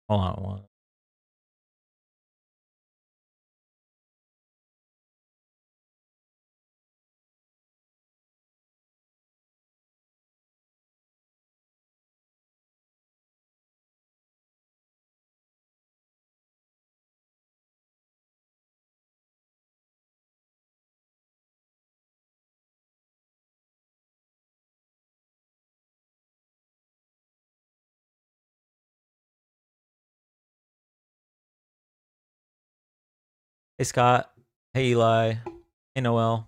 Hold on one. Hey Scott. Hey Eli. Hey Noel.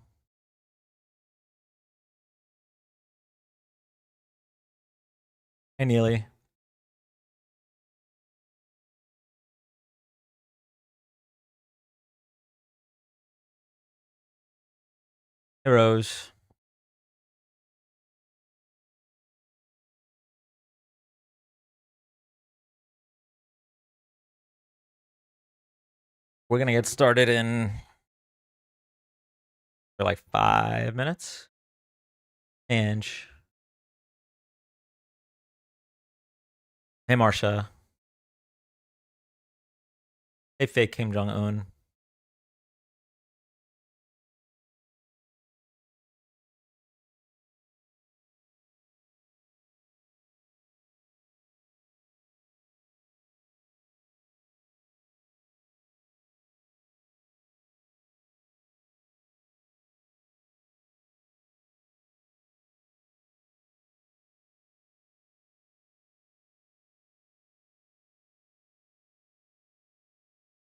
Hey Neely. Hey Rose. We're gonna get started in for like 5 minutes. Ange. Hey Marsha. Hey fake Kim Jong Un.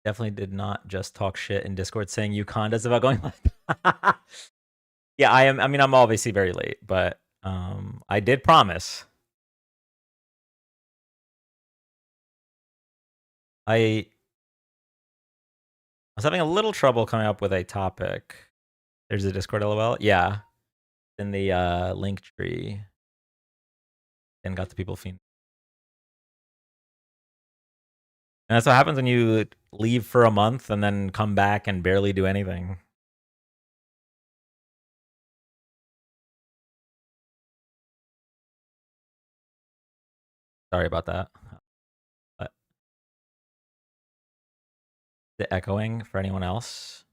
Definitely did not just talk shit in Discord saying Uconda's about going live. Yeah, I am. I mean, I'm obviously very late, but I did promise. I was having a little trouble coming up with a topic. There's a Discord LOL. Yeah, in the link tree, and got the people feed. And that's what happens when you leave for a month and then come back and barely do anything. Sorry about that. But the echoing for anyone else?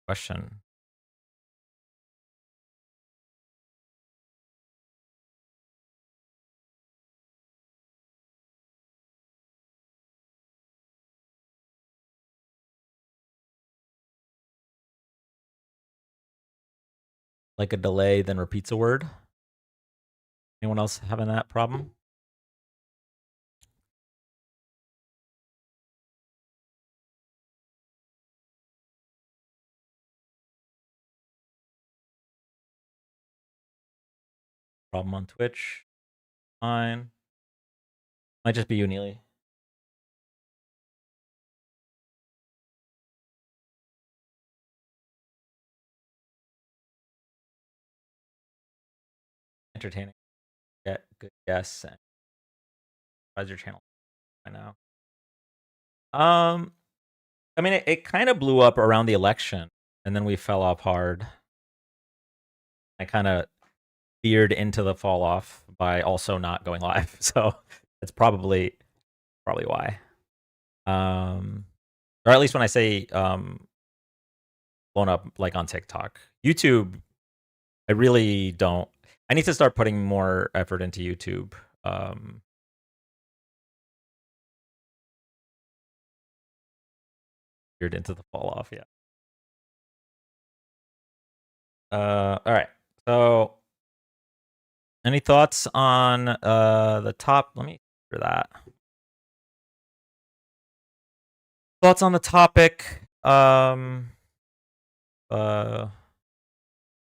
Question. Like a delay then repeats a word? Anyone else having that problem? Problem on Twitch? Fine. Might just be you, Neely. Entertaining. Get good guess. How's your channel right now? I mean, it kind of blew up around the election, and then we fell off hard. I kind of veered into the fall off by also not going live, so that's probably why. Or at least when I say blown up like on TikTok, YouTube, I really don't. I need to start putting more effort into YouTube. Veered into the fall off, yeah. All right. So, any thoughts on the top? Let me for that. Thoughts on the topic? I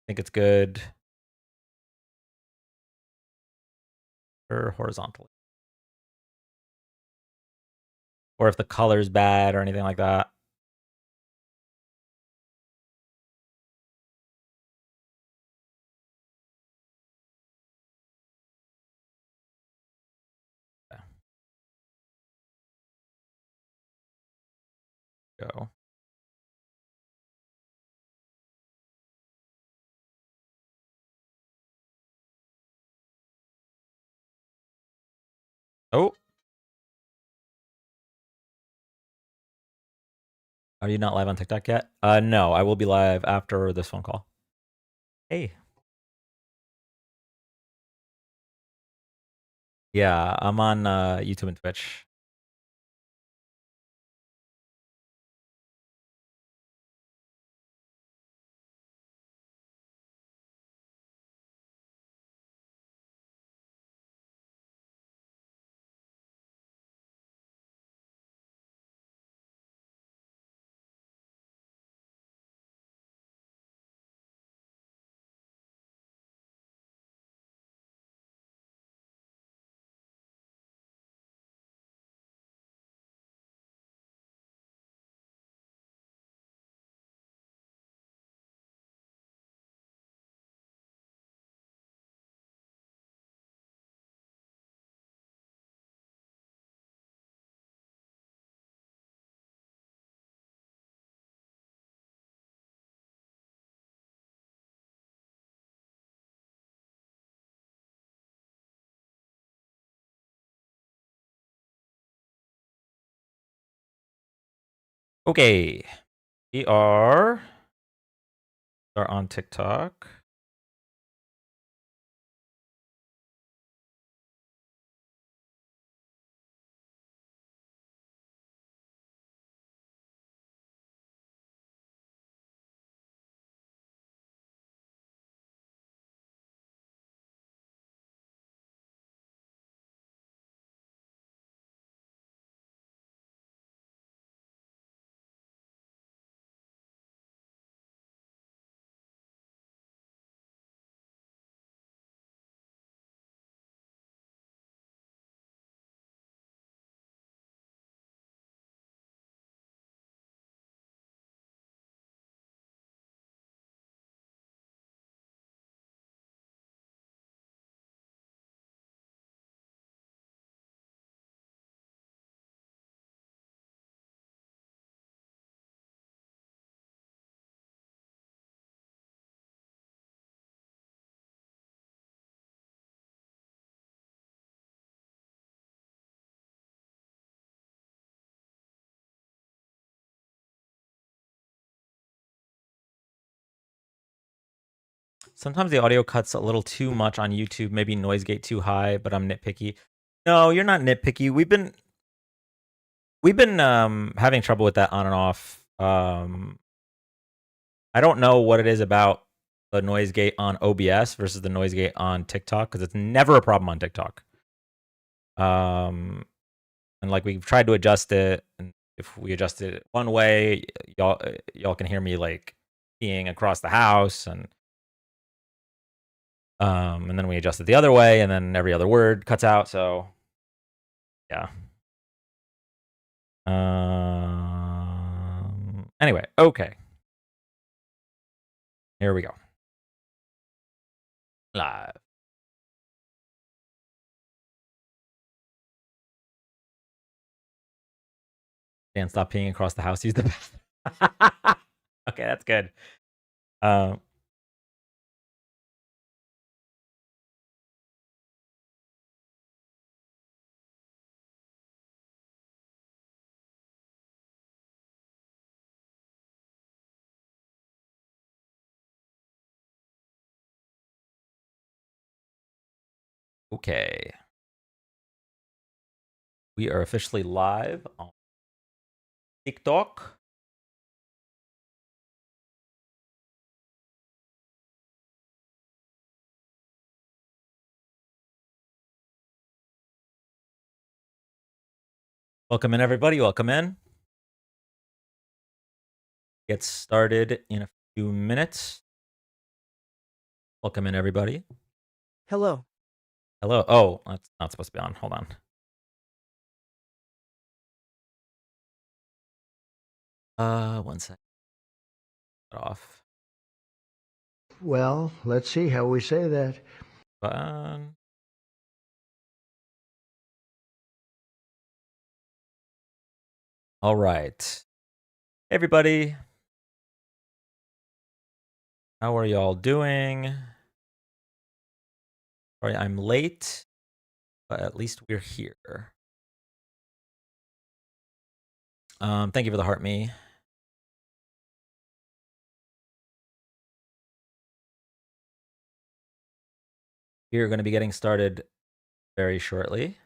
think it's good or horizontally, or if the color's bad or anything like that. Yeah. Go. Oh. Are you not live on TikTok yet? No, I will be live after this phone call. Hey. Yeah, I'm on YouTube and Twitch. Okay. We are on TikTok. Sometimes the audio cuts a little too much on YouTube, maybe noise gate too high, but I'm nitpicky. No, you're not nitpicky. We've been having trouble with that on and off. I don't know what it is about the noise gate on OBS versus the noise gate on TikTok because it's never a problem on TikTok. And like we've tried to adjust it, and if we adjust it one way, y'all can hear me like peeing across the house, and then we adjust it the other way, and then every other word cuts out. So yeah. Anyway, okay. Here we go. Live. Dan, stop peeing across the house. Use the bathroom. Okay, that's good. Okay. We are officially live on TikTok. Welcome in, everybody. Welcome in. Get started in a few minutes. Welcome in, everybody. Hello. Hello. Oh, that's not supposed to be on. Hold on. One second. Off. Well, let's see how we say that. Button. All right. Hey, everybody. How are y'all doing? Sorry, I'm late. but at least we're here. Thank you for the heart, me. We're going to be getting started very shortly.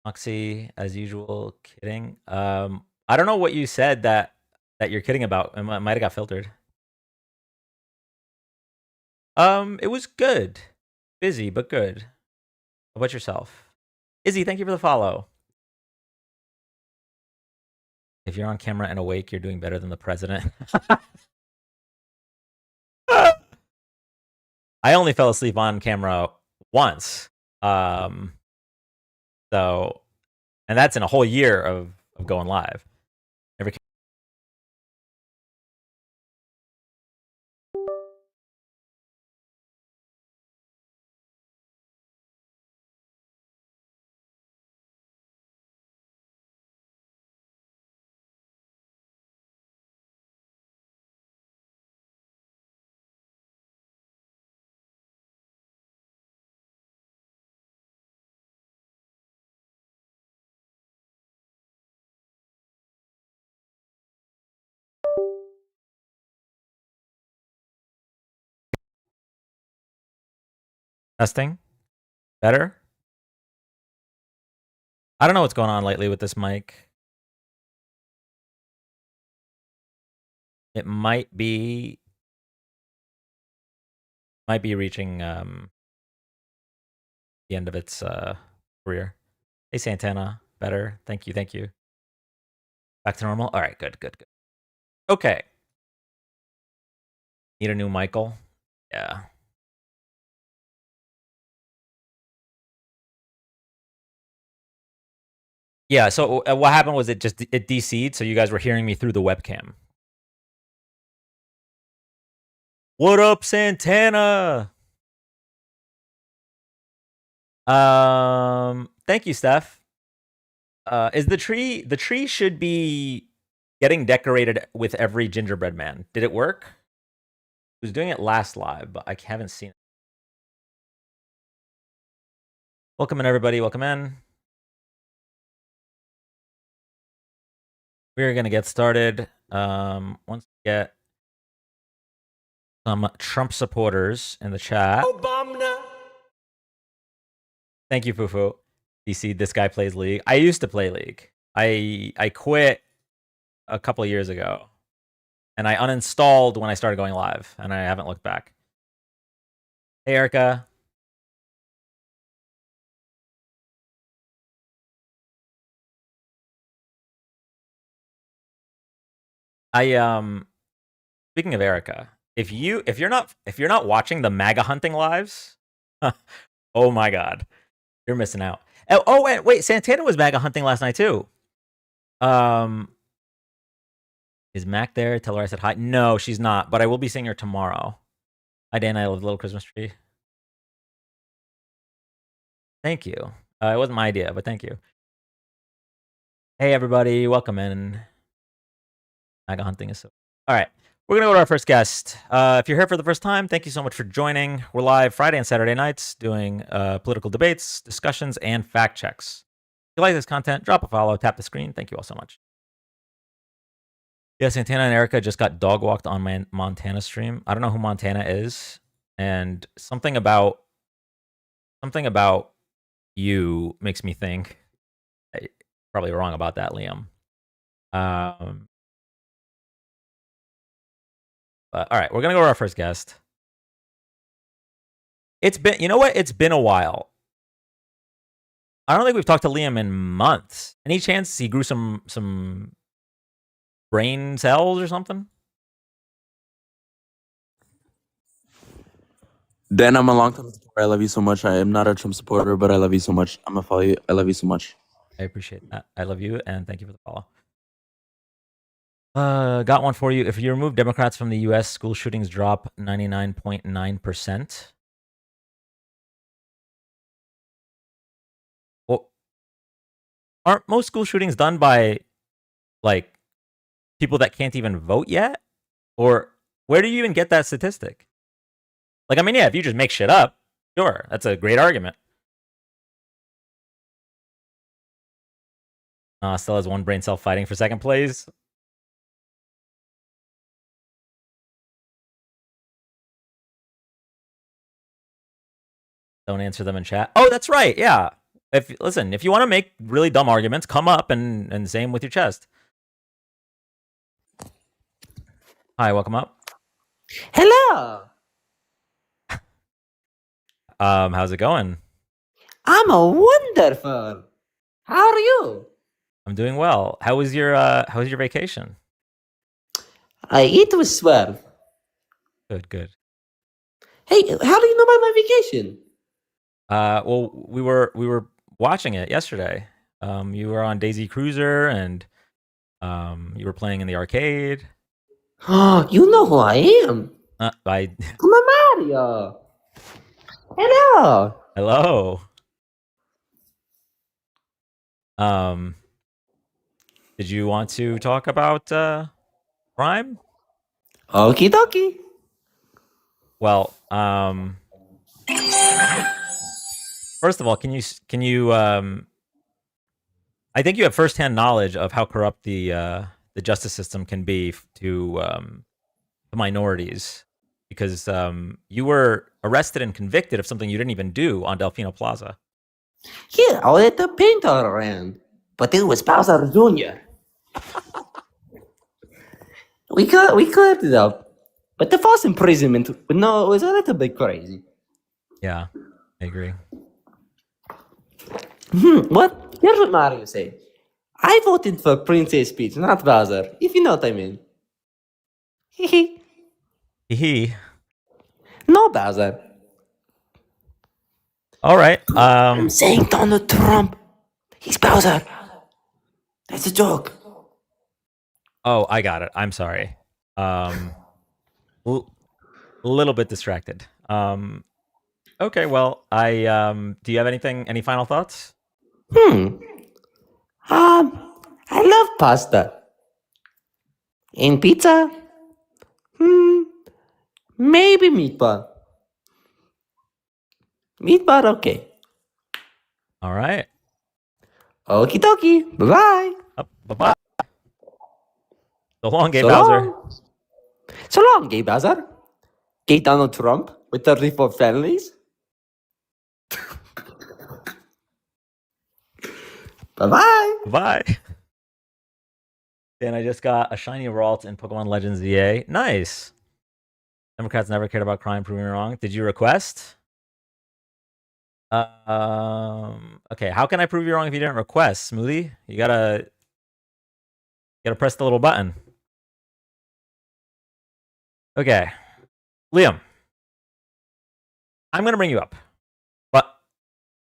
Moxie, as usual, kidding. I don't know what you said that you're kidding about. It might have got filtered. It was good. Busy, but good. How about yourself? Izzy, thank you for the follow. If you're on camera and awake, you're doing better than the president. I only fell asleep on camera once. So, and that's in a whole year of going live. Never. Testing. Better? I don't know what's going on lately with this mic. It might be reaching the end of its career. Hey Santana, better. Thank you. Back to normal. All right, good. Okay. Need a new Michael? Yeah. Yeah, so what happened was it DC'd, so you guys were hearing me through the webcam. What up, Santana? Thank you, Steph. Is the tree should be getting decorated with every gingerbread man. Did it work? I was doing it last live, but I haven't seen it. Welcome in, everybody. Welcome in. We're going to get started. Once we get some Trump supporters in the chat. Obama. Thank you, Fufu. DC, this guy plays League. I used to play League. I quit a couple of years ago. And I uninstalled when I started going live, and I haven't looked back. Hey, Erica. Speaking of Erica, if you're not watching the MAGA hunting lives, oh my god, you're missing out. Oh wait, Santana was MAGA hunting last night too. Is Mac there? Tell her I said hi. No, she's not, but I will be seeing her tomorrow. Hi, Dan. I love the little Christmas tree. Thank you. It wasn't my idea, but thank you. Hey, everybody. Welcome in. MAGA hunting is so... All right. We're going to go to our first guest. If you're here for the first time, thank you so much for joining. We're live Friday and Saturday nights doing political debates, discussions, and fact checks. If you like this content, drop a follow, tap the screen. Thank you all so much. Yeah, Santana and Erica just got dog walked on my Montana stream. I don't know who Montana is, and something about you makes me think probably wrong about that, Liam. But all right, we're gonna go to our first guest. It's been, you know what? It's been a while. I don't think we've talked to Liam in months. Any chance he grew some brain cells or something? Dan, I'm a long-time supporter. I love you so much. I am not a Trump supporter, but I love you so much. I'm gonna follow you. I love you so much. I appreciate that. I love you, and thank you for the follow. Got one for you. If you remove Democrats from the U.S., school shootings drop 99.9%. Well, aren't most school shootings done by, like, people that can't even vote yet? Or where do you even get that statistic? Like, I mean, yeah, if you just make shit up, Sure, that's a great argument. Still has one brain cell fighting for second place. Don't answer them in chat. Oh, that's right. Yeah. If you want to make really dumb arguments, come up and say them with your chest. Hi, welcome up. Hello. How's it going? I'm a wonderful. How are you? I'm doing well. How was your vacation? It was swell. Good. Hey, how do you know about my vacation? Well, we were watching it yesterday. You were on Daisy Cruiser and you were playing in the arcade. Oh, you know who I am. I I'm a Mario. Hello. Hello. Did you want to talk about crime? Okie dokie. Well, first of all, can you I think you have firsthand knowledge of how corrupt the justice system can be to the minorities, because you were arrested and convicted of something you didn't even do on Delfino Plaza. Yeah, I let the painter around, but it was Bowser Jr. we cleared it up, but the false imprisonment, no, it was a little bit crazy. Yeah, I agree. What? Here's what Mario said. I voted for Princess Peach, not Bowser, if you know what I mean. Hehe. Hee. No, Bowser. All right. I'm saying Donald Trump. He's Bowser. That's a joke. Oh, I got it. I'm sorry. Little bit distracted. Okay. Well, do you have any final thoughts? I love pasta. And pizza? Maybe meatball. Meatball, okay. All right. Okie dokie. Bye-bye. Bye-bye. So long, Gay So Bowser. long. So long, Gay Bowser. Gay Donald Trump with 34 families. Bye-bye. Bye. And I just got a shiny Ralt in Pokemon Legends EA. Nice. Democrats never cared about crime proving wrong. Did you request? Okay. How can I prove you wrong if you didn't request, Smoothie? You gotta press the little button. Okay, Liam, I'm gonna bring you up, but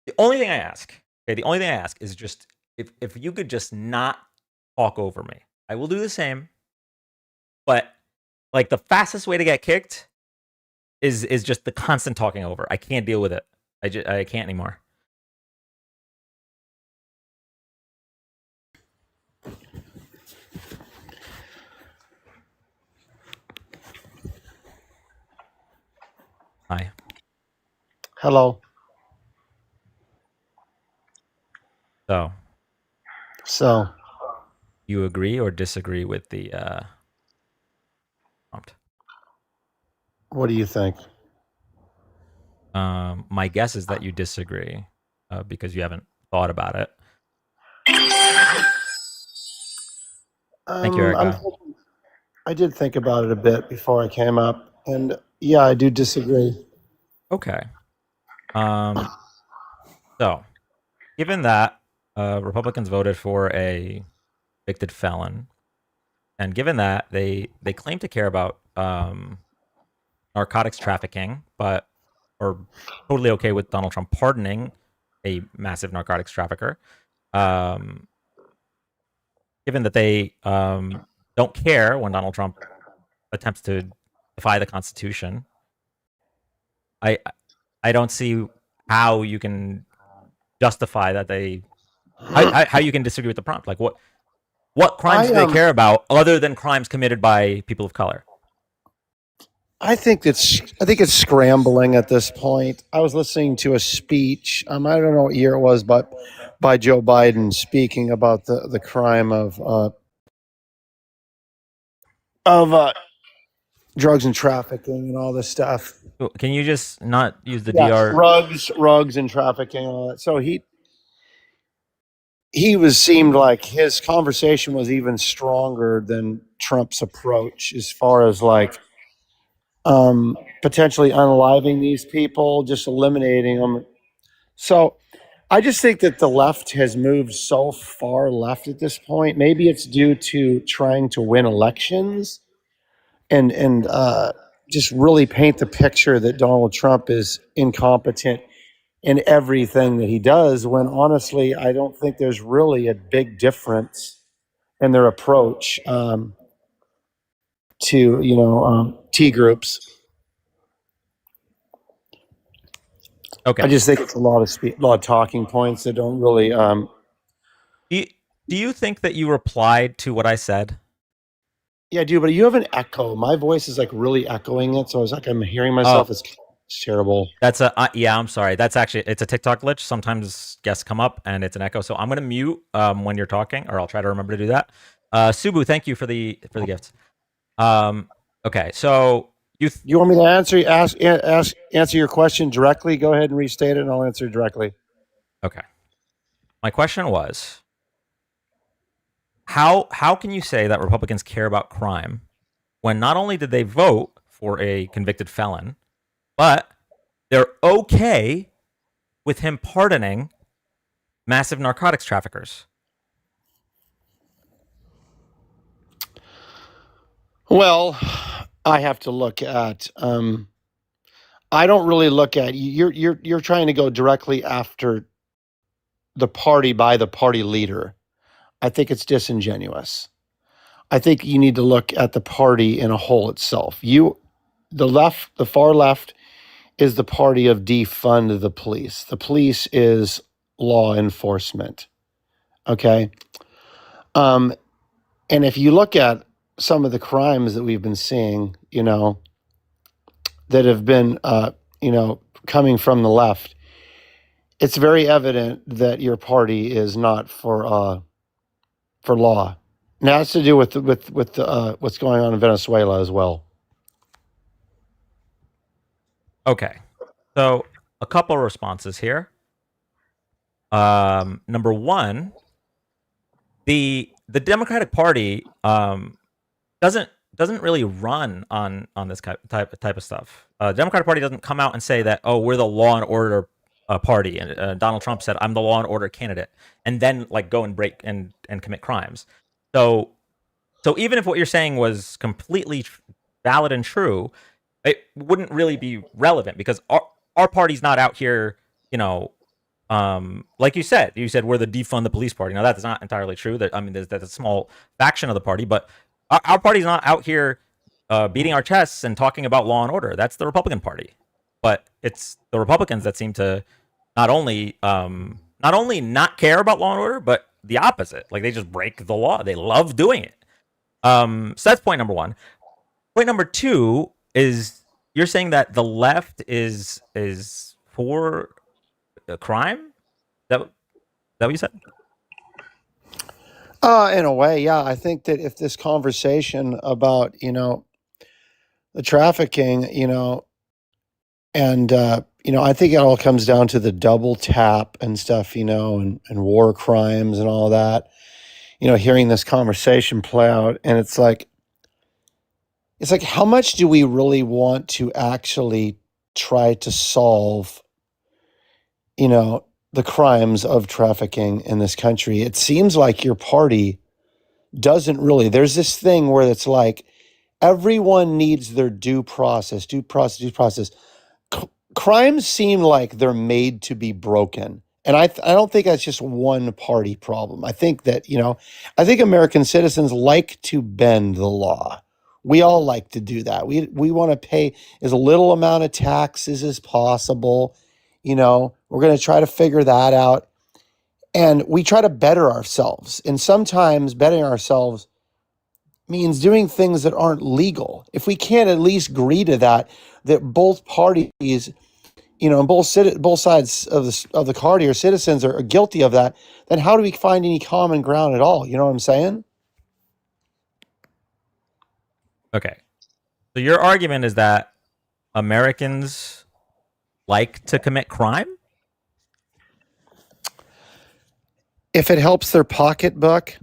the only thing I ask, is just if you could just not talk over me. I will do the same, but like the fastest way to get kicked is just the constant talking over. I can't deal with it. I can't anymore. Hi. Hello. So, you agree or disagree with the prompt? What do you think? My guess is that you disagree because you haven't thought about it. Thank you, Erica. I did think about it a bit before I came up, and yeah, I do disagree. Okay. So, given that Republicans voted for a convicted felon, and given that they claim to care about narcotics trafficking, but are totally okay with Donald Trump pardoning a massive narcotics trafficker, given that they don't care when Donald Trump attempts to defy the Constitution, I don't see how you can justify that how you can disagree with the prompt. Like what crimes do they care about other than crimes committed by people of color? I think it's scrambling at this point. I was listening to a speech. I don't know what year it was, but by Joe Biden speaking about the crime of drugs and trafficking and all this stuff. Can you just not use the Yeah, DR? drugs and trafficking and all that. So he seemed like his conversation was even stronger than Trump's approach as far as like potentially unaliving these people, just eliminating them. So I just think that the left has moved so far left at this point. Maybe it's due to trying to win elections and just really paint the picture that Donald Trump is incompetent in everything that he does. When honestly, I don't think there's really a big difference in their approach to T groups. Okay. I just think it's a lot of talking points that don't really. Do you think that you replied to what I said? Yeah, I do, but you have an echo. My voice is like really echoing it, so I'm hearing myself. Oh. It's terrible. That's yeah. I'm sorry. It's a TikTok glitch. Sometimes guests come up and it's an echo. So I'm gonna mute when you're talking, or I'll try to remember to do that. Subu, thank you for the gifts. Okay, so You want me to answer your question directly? Go ahead and restate it, and I'll answer directly. Okay. My question was, how can you say that Republicans care about crime when not only did they vote for a convicted felon, but they're okay with him pardoning massive narcotics traffickers? Well, I have to look at. I don't really look at you're trying to go directly after the party by the party leader. I think it's disingenuous. I think you need to look at the party in a whole itself. The far left is the party of defund the police. The police is law enforcement. Okay. And if you look at some of the crimes that we've been seeing, that have been, coming from the left, it's very evident that your party is not for law. Now, it has to do with what's going on in Venezuela as well. Okay, so a couple of responses here. Number one, the Democratic Party doesn't really run on this type of stuff. The Democratic Party doesn't come out and say that, oh, we're the law and order party, and Donald Trump said, I'm the law and order candidate, and then like go and break and commit crimes. So even if what you're saying was completely valid and true, it wouldn't really be relevant because our party's not out here, like you said we're the defund the police party. Now that's not entirely true. There's a small faction of the party, but our party's not out here beating our chests and talking about law and order. That's the Republican Party, but it's the Republicans that seem to not only not care about law and order, but the opposite. Like they just break the law. They love doing it. So that's point number one. Point number two is you're saying that the left is for a crime. Is that what you said? In a way, yeah. I think that if this conversation about the trafficking, and I think it all comes down to the double tap and stuff, and war crimes and all that. Hearing this conversation play out, and it's like how much do we really want to actually try to solve, the crimes of trafficking in this country? It seems like your party doesn't really. There's this thing where it's like everyone needs their due process. Crimes seem like they're made to be broken. And I don't think that's just one party problem. I think that, I think American citizens like to bend the law. We all like to do that. We want to pay as little amount of taxes as possible. We're going to try to figure that out. And we try to better ourselves. And sometimes bettering ourselves means doing things that aren't legal. If we can't at least agree to that both parties, and both sides of the party or citizens are guilty of that, then how do we find any common ground at all? You know what I'm saying? Okay. So your argument is that Americans like to commit crime? If it helps their pocketbook,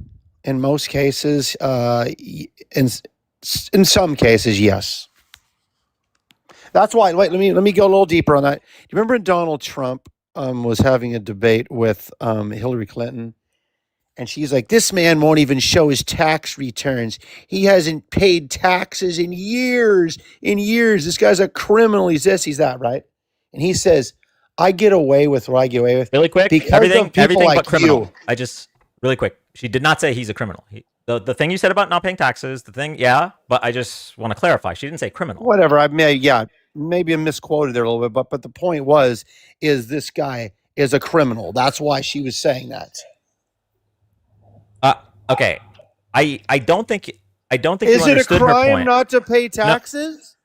in most cases, in some cases, yes. That's why. Wait, let me go a little deeper on that. Do you remember when Donald Trump was having a debate with Hillary Clinton, and she's like, "This man won't even show his tax returns. He hasn't paid taxes in years, in years. This guy's a criminal. He's this, he's that, right?" And he says, "I get away with what I get away with Really quick, because everything of people like but criminal. you." Really quick. She did not say he's a criminal. The thing you said about not paying taxes, the thing, yeah, but I just want to clarify. She didn't say criminal. Whatever. Maybe I misquoted there a little bit, but the point is this guy is a criminal. That's why she was saying that. Okay. I don't think you Is it a understood her crime point. not to pay taxes?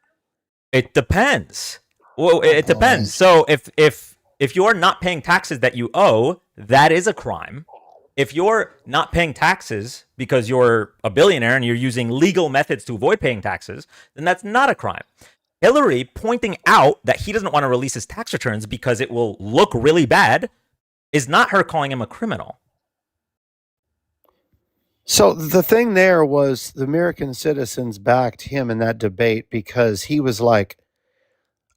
It depends. Well, it depends. So if you're not paying taxes that you owe, that is a crime. If you're not paying taxes because you're a billionaire and you're using legal methods to avoid paying taxes, then that's not a crime. Hillary pointing out that he doesn't want to release his tax returns because it will look really bad is not her calling him a criminal. So the thing there was the American citizens backed him in that debate because he was like,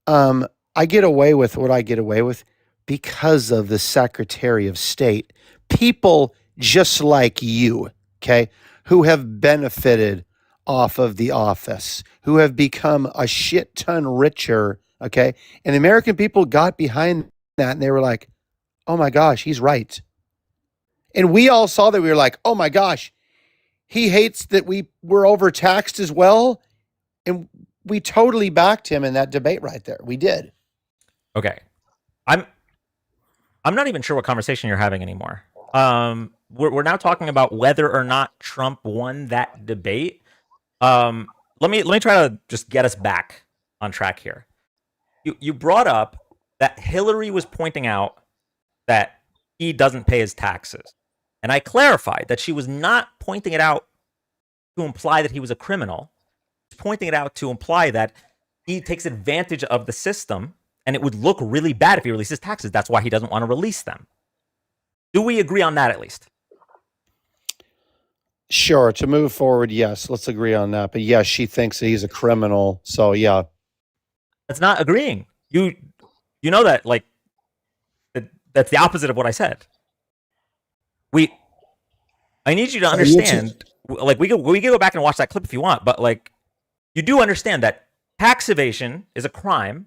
I get away with what I get away with because of the Secretary of State. People just like you, okay, who have benefited off of the office, who have become a shit ton richer, okay? And the American people got behind that and they were like, oh my gosh, he's right. And we all saw that. We were like, oh my gosh, he hates that we were overtaxed as well. And we totally backed him in that debate right there. We did. Okay. I'm not even sure what conversation you're having anymore. We're now talking about whether or not Trump won that debate. Let me try to just get us back on track here. You brought up that Hillary was pointing out that he doesn't pay his taxes. And I clarified that she was not pointing it out to imply that he was a criminal. She was pointing it out to imply that he takes advantage of the system and it would look really bad if he releases taxes. That's why he doesn't want to release them. Do we agree on that at least? Sure. To move forward, yes. Let's agree on that. But yes, she thinks that he's a criminal. So yeah. That's not agreeing. You know that, like, that's the opposite of what I said. I need you to understand, like, we can go back and watch that clip if you want, but, like, you do understand that tax evasion is a crime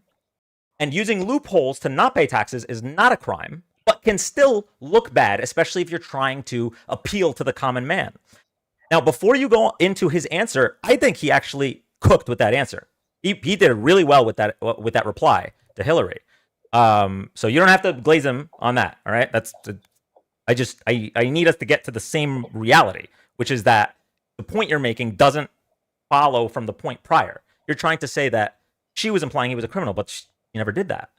and using loopholes to not pay taxes is not a crime, but can still look bad, especially if you're trying to appeal to the common man. Now, before you go into his answer, I think he actually cooked with that answer. He did really well with that reply to Hillary. So you don't have to glaze him on that. All right. I need us to get to the same reality, which is that the point you're making doesn't follow from the point prior. You're trying to say that she was implying he was a criminal, but she never did that.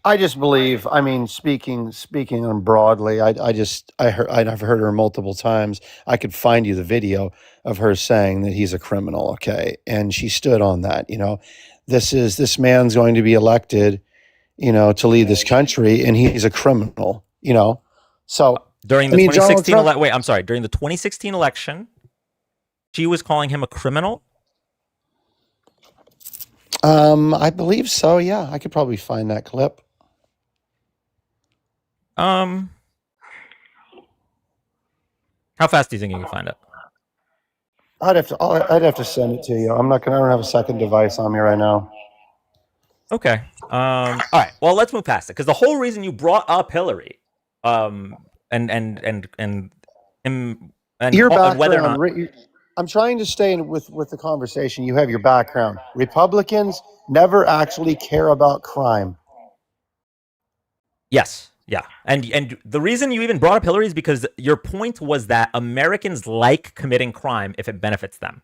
I just believe, I mean, speaking on broadly, I've heard her multiple times. I could find you the video of her saying that he's a criminal. Okay. And she stood on that, this man's going to be elected, to lead this country and he's a criminal, So during the 2016 during the 2016 election, she was calling him a criminal. I believe so. Yeah. I could probably find that clip. How fast do you think you can find it? I'd have to send it to you. I don't have a second device on me right now. Okay. All right. Well, let's move past it because the whole reason you brought up Hillary, and your background, whether or not I'm trying to stay with the conversation. You have your background. Republicans never actually care about crime. Yes. Yeah. And the reason you even brought up Hillary is because your point was that Americans like committing crime if it benefits them.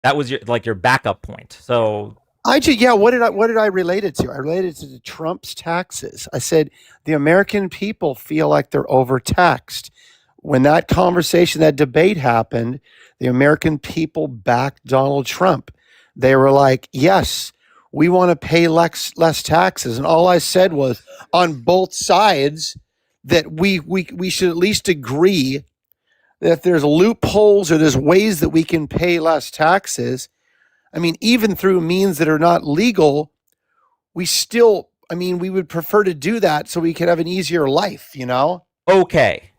That was your backup point. So what did I relate it to? I related it to Trump's taxes. I said the American people feel like they're overtaxed. When that conversation, that debate happened, the American people backed Donald Trump. They were like, yes, we want to pay less taxes. And all I said was on both sides that we should at least agree that if there's loopholes or there's ways that we can pay less taxes, I mean, even through means that are not legal, we would prefer to do that so we could have an easier life, you know? Okay.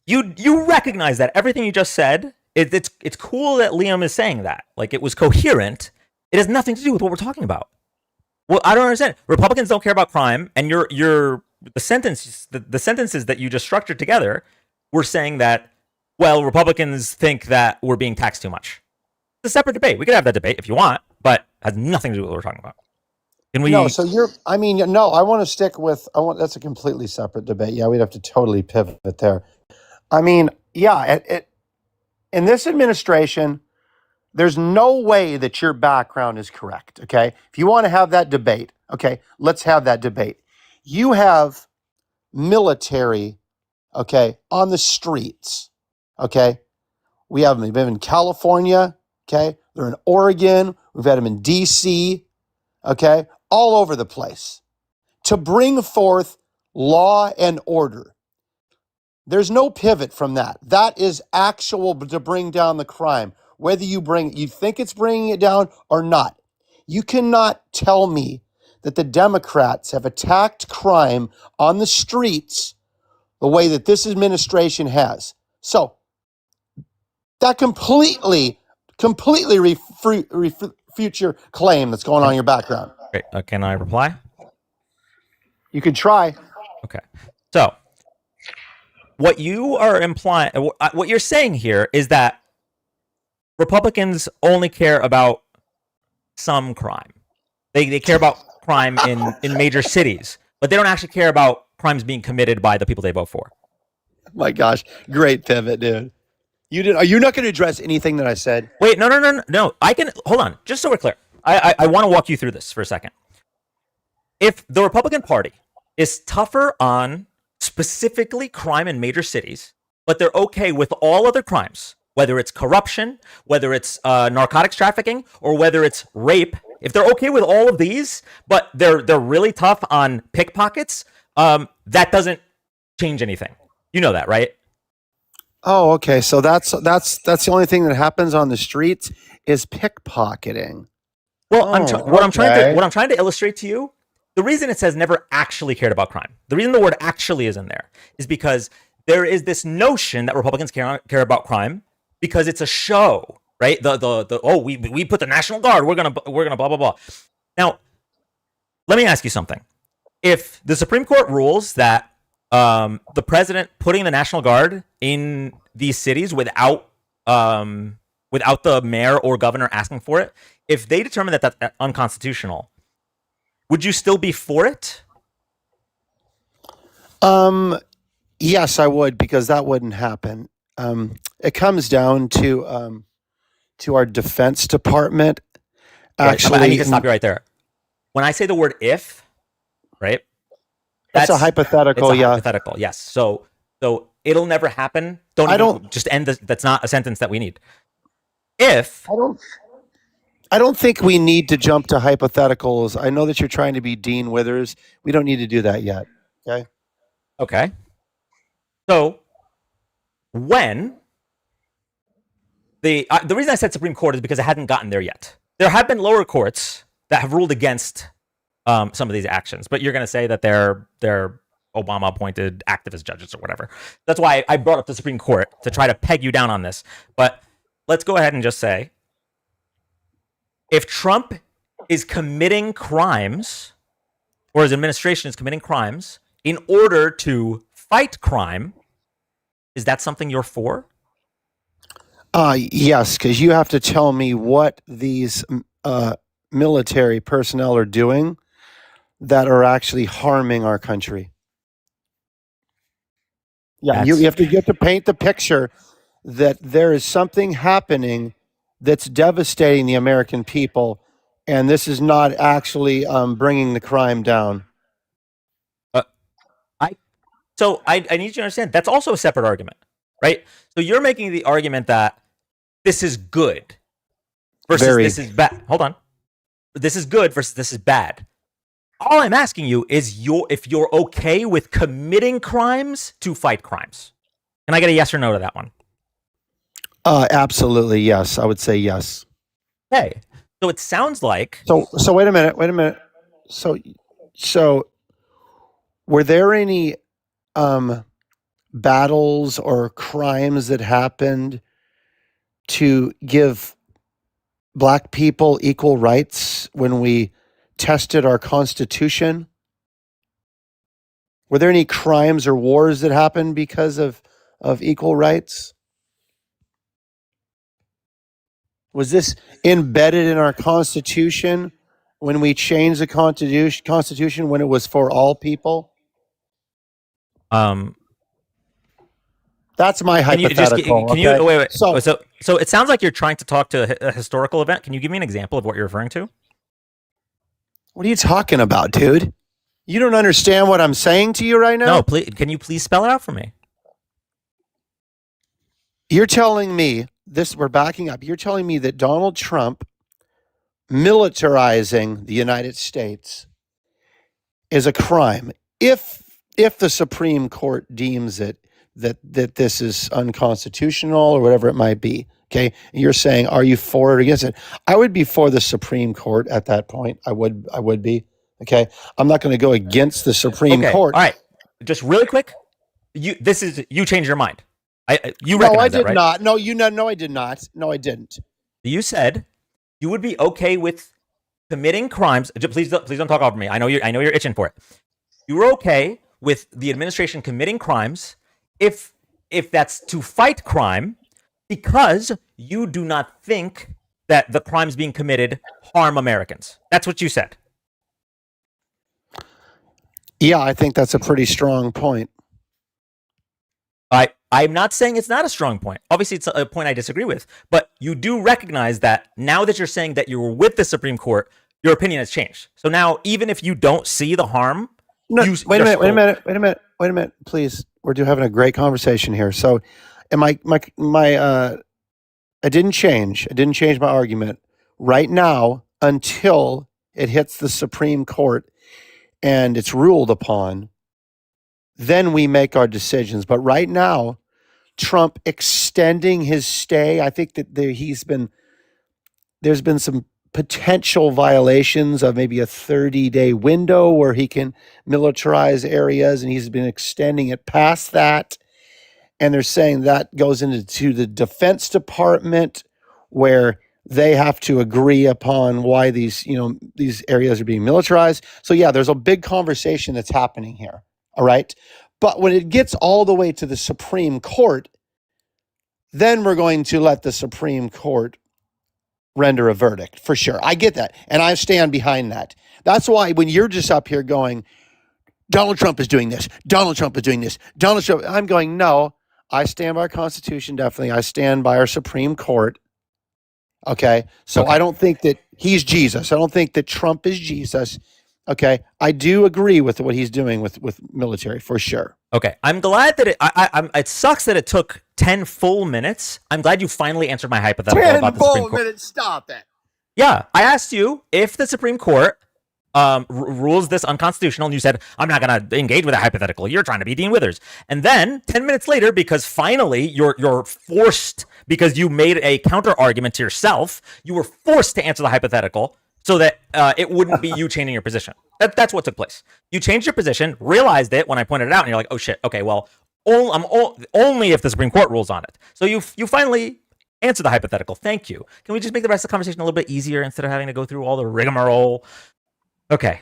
You recognize that everything you just said, it's cool that Liam is saying that. Like, it was coherent. It has nothing to do with what we're talking about. Well, I don't understand. Republicans don't care about crime, and the sentences that you just structured together were saying that, well, Republicans think that we're being taxed too much. It's a separate debate. We could have that debate if you want, but it has nothing to do with what we're talking about. Can we? No, I want to stick with, that's a completely separate debate. Yeah, we'd have to totally pivot there. I mean, yeah, in this administration, there's no way that your background is correct, okay? If you want to have that debate, okay, let's have that debate. You have military, okay, on the streets, okay? We have them in California, okay? They're in Oregon. We've had them in D.C., okay? All over the place to bring forth law and order. There's no pivot from that. That is actual to bring down the crime. Whether you think it's bringing it down or not. You cannot tell me that the Democrats have attacked crime on the streets the way that this administration has. So that completely refute your claim that's going on in your background. Great. Can I reply? You can try. Okay. So what you are implying, what you're saying here is that Republicans only care about some crime. They care about crime in major cities, but they don't actually care about crimes being committed by the people they vote for. My gosh, great pivot, dude. Are you not going to address anything that I said? Wait, no. I can hold on, just so we're clear. I want to walk you through this for a second. If the Republican Party is tougher on specifically crime in major cities, but they're okay with all other crimes, whether it's corruption, whether it's narcotics trafficking, or whether it's rape, if they're okay with all of these, but they're really tough on pickpockets, that doesn't change anything. You know that, right? Oh, okay. So that's the only thing that happens on the streets is pickpocketing. Well, what I'm trying to illustrate to you, the reason it says never actually cared about crime, the reason the word actually is in there is because there is this notion that Republicans care about crime because it's a show, right? We put the National Guard, we're gonna blah blah blah. Now, let me ask you something. If the Supreme Court rules that the president putting the National Guard in these cities without the mayor or governor asking for it, if they determine that that's unconstitutional, would you still be for it? Yes, I would, because that wouldn't happen. It comes down to our Defense Department. Actually, I need to stop you right there. When I say the word "if," right? That's a hypothetical. It's a hypothetical. Yes. So it'll never happen. Just end this. That's not a sentence that we need. If I don't think we need to jump to hypotheticals. I know that you're trying to be Dean Withers. We don't need to do that yet. Okay. Okay. So when the reason I said Supreme Court is because it hadn't gotten there yet. There have been lower courts that have ruled against some of these actions, but you're going to say that they're Obama-appointed activist judges or whatever. That's why I brought up the Supreme Court to try to peg you down on this. But let's go ahead and just say, if Trump is committing crimes, or his administration is committing crimes in order to fight crime, is that something you're for? Yes, because you have to tell me what these military personnel are doing that are actually harming our country. Yeah, you have to get to paint the picture that there is something happening that's devastating the American people, and this is not actually bringing the crime down. I need you to understand that's also a separate argument, right? So you're making the argument that this is good versus this is bad. Hold on. This is good versus this is bad. All I'm asking you is if you're okay with committing crimes to fight crimes. Can I get a yes or no to that one? Absolutely, yes. I would say yes. Okay. So it sounds like. So wait a minute. So were there any battles or crimes that happened to give black people equal rights when we tested our Constitution? Were there any crimes or wars that happened because of equal rights? Was this embedded in our Constitution when we changed the Constitution when it was for all people? That's my hypothetical. Can you wait? So it sounds like you're trying to talk to a historical event. Can you give me an example of what you're referring to? What are you talking about, dude? You don't understand what I'm saying to you right now? No, please. Can you please spell it out for me? You're telling me this, we're backing up. You're telling me that Donald Trump militarizing the United States is a crime if the Supreme Court deems it that this is unconstitutional or whatever it might be. Okay. And you're saying, are you for it or against it? I would be for the Supreme Court at that point. I would be. Okay. I'm not going to go against the Supreme Court. All right. Just really quick. You changed your mind. You No, I recognize that, did right? not. No, no, I did not. No, I didn't. You said you would be okay with committing crimes. Please don't talk over me. I know you're itching for it. You were okay with the administration committing crimes if that's to fight crime because you do not think that the crimes being committed harm Americans. That's what you said. Yeah, I think that's a pretty strong point. I'm not saying it's not a strong point. Obviously, it's a point I disagree with. But you do recognize that now that you're saying that you were with the Supreme Court, your opinion has changed. So now, even if you don't see the harm, wait a minute, please. We're having a great conversation here. So, and I didn't change. I didn't change my argument right now until it hits the Supreme Court and it's ruled upon. Then we make our decisions. But right now, Trump extending his stay, I think that there's been some potential violations of maybe a 30-day window where he can militarize areas, and he's been extending it past that. And they're saying that goes into the Defense Department, where they have to agree upon why these areas are being militarized. So yeah, there's a big conversation that's happening here. All right. But when it gets all the way to the Supreme Court, then we're going to let the Supreme Court render a verdict for sure. I get that. And I stand behind that. That's why when you're just up here going, Donald Trump is doing this, Donald Trump is doing this, Donald Trump, I'm going, no, I stand by our Constitution, definitely. I stand by our Supreme Court. Okay. So okay. I don't think that he's Jesus. I don't think that Trump is Jesus. Okay. I do agree with what he's doing with military for sure. Okay. I'm glad that it sucks that it took 10 full minutes. I'm glad you finally answered my hypothetical about the Supreme Court. 10 full minutes. Stop it. Yeah. I asked you if the Supreme Court rules this unconstitutional, and you said, I'm not going to engage with a hypothetical. You're trying to be Dean Withers. And then 10 minutes later, because finally you're forced, because you made a counter argument to yourself, you were forced to answer the hypothetical so that it wouldn't be you changing your position. That's what took place. You changed your position, realized it when I pointed it out, and you're like, oh shit, okay, well, only if the Supreme Court rules on it. So you finally answered the hypothetical. Thank you. Can we just make the rest of the conversation a little bit easier instead of having to go through all the rigmarole? Okay.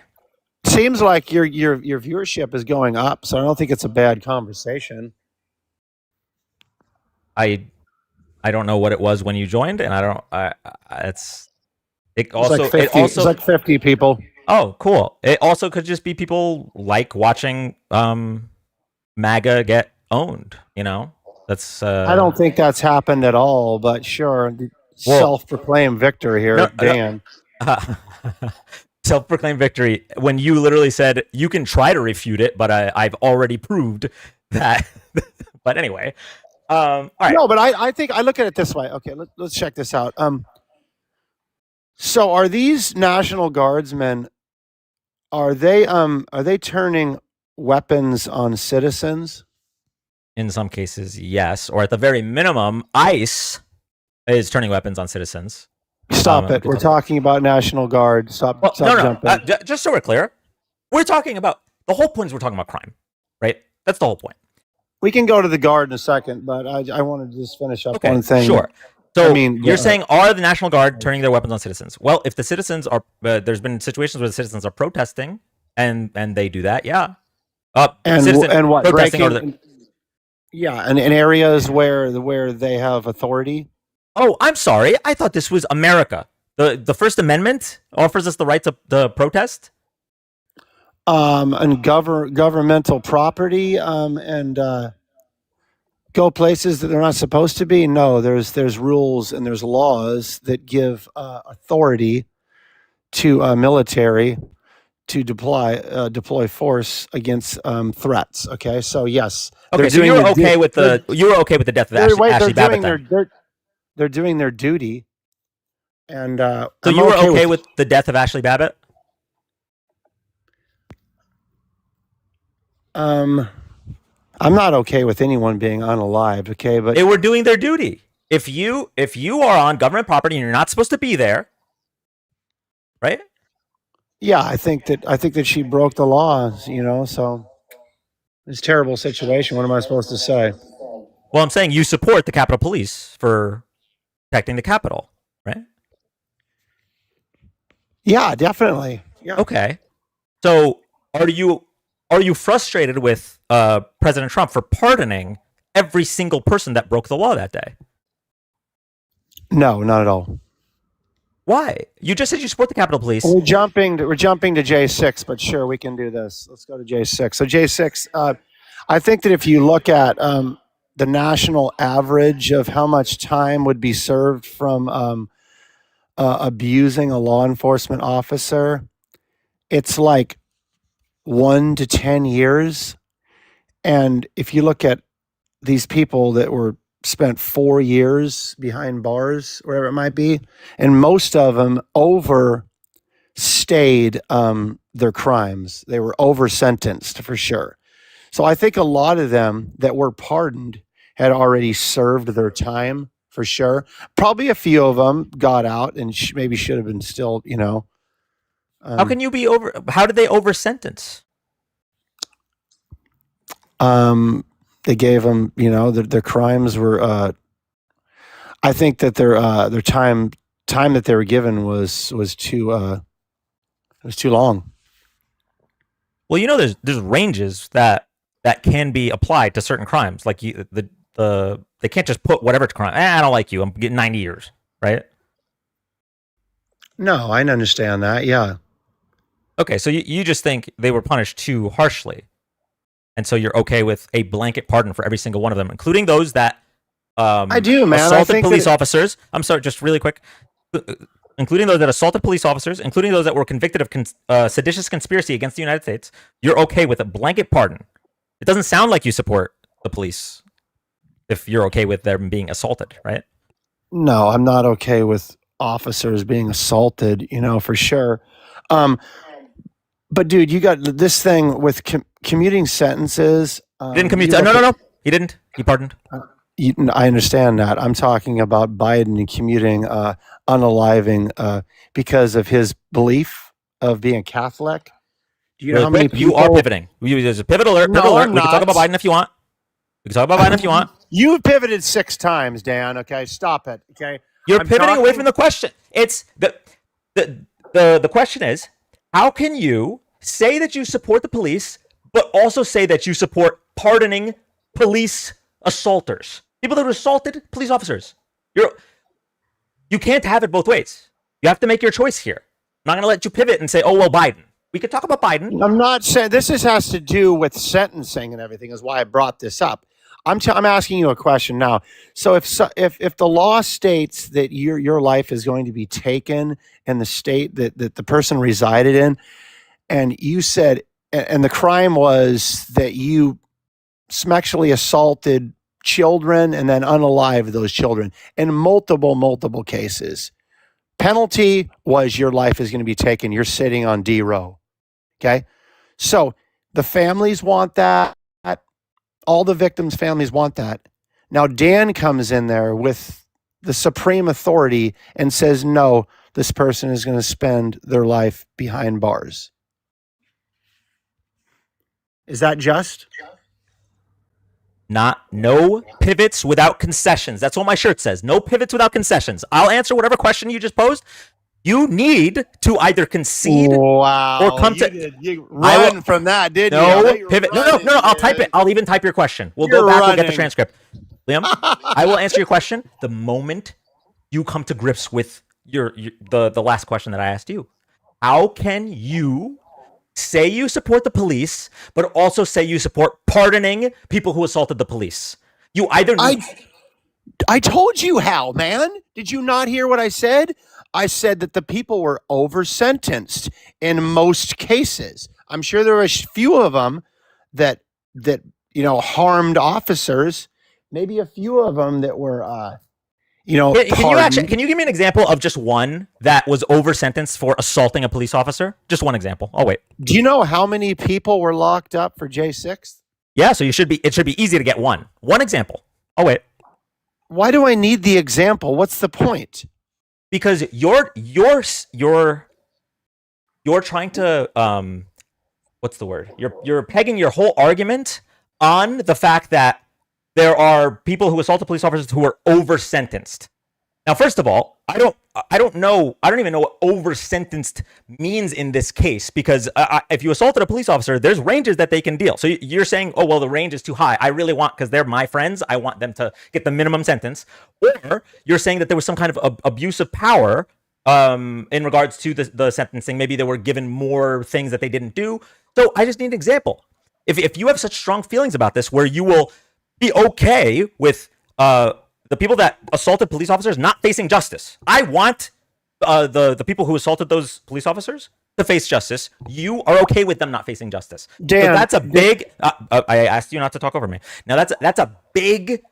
Seems like your viewership is going up, so I don't think it's a bad conversation. I don't know what it was when you joined, and it's like 50 people. Oh, cool. It also could just be people like watching MAGA get owned. You know, that's. I don't think that's happened at all, but sure. Well, Self-proclaimed victor here, no, Dan. self-proclaimed victory when you literally said you can try to refute it, but I've already proved that. But anyway, all right. No, but I think I look at it this way. Okay, let's check this out. So are these National Guardsmen? Are they turning weapons on citizens? In some cases, yes, or at the very minimum, ICE is turning weapons on citizens. Stop it. We're talking about National Guard. Stop no. jumping. Just so we're clear, we're talking about the whole point is we're talking about crime, right? That's the whole point. We can go to the Guard in a second, but I wanted to just finish up one thing. Sure. So I mean, you're saying, are the National Guard turning their weapons on citizens? Well, if the citizens are, there's been situations where the citizens are protesting, and they do that, yeah. And what protesting? In areas where they have authority. Oh, I'm sorry. I thought this was America. The First Amendment offers us the right to protest. And governmental property, and go places that they're not supposed to be. No, there's rules and there's laws that give authority to military to deploy force against threats. Okay, so yes. Okay, so you were okay with the death of Ashley Babbitt. They're doing their duty, and so you were okay with the death of Ashley Babbitt. I'm not okay with anyone being unalived. Okay, but they were doing their duty. If you are on government property and you're not supposed to be there, right? Yeah, I think that she broke the laws. You know, so it's a terrible situation. What am I supposed to say? Well, I'm saying you support the Capitol Police for protecting the Capitol, right? Yeah, definitely. Yeah. Okay. So are you frustrated with President Trump for pardoning every single person that broke the law that day? No, not at all. Why? You just said you support the Capitol Police. We're jumping to J6, but sure, we can do this. Let's go to J6. So J6, I think that if you look at the national average of how much time would be served from abusing a law enforcement officer, it's like 1 to 10 years. And if you look at these people that were spent 4 years behind bars, wherever it might be, and most of them overstayed their crimes. They were over sentenced for sure. So I think a lot of them that were pardoned had already served their time for sure. Probably a few of them got out and maybe should have been still, you know. How can you be over? How did they over sentence? They gave them, you know, their crimes were. I think that their time that they were given was too long. Well, you know, there's ranges that can be applied to certain crimes. Like they can't just put whatever crime. I don't like you. I'm getting 90 years, right? No, I understand that. Yeah. Okay, so you just think they were punished too harshly. And so you're okay with a blanket pardon for every single one of them, including those that I do, man. assaulted police officers. I'm sorry, just really quick. Including those that assaulted police officers, including those that were convicted of seditious conspiracy against the United States, you're okay with a blanket pardon. It doesn't sound like you support the police if you're okay with them being assaulted, right? No, I'm not okay with officers being assaulted, you know, for sure. But dude, you got this thing with commuting sentences. He didn't commute. No. He didn't. He pardoned. I understand that. I'm talking about Biden and commuting, unaliving because of his belief of being a Catholic. Do you know how many people? You are pivoting. There's a pivot alert. No, I'm we can talk about Biden if you want. You pivoted 6 times, Dan. Okay, stop it. Okay, you're pivoting away from the question. It's the question is, how can you say that you support the police, but also say that you support pardoning police assaulters, people that assaulted police officers? You can't have it both ways. You have to make your choice here. I'm not going to let you pivot and say, oh, well, Biden. We could talk about Biden. I'm not saying this has to do with sentencing and everything is why I brought this up. I'm asking you a question now. So if the law states that your life is going to be taken in the state that the person resided in, and you said, and the crime was that you sexually assaulted children and then unalived those children in multiple cases. Penalty was your life is going to be taken. You're sitting on D row. Okay. So the families want that. All the victims' families want that. Now Dan comes in there with the supreme authority and says, no, this person is going to spend their life behind bars. Is that just? No pivots without concessions. That's what my shirt says. No pivots without concessions. I'll answer whatever question you just posed. You need to either concede or come to. You run from that, didn't you? No pivot. No. I'll type it. I'll even type your question. We'll go back. We'll get the transcript. Liam, I will answer your question the moment you come to grips with the last question that I asked you. How can you say you support the police, but also say you support pardoning people who assaulted the police? You either need. I told you how, man. Did you not hear what I said? I said that the people were over sentenced in most cases. I'm sure there were a few of them that harmed officers. Maybe a few of them that were Can you give me an example of just one that was over sentenced for assaulting a police officer? Just one example. Oh wait. Do you know how many people were locked up for J6? Yeah, so it should be easy to get one example. Oh wait. Why do I need the example? What's the point? Because you're trying to what's the word? You're pegging your whole argument on the fact that there are people who assaulted police officers who are over sentenced. Now, first of all, I don't even know what over sentenced means in this case, because if you assaulted a police officer, there's ranges that they can deal. So you're saying, oh well, the range is too high. I really want, because they're my friends, I want them to get the minimum sentence. Or you're saying that there was some kind of abuse of power in regards to the sentencing. Maybe they were given more things that they didn't do. So I just need an example. If you have such strong feelings about this, where you will be okay with the people that assaulted police officers not facing justice. I want the people who assaulted those police officers to face justice. You are okay with them not facing justice. Dan, so that's a big. I asked you not to talk over me. Now that's a big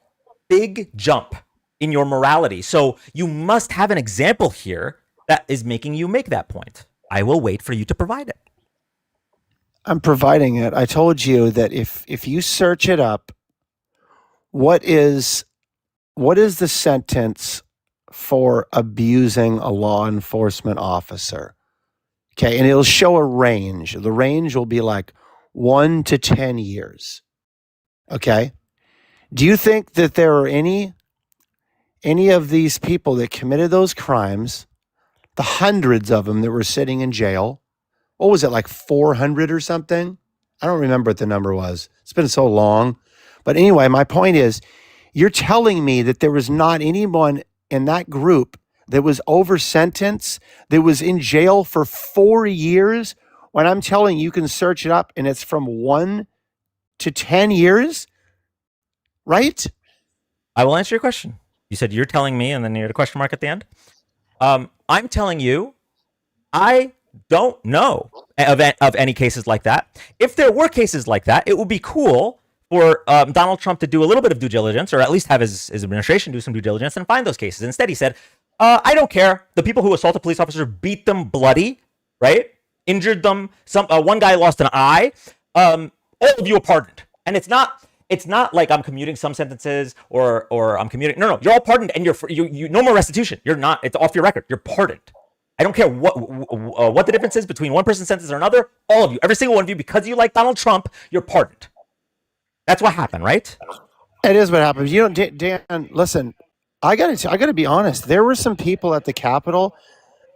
jump in your morality. So you must have an example here that is making you make that point. I will wait for you to provide it. I'm providing it. I told you that if you search it up, what is the sentence for abusing a law enforcement officer? Okay, and it'll show a range. The range will be like 1 to 10 years. Okay? Do you think that there are any of these people that committed those crimes, the hundreds of them that were sitting in jail? What was it, like 400 or something? I don't remember what the number was. It's been so long. But anyway, my point is, you're telling me that there was not anyone in that group that was over sentenced, that was in jail for 4 years, when I'm telling you can search it up and it's from 1 to 10 years, right? I will answer your question. You said you're telling me, and then you had a question mark at the end. I'm telling you, I don't know of any cases like that. If there were cases like that, it would be cool for Donald Trump to do a little bit of due diligence, or at least have his administration do some due diligence and find those cases. Instead, he said, I don't care. The people who assaulted police officers beat them bloody, right? Injured them. One guy lost an eye. All of you are pardoned. And it's not like I'm commuting some sentences or I'm commuting. No, you're all pardoned, and you no more restitution. You're not. It's off your record. You're pardoned. I don't care what the difference is between one person's sentence or another. All of you, every single one of you, because you like Donald Trump, you're pardoned. That's what happened, right? It is what happened. You know, Dan, listen, I gotta be honest. There were some people at the Capitol,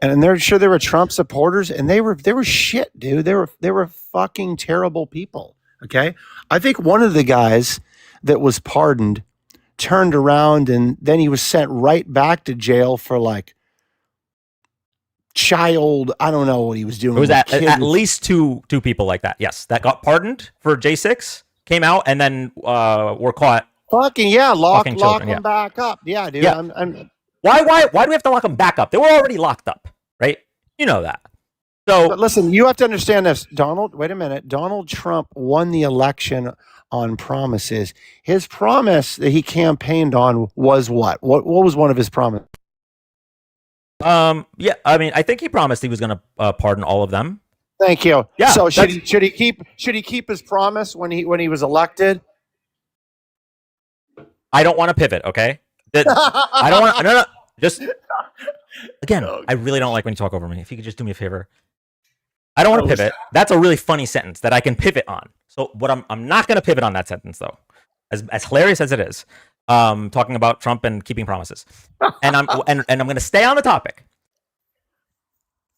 and they're sure they were Trump supporters, and they were shit, dude. They were fucking terrible people. Okay, I think one of the guys that was pardoned turned around, and then he was sent right back to jail for like child. I don't know what he was doing. It was at least two people like that. Yes, that got pardoned for J6. Came out and then were caught Fucking yeah, lock children, them back up. Yeah, dude. Yeah. Why do we have to lock them back up? They were already locked up, right? You know that. So, but listen, you have to understand this. Wait a minute. Donald Trump won the election on promises. His promise that he campaigned on was what? What was one of his promises? yeah, I mean, I think he promised he was going to pardon all of them. Thank you. Yeah. So should he keep his promise when he was elected? I don't want to pivot. Okay. I don't want. No. Just again, I really don't like when you talk over me. If you could just do me a favor. I don't want to pivot. That's a really funny sentence that I can pivot on. So what I'm not going to pivot on that sentence though, as hilarious as it is, talking about Trump and keeping promises, and I'm going to stay on the topic.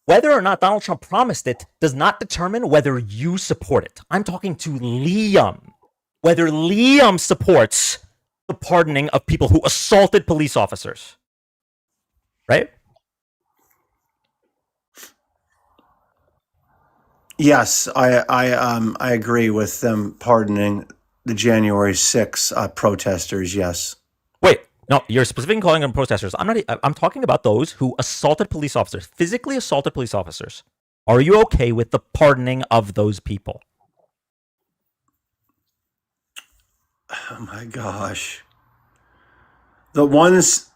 Whether or not Donald Trump promised it does not determine whether you support it. I'm talking to Liam. Whether Liam supports the pardoning of people who assaulted police officers, right? Yes, I agree with them pardoning the January 6th protesters. Yes. Wait, no, you're specifically calling them protesters. I'm talking about those who assaulted police officers, physically assaulted police officers. Are you okay with the pardoning of those people? Oh my gosh. The ones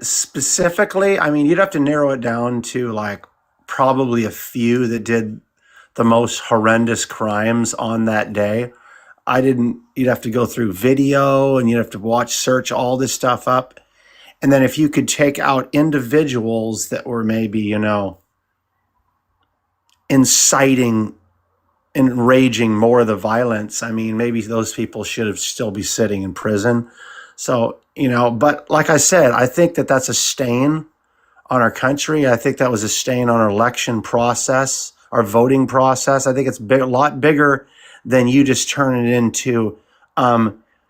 specifically, I mean, you'd have to narrow it down to like probably a few that did the most horrendous crimes on that day. You'd have to go through video and you'd have to search all this stuff up. And then if you could take out individuals that were maybe, inciting, enraging more of the violence, I mean, maybe those people should have still be sitting in prison. So, but like I said, I think that that's a stain on our country. I think that was a stain on our election process, our voting process. I think it's a lot bigger than you just turn it into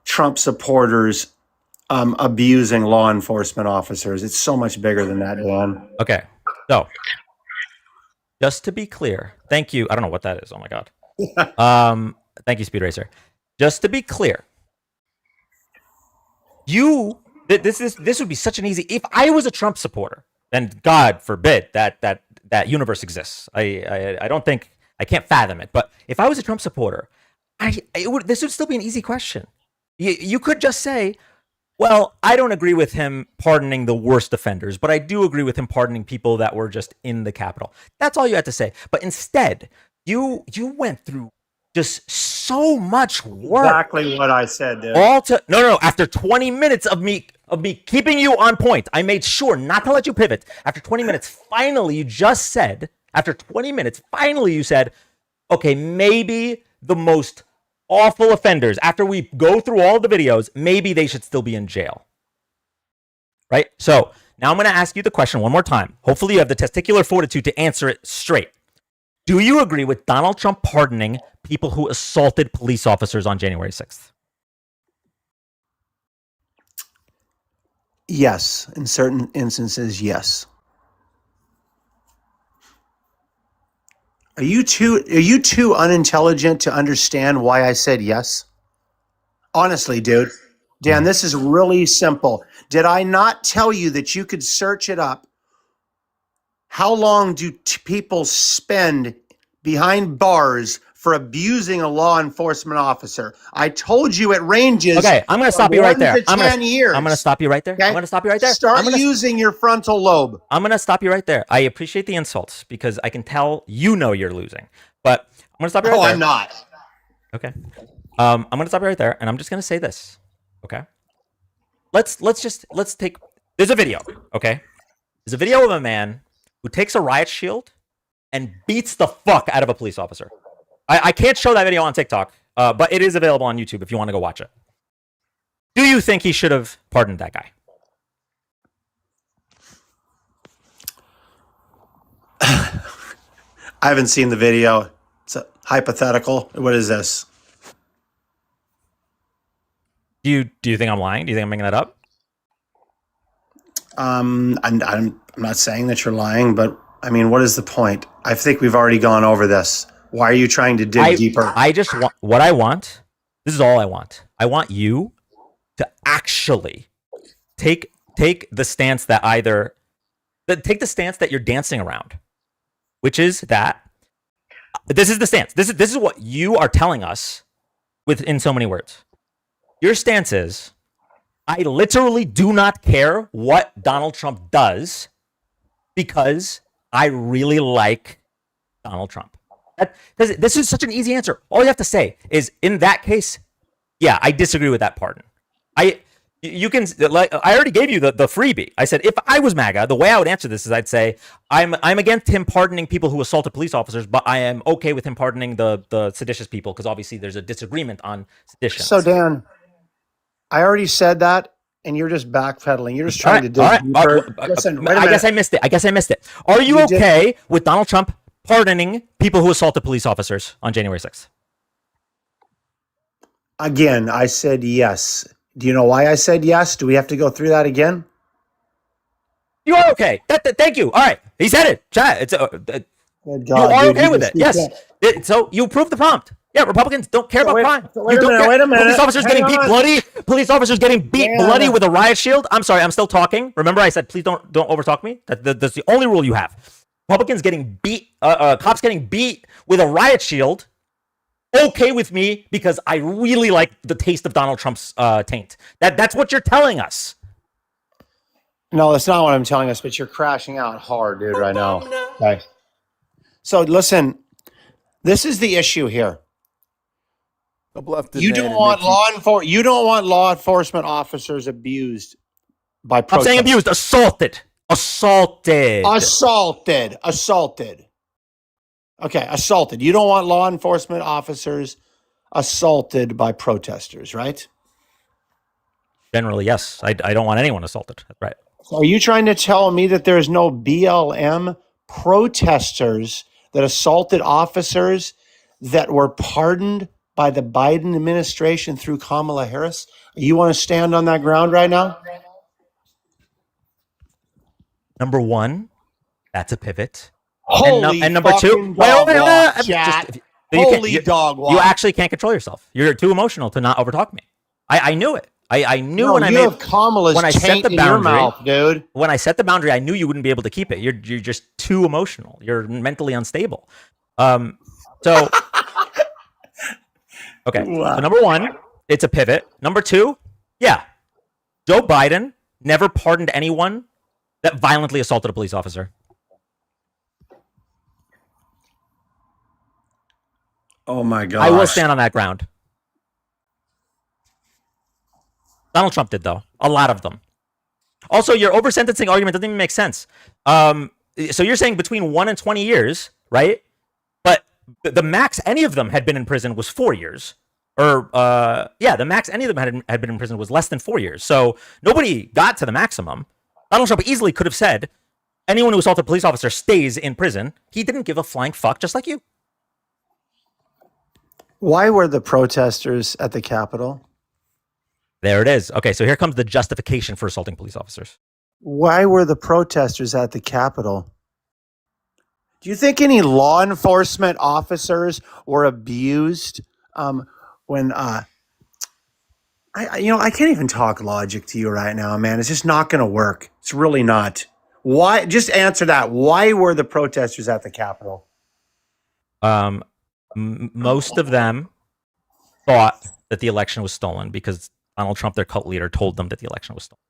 Trump supporters abusing law enforcement officers. It's so much bigger than that, Dan. Okay, so just to be clear, thank you. I don't know what that is. Oh my God. Thank you, Speed Racer. Just to be clear, this would be such an easy. If I was a Trump supporter, then God forbid that universe exists. I don't think I can't fathom it. But if I was a Trump supporter, this would still be an easy question. You could just say, well, I don't agree with him pardoning the worst offenders, but I do agree with him pardoning people that were just in the Capitol. That's all you had to say. But instead, you went through just so much work. Exactly what I said, dude. No. After 20 minutes of me keeping you on point, I made sure not to let you pivot. After 20 minutes, finally, you said, okay, maybe the most awful offenders, after we go through all the videos, maybe they should still be in jail. Right? So now I'm going to ask you the question one more time. Hopefully you have the testicular fortitude to answer it straight. Do you agree with Donald Trump pardoning people who assaulted police officers on January 6th? Yes. In certain instances, yes. Are you too unintelligent to understand why I said yes? Honestly, dude. Dan, this is really simple. Did I not tell you that you could search it up? How long do people spend behind bars for abusing a law enforcement officer? I told you it ranges. Okay, I'm going to stop you right there. I'm going to stop you right there. Okay? I'm going to stop you right there. Start using your frontal lobe. I'm going to stop you right there. I appreciate the insults because I can tell you know you're losing. But I'm going to stop you right there. Oh, I'm not. Okay. I'm going to stop you right there, and I'm just going to say this. Okay. Let's take. There's a video. Okay. There's a video of a man who takes a riot shield and beats the fuck out of a police officer. I can't show that video on TikTok, but it is available on YouTube if you want to go watch it. Do you think he should have pardoned that guy? I haven't seen the video. It's a hypothetical. What is this? Do you think I'm lying? Do you think I'm making that up? I'm not saying that you're lying, but I mean, what is the point? I think we've already gone over this. Why are you trying to dig deeper? I just want what I want. This is all I want. I want you to actually take the stance that take the stance that you're dancing around, which is that this is the stance. This is what you are telling us in so many words. Your stance is, I literally do not care what Donald Trump does because I really like Donald Trump. This is such an easy answer. All you have to say is, in that case, yeah, I disagree with that pardon. You can, like, I already gave you the freebie. I said, if I was MAGA, the way I would answer this is I'd say I'm against him pardoning people who assaulted police officers, but I am okay with him pardoning the seditious people, because obviously there's a disagreement on sedition. So Dan, I already said that, and you're just backpedaling. You're just trying to dig deeper. Listen, wait a minute. I guess I missed it. Are you okay with Donald Trump pardoning people who assaulted police officers on January 6th? Again, I said yes. Do you know why I said yes? Do we have to go through that again? You are okay. Thank you. All right. He said it. Chat. It's God, you are okay with it. Yes. So you approved the prompt. Yeah, Republicans don't care about crime. Wait a minute. Police officers getting beat bloody. Police officers getting beat bloody with a riot shield. I'm sorry, I'm still talking. Remember, I said please don't overtalk me. That's the only rule you have. Republicans getting beat. Cops getting beat with a riot shield. Okay with me because I really like the taste of Donald Trump's taint. That's what you're telling us. No, that's not what I'm telling us, but you're crashing out hard, dude, right now. Okay. So listen, this is the issue here. You don't want law enforcement officers abused by protesters. I'm saying abused, assaulted. Okay, assaulted. You don't want law enforcement officers assaulted by protesters, right? Generally, yes. I don't want anyone assaulted. Right. So are you trying to tell me that there's no BLM protesters that assaulted officers that were pardoned by the Biden administration through Kamala Harris? You want to stand on that ground right now? Number one, that's a pivot. Holy and number two, dog walk. You actually can't control yourself. You're too emotional to not overtalk me. I knew it. I knew when I set the boundary, your mouth, dude. When I set the boundary, I knew you wouldn't be able to keep it. You're just too emotional. You're mentally unstable. So okay. Wow. So number one, it's a pivot. Number two, yeah, Joe Biden never pardoned anyone that violently assaulted a police officer. Oh my God. I will stand on that ground. Donald Trump did, though. A lot of them. Also, your over-sentencing argument doesn't even make sense. So you're saying between 1 and 20 years, right? But the max any of them had been in prison was 4 years. Or, the max any of them had been in prison was less than 4 years. So nobody got to the maximum. Donald Trump easily could have said, anyone who assaulted a police officer stays in prison. He didn't give a flying fuck, just like you. Why were the protesters at the Capitol? There it is. Okay, so here comes the justification for assaulting police officers. Why were the protesters at the Capitol? Do you think any law enforcement officers were abused when I can't even talk logic to you right now, man. It's just not going to work. It's really not. Why? Just answer that. Why were the protesters at the Capitol? Most of them thought that the election was stolen because Donald Trump, their cult leader, told them that the election was stolen.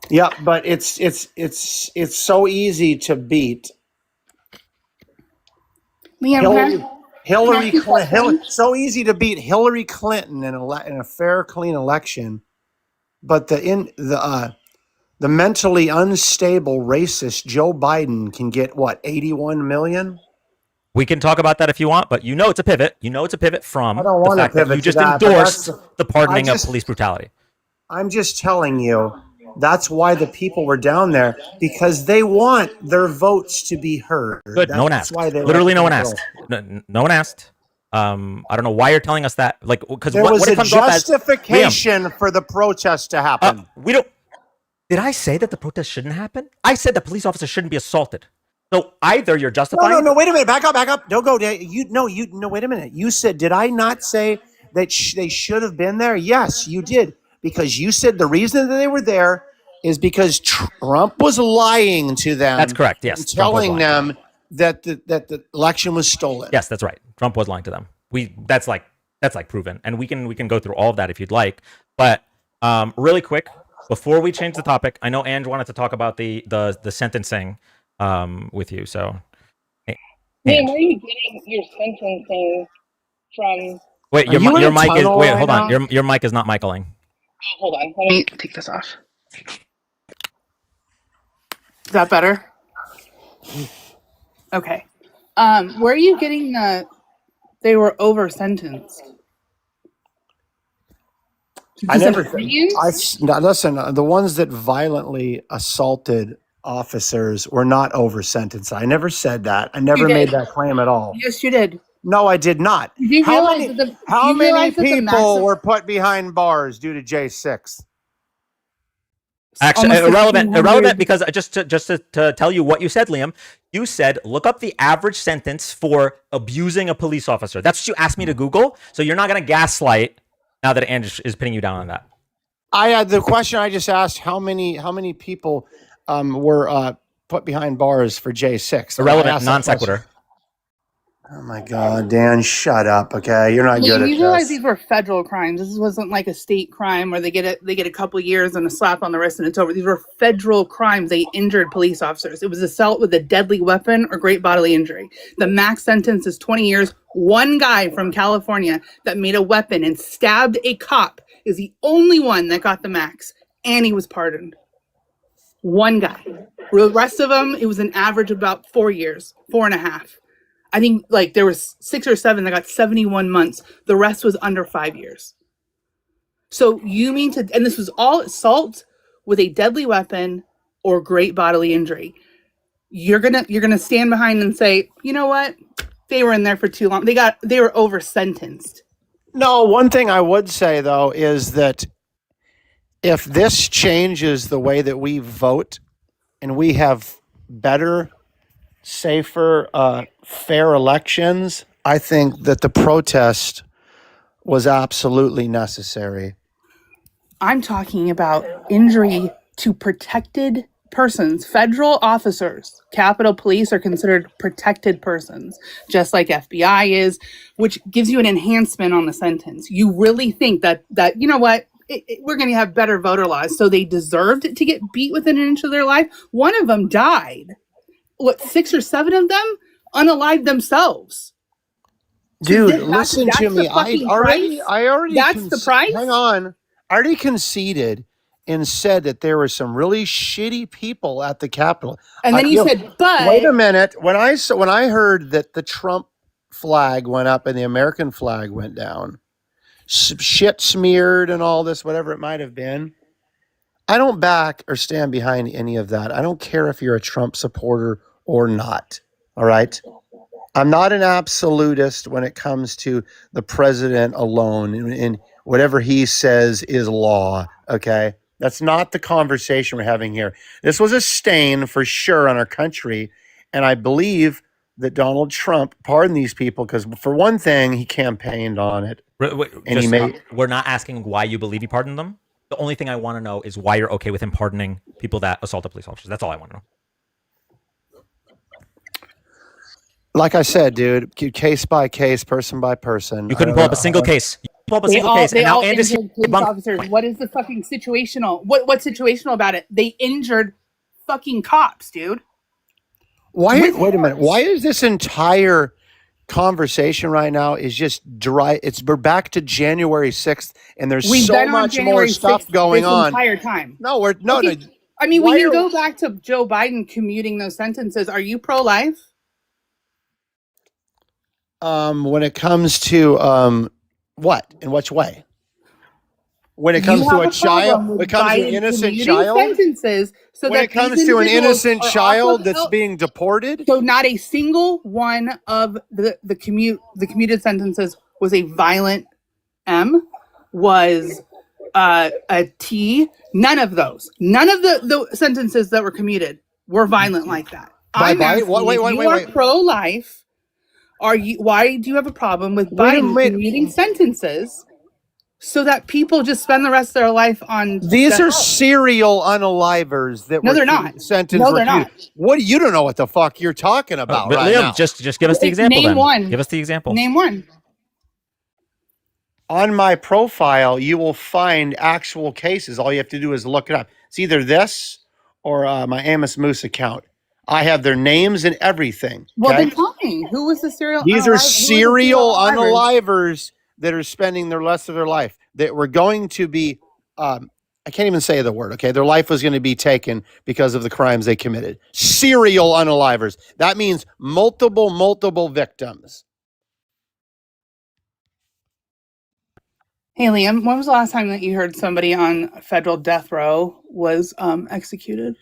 Yeah, but it's so easy to beat. Hillary Clinton. So easy to beat Hillary Clinton in a fair, clean election, but the mentally unstable, racist Joe Biden can get what, 81 million? We can talk about that if you want, but you know it's a pivot. You know it's a pivot from the fact that you just endorsed the pardoning of police brutality. I'm just telling you, that's why the people were down there, because they want their votes to be heard. Good. No one asked. Literally, no one asked. No one asked. I don't know why you're telling us that. Like, because there was a justification for the protest to happen. Did I say that the protest shouldn't happen? I said that police officers shouldn't be assaulted. So either you're No, justifying. no. Wait a minute. Back up. Don't go. No. Wait a minute. You said, did I not say that they should have been there? Yes, you did, because you said the reason that they were there is because Trump was lying to them. That's correct. Yes, and Trump was telling lying. them that the election was stolen. Yes, that's right. Trump was lying to them. That's like proven, and we can go through all of that if you'd like. But really quick, before we change the topic, I know Ange wanted to talk about the sentencing with you. So, Man, Ange. where are you getting your sentencing from? Wait, Are you in your a mic is tunnel wait. right Hold on, now? your mic is not micaling. Oh, hold on. Let me take this off. Is that better? Okay. Where are you getting the they were over sentenced? I never. Opinions? Now, listen. The ones that violently assaulted officers were not over sentenced. I never said that. I never did. made that claim at all. Yes, you did. No, I did not. Did you How realize many? that the How do you many realize that the people maximum were put behind bars due to J6? Actually, almost irrelevant 1,500 because just to tell you what you said, Liam, you said look up the average sentence for abusing a police officer. That's what you asked me to Google. So you're not going to gaslight now that Andrew is pinning you down on that. I had the question I just asked: how many people were put behind bars for J6? Irrelevant, non sequitur. Oh my God, Dan, shut up. Okay, you're not good You at realize this. these were federal crimes. This wasn't like a state crime where they get a couple years and a slap on the wrist and it's over. These were federal crimes. They injured police officers. It was assault with a deadly weapon or great bodily injury. The max sentence is 20 years. One guy from California that made a weapon and stabbed a cop is the only one that got the max, and he was pardoned. One guy. The rest of them, it was an average of about 4 years, 4.5. I think like there was 6 or 7 that got 71 months. The rest was under 5 years. So you mean to, and this was all assault with a deadly weapon or great bodily injury. You're gonna stand behind and say, you know what? They were in there for too long. They were over sentenced. No, one thing I would say though is that if this changes the way that we vote and we have better, safer, fair elections, I think that the protest was absolutely necessary. I'm talking about injury to protected persons. Federal officers, Capitol Police are considered protected persons, just like FBI is, which gives you an enhancement on the sentence. You really think that you know what? We're going to have better voter laws, so they deserved to get beat within an inch of their life. One of them died. What, 6 or 7 of them unalived themselves? Dude, listen to me. I already That's the price? Hang on. I already conceded and said that there were some really shitty people at the Capitol. And then you said, but wait a minute. When I heard that the Trump flag went up and the American flag went down, shit smeared and all this, whatever it might have been, I don't back or stand behind any of that. I don't care if you're a Trump supporter or not. All right. I'm not an absolutist when it comes to the president alone and whatever he says is law. Okay. That's not the conversation we're having here. This was a stain for sure on our country. And I believe that Donald Trump pardoned these people because, for one thing, he campaigned on it. We're not asking why you believe he pardoned them. The only thing I want to know is why you're okay with him pardoning people that assaulted police officers. That's all I want to know. Like I said, dude, case by case, person by person. You couldn't pull up a single case. You pull up a single case, and now Andrew's police officers. What is the fucking situational? What's situational about it? They injured fucking cops, dude. Wait a minute. Why is this entire conversation right now is just dry? We're back to January 6th, and there's so much more stuff going on. Entire time. No, we're no. Okay. I mean, we can go back to Joe Biden commuting those sentences. Are you pro-life? When it comes to what? In which way? When it comes to a child, when it comes to an innocent child, sentences, so when it comes to an innocent child that's being deported. So not a single one of the commuted sentences was a violent M, was a T. None of those. None of the sentences that were commuted were violent like that. I'm Biden? asking Wait, if you are pro-life. Why do you have a problem with Biden commuting sentences so that people just spend the rest of their life on? These are serial unalivers that No, they're not. sentenced. No, they're not. What you don't know what the fuck you're talking about But right Liam, now. just give us the example. Name then. one. Give us the example. Name one. On my profile, you will find actual cases. All you have to do is look it up. It's either this or my Amos Moose account. I have their names and everything. Well, okay? then tell me, who was the serial? These are who serial was the serial unalivers? unalivers that are spending the rest of their life. That were going to be, I can't even say the word, okay? Their life was going to be taken because of the crimes they committed. Serial unalivers. That means multiple victims. Hey, Liam, when was the last time that you heard somebody on federal death row was executed?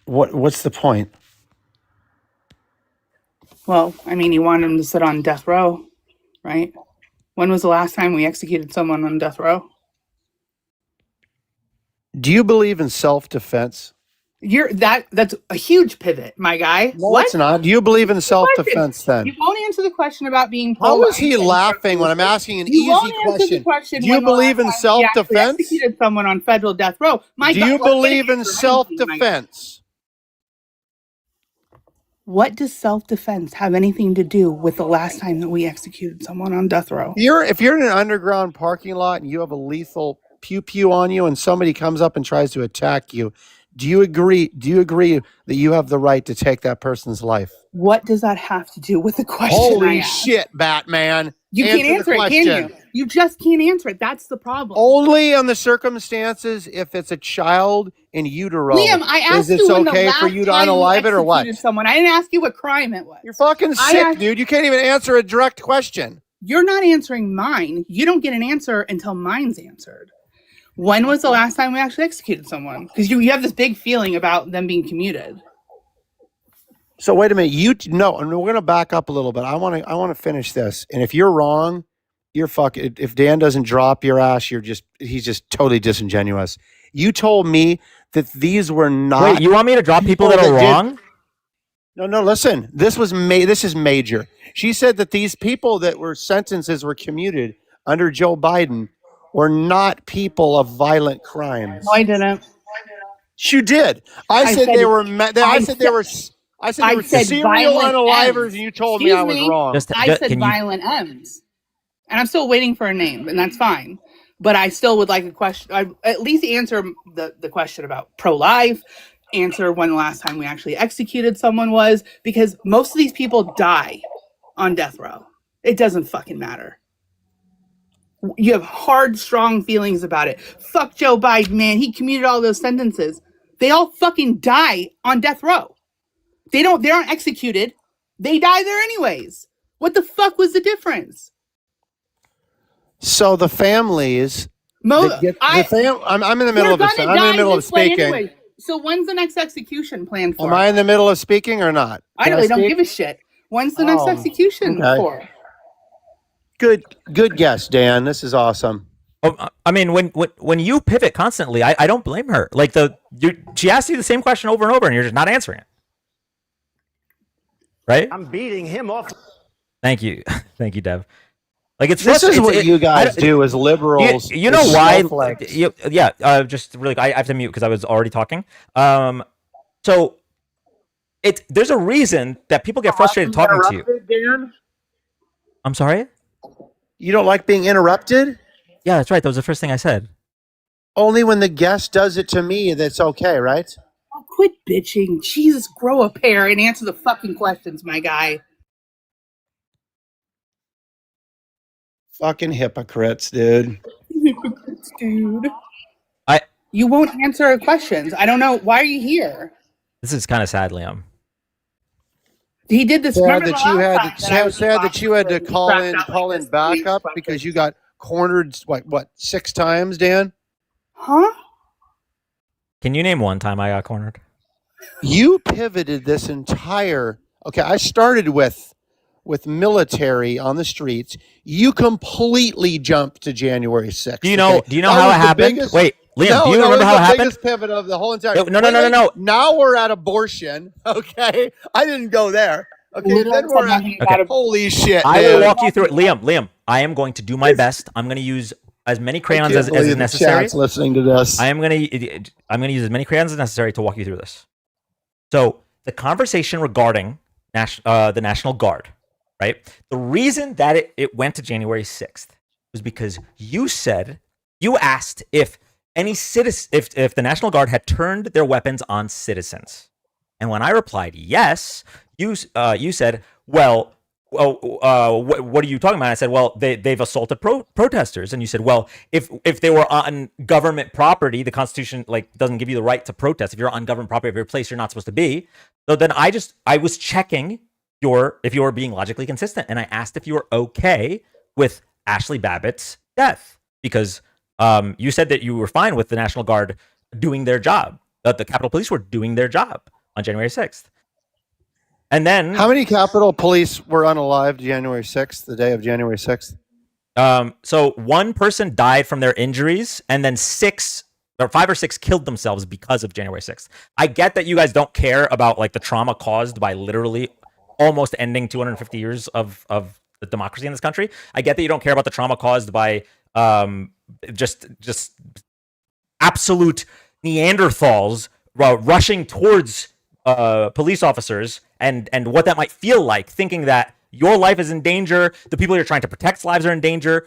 What's the point? Well, I mean, you want them to sit on death row, right? When was the last time we executed someone on death row? Do you believe in self-defense? That's a huge pivot, my guy. No, what? it's not. Do you believe in self-defense then? You won't answer the question about being How is he laughing when I'm asking an you easy question? Do you believe in We self-defense? executed someone on federal death row. Do you believe in self-defense? What does self-defense have anything to do with the last time that we executed someone on death row? If you're in an underground parking lot and you have a lethal pew on you and somebody comes up and tries to attack you, do you agree that you have the right to take that person's life? What does that have to do with the question? Holy shit, Batman. You can't answer it, can you? You just can't answer it. That's the problem. Only on the circumstances if it's a child in utero. Liam, I asked is you it when the okay last for you to time unalive it or what? executed someone. I didn't ask you what crime it was. You're fucking sick, dude. You can't even answer a direct question. You're not answering mine. You don't get an answer until mine's answered. When was the last time we actually executed someone? Because you have this big feeling about them being commuted. So wait a minute. No, and we're gonna back up a little bit. I want to finish this. And if you're wrong, you're fucking. If Dan doesn't drop your ass, he's just totally disingenuous. You told me that these were not. Wait, you want me to drop people that are wrong? No. Listen, this is major. She said that these people that were sentences were commuted under Joe Biden were not people of violent crimes. No, I didn't. You did. I said they were serial unalivers, and you told me I was wrong. I said violent M's, and I'm still waiting for a name, and that's fine. But I still would like a question. At least answer the question about pro-life. Answer when the last time we actually executed someone was, because most of these people die on death row. It doesn't fucking matter. You have hard, strong feelings about it. Fuck Joe Biden, man. He commuted all those sentences. They all fucking die on death row. They aren't executed. They die there anyways. What the fuck was the difference? So the families. I'm in the middle of this. I'm in the middle of speaking. Anyway. So when's the next execution planned for? Am I in the middle of speaking or not? I really don't give a shit. When's the next execution for? Good guess, Dan. This is awesome. Oh, I mean, when you pivot constantly, I don't blame her. Like she asks you the same question over and over, and you're just not answering it. Right? I'm beating him off. Thank you, Dev. Like this is what you guys do as liberals. You know why? Just really, I have to mute because I was already talking. So there's a reason that people get frustrated talking to you. Dan? I'm sorry? You don't like being interrupted? Yeah, that's right. That was the first thing I said. Only when the guest does it to me, that's okay, right? Oh, quit bitching. Jesus, grow a pair and answer the fucking questions, my guy. Fucking hypocrites, dude. Hypocrites, dude. You won't answer questions. I don't know. Why are you here? This is kind of sad, Liam. He did this. Sad that you had to call in backup because you got cornered what 6 times, Dan? Huh? Can you name one time I got cornered? You pivoted this entire. Okay, I started with military on the streets. You completely jumped to January 6th. Do you know how it happened? Wait, Liam, do you No, remember it how was it the happened? biggest pivot of the whole entire. No, no, no, Wait, no, no, wait. no. Now we're at abortion. Okay, I didn't go there. Okay, Literally then said we're at. nothing Okay. about it. Holy shit, I will dude! walk you through it. Liam, I am going to do my best. I'm going to use as many I crayons can't as believe is the necessary. chat's listening to this. I'm going to use as many crayons as necessary to walk you through this. So the conversation regarding the National Guard, right? The reason that it went to January 6th was because you asked if any if the National Guard had turned their weapons on citizens. And when I replied yes, you said, well, what are you talking about? I said, well, they've assaulted protesters. And you said, well, if they were on government property, the Constitution doesn't give you the right to protest. If you're on government property of your place, you're not supposed to be. So then I was checking if you were being logically consistent, and I asked if you were okay with Ashley Babbitt's death because you said that you were fine with the National Guard doing their job, that the Capitol Police were doing their job on January 6th. And then How many Capitol Police were unalived January 6th, the day of January 6th? So one person died from their injuries, and then 5 or 6 killed themselves because of January 6th. I get that you guys don't care about the trauma caused by literally almost ending 250 years of the democracy in this country. I get that you don't care about the trauma caused by just absolute Neanderthals rushing towards police officers and what that might feel like, thinking that your life is in danger, the people you're trying to protect's lives are in danger.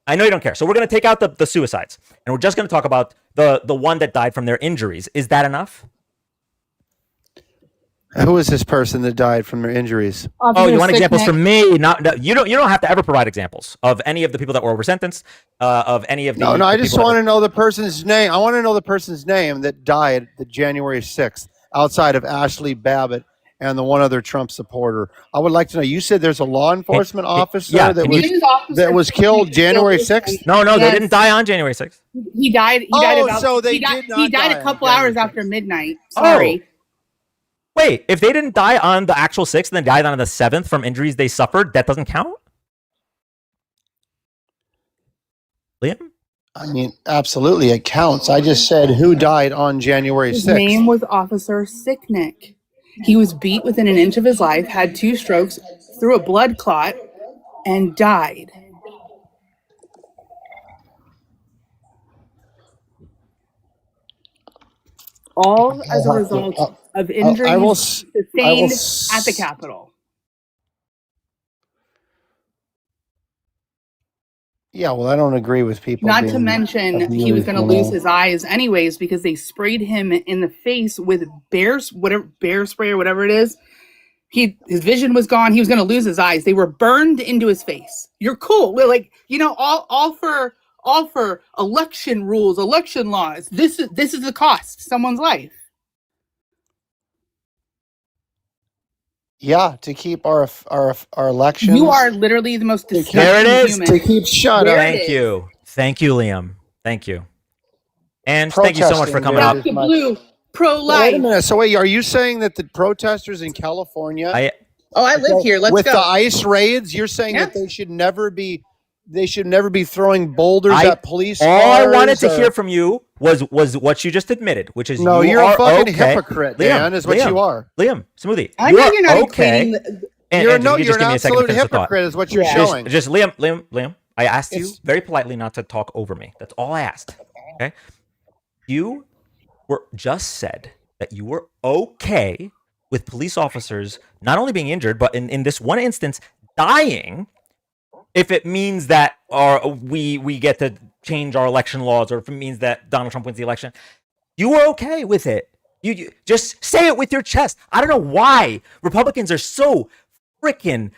I know you don't care. So we're going to take out the suicides, and we're just going to talk about the one that died from their injuries. Is that enough? Who is this person that died from their injuries? Oh, you want examples Sicknick. from me? You don't have to ever provide examples of any of the people that were over sentenced, of any of the. No, I just people want to know the person's name. I want to know the person's name that died the January 6th outside of Ashley Babbitt and the one other Trump supporter. I would like to know. You said there's a law enforcement officer yeah, that can was you- that was killed January 6th. No, they Yes. didn't die on January 6th. He died. He Oh, died about. so they he died, did not He died die a couple on hours January after 6th. midnight. Sorry. Wait, if they didn't die on the actual 6th and then died on the 7th from injuries they suffered, that doesn't count? Liam? I mean, absolutely, it counts. I just said who died on January His 6th. name was Officer Sicknick. He was beat within an inch of his life, had 2 strokes, through a blood clot, and died. All as a I'll have to- result of I injuries will sustained s- at the Capitol. Yeah, well, I don't agree with people. Not to being mention, he was abused, going to lose his eyes anyways because they sprayed him in the face with bear spray or whatever it is. His vision was gone. He was going to lose his eyes. They were burned into his face. You're cool. We're all for election rules, election laws. This is the cost, someone's life. Yeah, to keep our elections. You are literally the most disgusting There it is. human. to keep shut There up. it Thank is. you. Thank you, Liam. Thank you. And thank you so much for Protesting, coming dude. up. Back to blue, pro-life. Wait a minute. So wait, are you saying that the protesters in California, I live here. Let's with go. the ICE raids, you're saying Yeah. that they should never be throwing boulders at police All I wanted to cars, hear or- from you was what you just admitted, which is No, you you're are a fucking okay. hypocrite, Liam, Dan. Is what you are. Liam, Smoothie. I you know are you're not okay. equating And You're Andrew, no, you you're just an give me a second to absolute finish the thought. hypocrite. Is what you're Yeah. showing. Just Liam. I asked you It's- very politely not to talk over me. That's all I asked. Okay. You were just said that you were okay with police officers not only being injured, but in this one instance, dying, if it means that we get to change our election laws, or if it means that Donald Trump wins the election. You were okay with it. You just say it with your chest. I don't know why Republicans are so freaking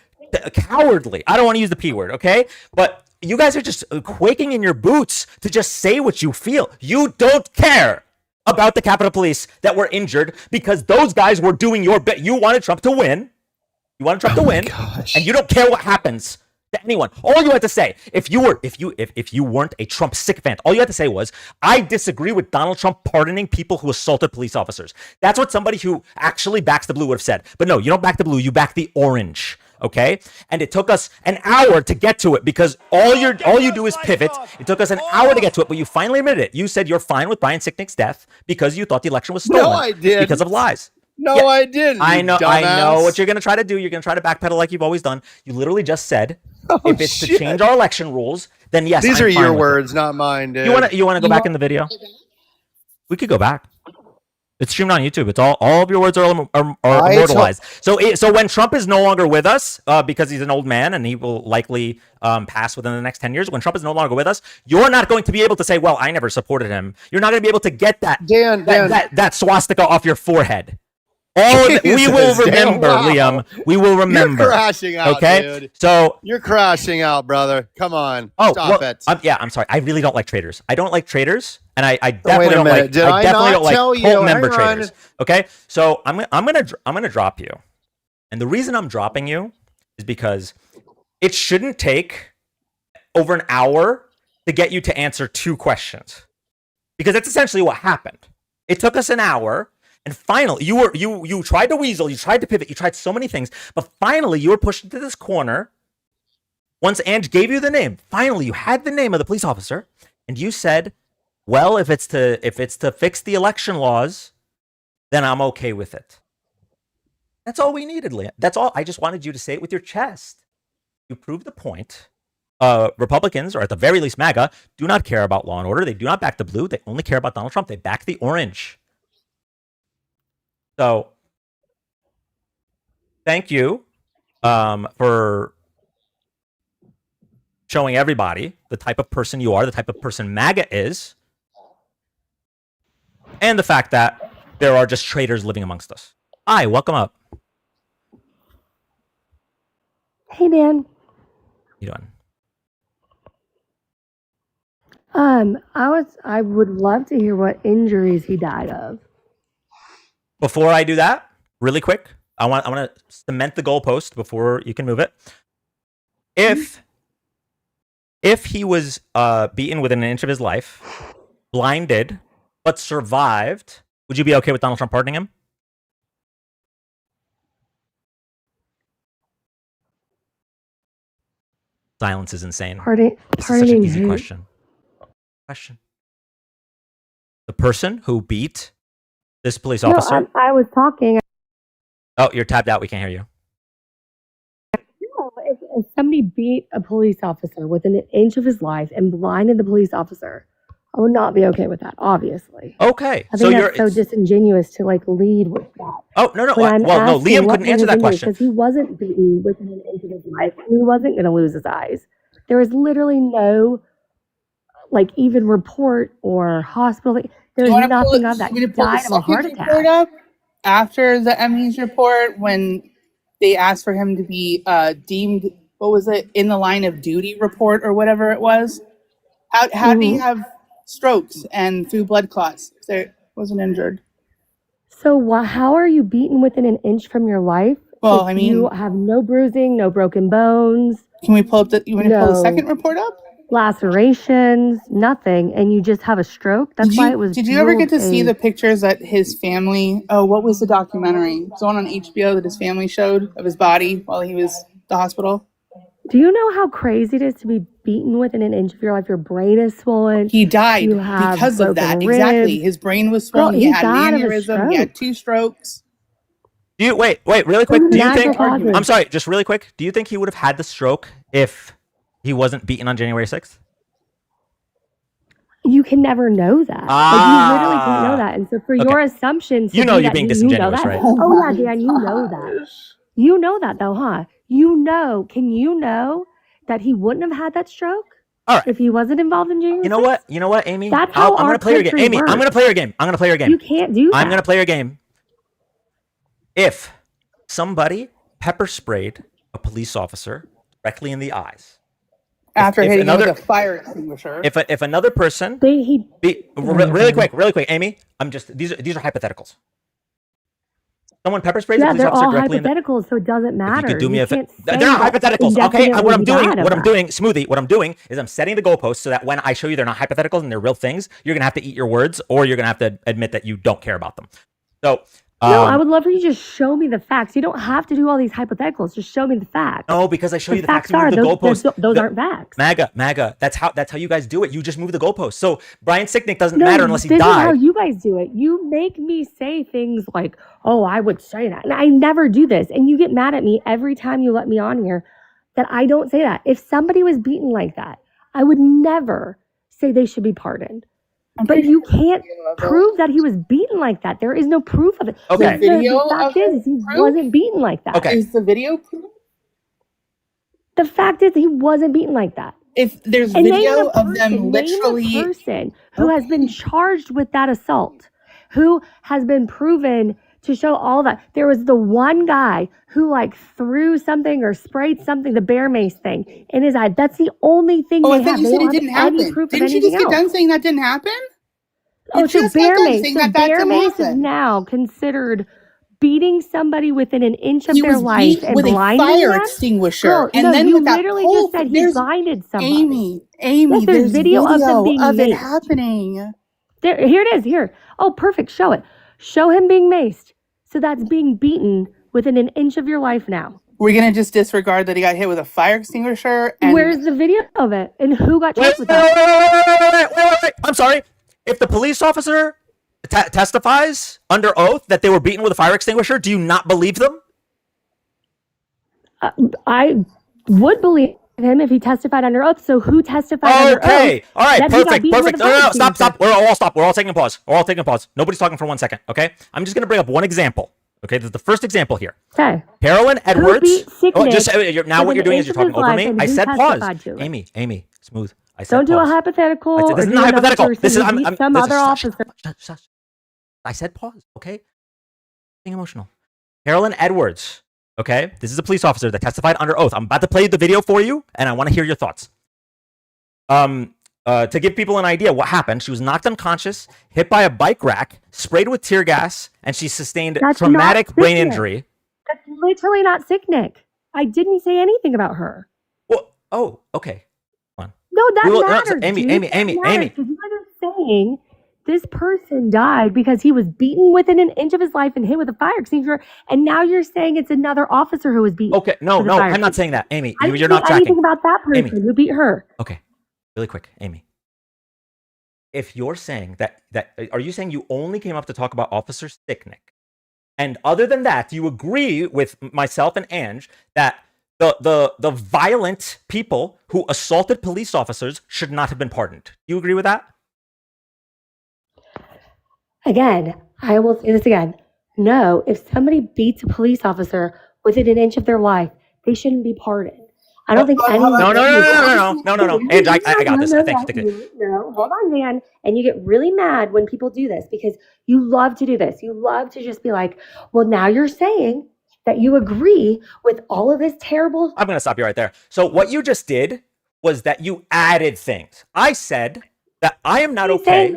cowardly. I don't want to use the P word, okay? But you guys are just quaking in your boots to just say what you feel. You don't care about the Capitol Police that were injured because those guys were doing your bit. You wanted Trump to win. You wanted Trump to win, gosh. and you don't care what happens to anyone. All you had to say, if you weren't a Trump sycophant, all you had to say was, I disagree with Donald Trump pardoning people who assaulted police officers. That's what somebody who actually backs the blue would have said. But no, you don't back the blue, you back the orange. okay? And it took us an hour to get to it because all you do is pivot. It took us an hour to get to it, but you finally admitted it. You said you're fine with Brian Sicknick's death because you thought the election was stolen. No, I didn't. Because of lies. No, Yeah, I didn't. I you know dumbass. what you're gonna try to do. You're gonna try to backpedal like you've always done. You literally just said Oh, if it's shit. to change our election rules, then yes, These I'm are fine your with it. words, not mine, dude. You wanna go back in the video? We could go back. It's streamed on YouTube. It's all of your words are immortalized. So when Trump is no longer with us, because he's an old man and he will likely pass within the next 10 years, when Trump is no longer with us, you're not going to be able to say, well, I never supported him. You're not going to be able to get that swastika off your forehead. All of we will remember, wow. Liam. We will remember. You're crashing out, okay? Dude. So you're crashing out, brother. Come on. Oh, stop it. I'm sorry. I really don't like traitors. I don't like traitors, and I definitely don't like. Did I definitely not don't tell like you? cult member Hang on. traitors. Okay, so I'm gonna drop you, and the reason I'm dropping you is because it shouldn't take over an hour to get you to answer 2 questions, because that's essentially what happened. It took us an hour. And finally, you tried to weasel, you tried to pivot, you tried so many things, but finally you were pushed into this corner. Once Ange gave you the name, finally you had the name of the police officer, and you said, "Well, if it's to fix the election laws, then I'm okay with it." That's all we needed, Liam. That's all. I just wanted you to say it with your chest. You proved the point. Republicans, or at the very least MAGA, do not care about law and order. They do not back the blue. They only care about Donald Trump. They back the orange. So, thank you for showing everybody the type of person you are, the type of person MAGA is, and the fact that there are just traitors living amongst us. Hi, welcome up. Hey, Dan. How you doing? I would love to hear what injuries he died of. Before I do that, really quick, I want to cement the goalpost before you can move it. If he was beaten within an inch of his life, blinded, but survived, would you be okay with Donald Trump pardoning him? Silence is insane. Pardoning This is such an easy who? question. The person who beat this police officer. No, I was talking. Oh, you're tapped out. We can't hear you. No, if somebody beat a police officer within an inch of his life and blinded the police officer, I would not be okay with that, obviously. Okay. I think that's so disingenuous to lead with that. Oh, no. Well, no, Liam couldn't answer that question. Because he wasn't beaten within an inch of his life, and he wasn't going to lose his eyes. There was literally no, even report or hospital. There's nothing of that. He died of a heart attack. Up after the Emmys report, when they asked for him to be deemed, what was it, in the line of duty report or whatever it was. How did he have strokes and through blood clots? He wasn't injured. So how are you beaten within an inch from your life? Well, you have no bruising, no broken bones. Can we pull up you want to pull the second report up? Lacerations, nothing, and you just have a stroke. That's why it was. Did you ever get to see the pictures that his family? Oh, what was the documentary? It was one on HBO that his family showed of his body while he was at the hospital. Do you know how crazy it is to be beaten within an inch of your life? Your brain is swollen. He died because of that. Ribs. Exactly. His brain was swollen. Girl, he had an aneurysm. He had 2 strokes. Wait, really quick. Do you think? I'm sorry, just really quick. Do you think he would have had the stroke if he wasn't beaten on January 6th? You can never know that. You literally can't know that. And so for your assumptions, you're being disingenuous, right? Oh yeah, Dan, you know that. You know that though, huh? Can you know that he wouldn't have had that stroke? All right. If he wasn't involved in January 6th? You know what, Amy? That's how I'm going to play your game. Amy, I'm going to play your game. You can't do that. I'm going to play your game. If somebody pepper sprayed a police officer directly in the eyes, after hitting him with a fire extinguisher. If another person, really quick, Amy, these are hypotheticals. Someone pepper sprays a police officer directly in the. They're all hypotheticals, so it doesn't matter. You could do me a favor. They're not hypotheticals. Okay, what I'm doing, Smoothie. What I'm doing is I'm setting the goalposts so that when I show you they're not hypotheticals and they're real things, you're gonna have to eat your words, or you're gonna have to admit that you don't care about them. So No, I would love for you to just show me the facts. You don't have to do all these hypotheticals. Just show me the facts. No, because I show you the facts. Are the goalposts. Those aren't facts. MAGA. That's how you guys do it. You just move the goalposts. So Brian Sicknick doesn't matter unless he died. This is how you guys do it. You make me say things like, "Oh, I would say that," and I never do this. And you get mad at me every time you let me on here that I don't say that. If somebody was beaten like that, I would never say they should be pardoned. But you can't prove that he was beaten like that. There is no proof of it. Okay. The fact is he wasn't beaten like that. Okay. Is the video proof? The fact is he wasn't beaten like that. If there's video of them literally... Name a person who has been charged with that assault, who has been proven to show all that. There was the one guy who like threw something or sprayed something, the bear mace thing, in his eye. That's the only thing they have. I thought you said it didn't happen. Didn't you just get done saying that didn't happen? Oh, so bear mace. So bear mace is now considered beating somebody within an inch of their life and with blinding a fire them? extinguisher. And then you literally just said he blinded somebody. Amy, yes, there's video of them being of maced. it happening. Here it is. Here. Oh, perfect. Show it. Show him being maced. So that's being beaten within an inch of your life now. We're going to just disregard that he got hit with a fire extinguisher? And where's the video of it? And who got charged with that? Wait. I'm sorry. If the police officer testifies under oath that they were beaten with a fire extinguisher, do you not believe them? I would believe him if he testified under oath. So who testified under oath? Okay. All right. Perfect. No. Stop. We're all taking a pause. Nobody's talking for 1 second. Okay. I'm just going to bring up one example. Okay. This is the first example here. Okay. Carolyn Edwards. Now what you're doing is you're talking over me. I said pause. Amy, smooth. I said don't do pause. a hypothetical. This is not hypothetical. This is some other officer. I said pause. Okay. Being emotional. Carolyn Edwards. Okay, this is a police officer that testified under oath. I'm about to play the video for you, and I want to hear your thoughts. To give people an idea what happened, she was knocked unconscious, hit by a bike rack, sprayed with tear gas, and she sustained traumatic brain injury. That's literally not Sicknick. I didn't say anything about her. Well, okay. Come on. No, that matters. No, Amy. Because you guys are saying this person died because he was beaten within an inch of his life and hit with a fire extinguisher, and now you're saying it's another officer who was beaten. Okay, no, I'm not saying that, Amy. You're not tracking. Anything tracking. about that person who beat her. Okay, really quick, Amy. If you're saying that, are you saying you only came up to talk about Officer Sicknick? And other than that, do you agree with myself and Ange that the violent people who assaulted police officers should not have been pardoned? Do you agree with that? Again, I will say this again. No, if somebody beats a police officer within an inch of their life, they shouldn't be pardoned. I don't think anyone... No. Ange, I got this. Thank you. No, hold on, Dan. And you get really mad when people do this because you love to do this. You love to just be like, well, now you're saying that you agree with all of this terrible... I'm going to stop you right there. So what you just did was that you added things. I said that I am not okay...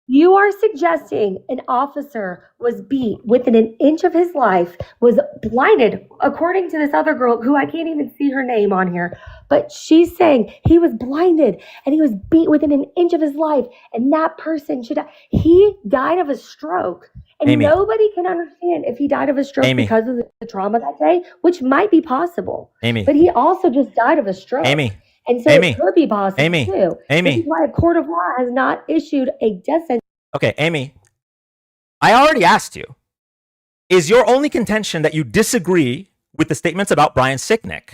You are suggesting an officer was beat within an inch of his life, was blinded, according to this other girl who I can't even see her name on here, but she's saying he was blinded and he was beat within an inch of his life, and that person should die. He died of a stroke, and Amy. Nobody can understand if he died of a stroke because of the trauma that day, which might be possible. Amy. But he also just died of a stroke. Amy. And so it could be possible too. Amy. This is why a court of law has not issued a death sentence. Okay, Amy. I already asked you. Is your only contention that you disagree with the statements about Brian Sicknick?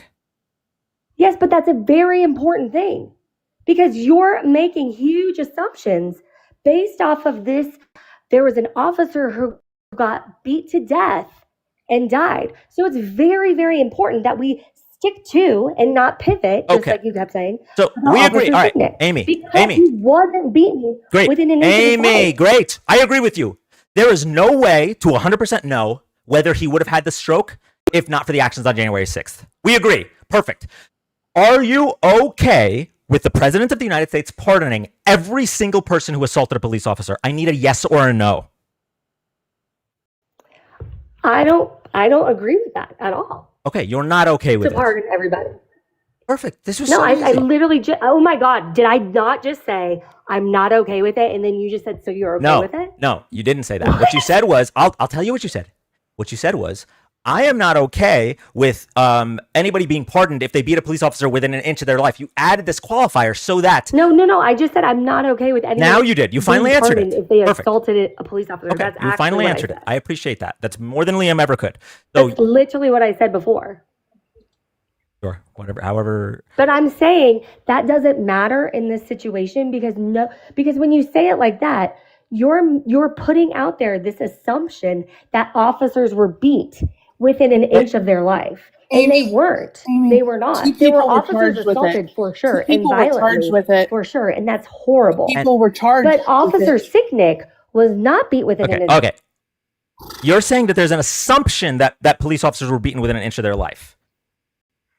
Yes, but that's a very important thing because you're making huge assumptions based off of this. There was an officer who got beat to death and died. So it's very, very important that we stick to and not pivot, just like you kept saying. So we agree. All right, Amy. He wasn't beaten within an inch of his life. Great. I agree with you. There is no way to 100% know whether he would have had the stroke if not for the actions on January 6th. We agree. Perfect. Are you okay with the President of the United States pardoning every single person who assaulted a police officer? I need a yes or a no. I don't agree with that at all. Okay, you're not okay with it. To pardon everybody. Perfect. This was No, so I easy. literally oh my God, did I not just say I'm not okay with it? And then you just said, so you're okay with it? No, you didn't say that. What you said was, I'll tell you what you said. What you said was, I am not okay with anybody being pardoned if they beat a police officer within an inch of their life. You added this qualifier so that... No. I just said I'm not okay with anyone. Now you did. You finally answered it. If they Perfect. assaulted a police officer. Okay, That's you finally answered it. I appreciate that. That's more than Liam ever could. So, that's literally what I said before. sure, whatever, however... But I'm saying that doesn't matter in this situation because when you say it like that, you're putting out there this assumption that officers were beat within an inch of their life. And they weren't. They were not. There were officers assaulted for sure. And violently for sure. And that's horrible. People were charged. But Officer Sicknick was not beat within an inch. Okay. You're saying that there's an assumption that police officers were beaten within an inch of their life.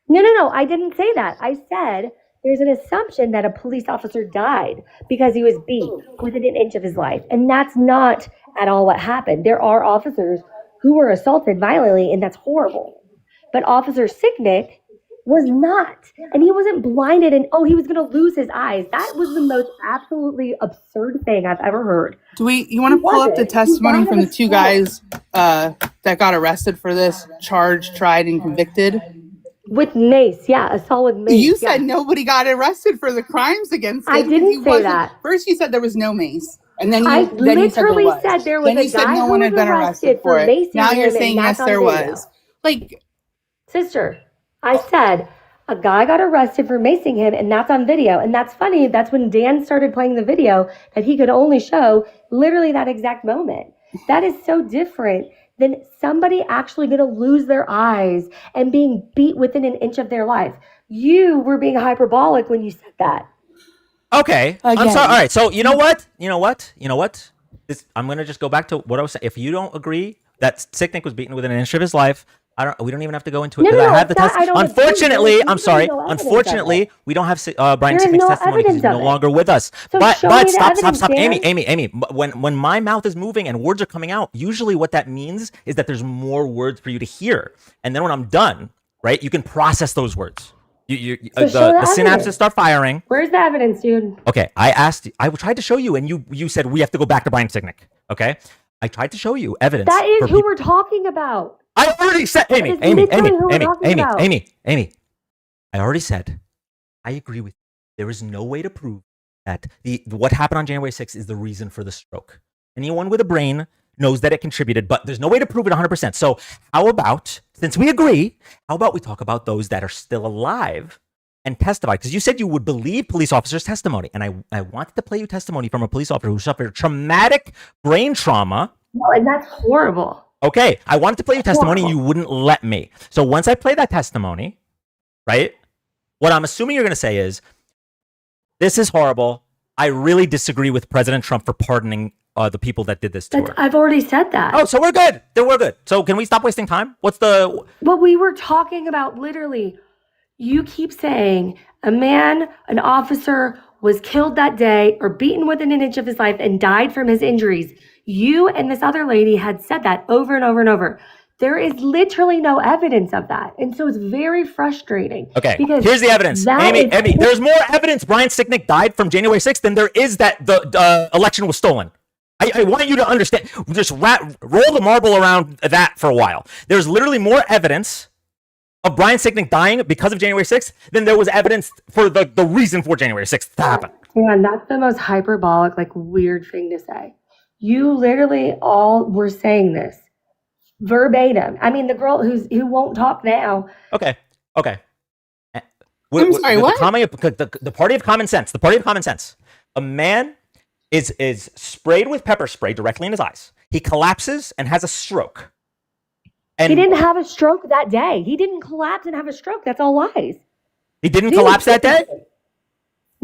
No. I didn't say that. I said there's an assumption that a police officer died because he was beat within an inch of his life. And that's not at all what happened. There are officers who were assaulted violently, and that's horrible. But Officer Sicknick was not. And he wasn't blinded and, he was going to lose his eyes. That was the most absolutely absurd thing I've ever heard. You want to pull up the testimony from the two guys that got arrested for this, charged, tried, and convicted? With mace, assault with mace. You said nobody got arrested for the crimes against it. I didn't say that. First you said there was no mace. And then I literally said there was a guy who was arrested for macing now him, you're saying and yes, that's there on video. was. Like, sister, I said a guy got arrested for macing him, and that's on video. And that's funny. That's when Dan started playing the video that he could only show literally that exact moment. That is so different than somebody actually going to lose their eyes and being beat within an inch of their life. You were being hyperbolic when you said that. Okay. Again. I'm sorry. All right. So you know what? I'm going to just go back to what I was saying. If you don't agree that Sicknick was beaten within an inch of his life, we don't even have to go into it. No, I have the test. Unfortunately, I'm sorry. Unfortunately, we don't have Brian Sicknick's testimony because he's no longer with us. So but stop. Dan. Amy. When my mouth is moving and words are coming out, usually what that means is that there's more words for you to hear. And then when I'm done, right, you can process those words. The synapses start firing. Where's the evidence, dude? Okay, I tried to show you, and you said we have to go back to Brian Sicknick. Okay, I tried to show you evidence. That is who we're talking about. I already said, Amy. I already said, I agree with you. There is no way to prove that what happened on January 6th is the reason for the stroke. Anyone with a brain knows that it contributed, but there's no way to prove it 100%. So how about, since we agree, how about we talk about those that are still alive and testify? Because you said you would believe police officers' testimony, and I wanted to play you testimony from a police officer who suffered traumatic brain trauma. No, and that's horrible. Okay, I wanted to play your testimony and you wouldn't let me. So once I play that testimony, right, what I'm assuming you're going to say is, this is horrible. I really disagree with President Trump for pardoning the people that did this to her. I've already said that. Oh, so we're good. Then we're good. So can we stop wasting time? But we were talking about literally, you keep saying an officer was killed that day or beaten within an inch of his life and died from his injuries. You and this other lady had said that over and over and over. There is literally no evidence of that. And so it's very frustrating. Okay, here's the evidence. Amy, there's more evidence Brian Sicknick died from January 6th than there is that the election was stolen. I want you to understand. Just roll the marble around that for a while. There's literally more evidence of Brian Sicknick dying because of January 6th than there was evidence for the reason for January 6th to happen. Yeah, that's the most hyperbolic, weird thing to say. You literally all were saying this verbatim. I mean, the girl who won't talk now. Okay. I'm sorry, what? The party of common sense. The party of common sense. A man is sprayed with pepper spray directly in his eyes. He collapses and has a stroke. And he didn't have a stroke that day. He didn't collapse and have a stroke. That's all lies. He didn't collapse that day?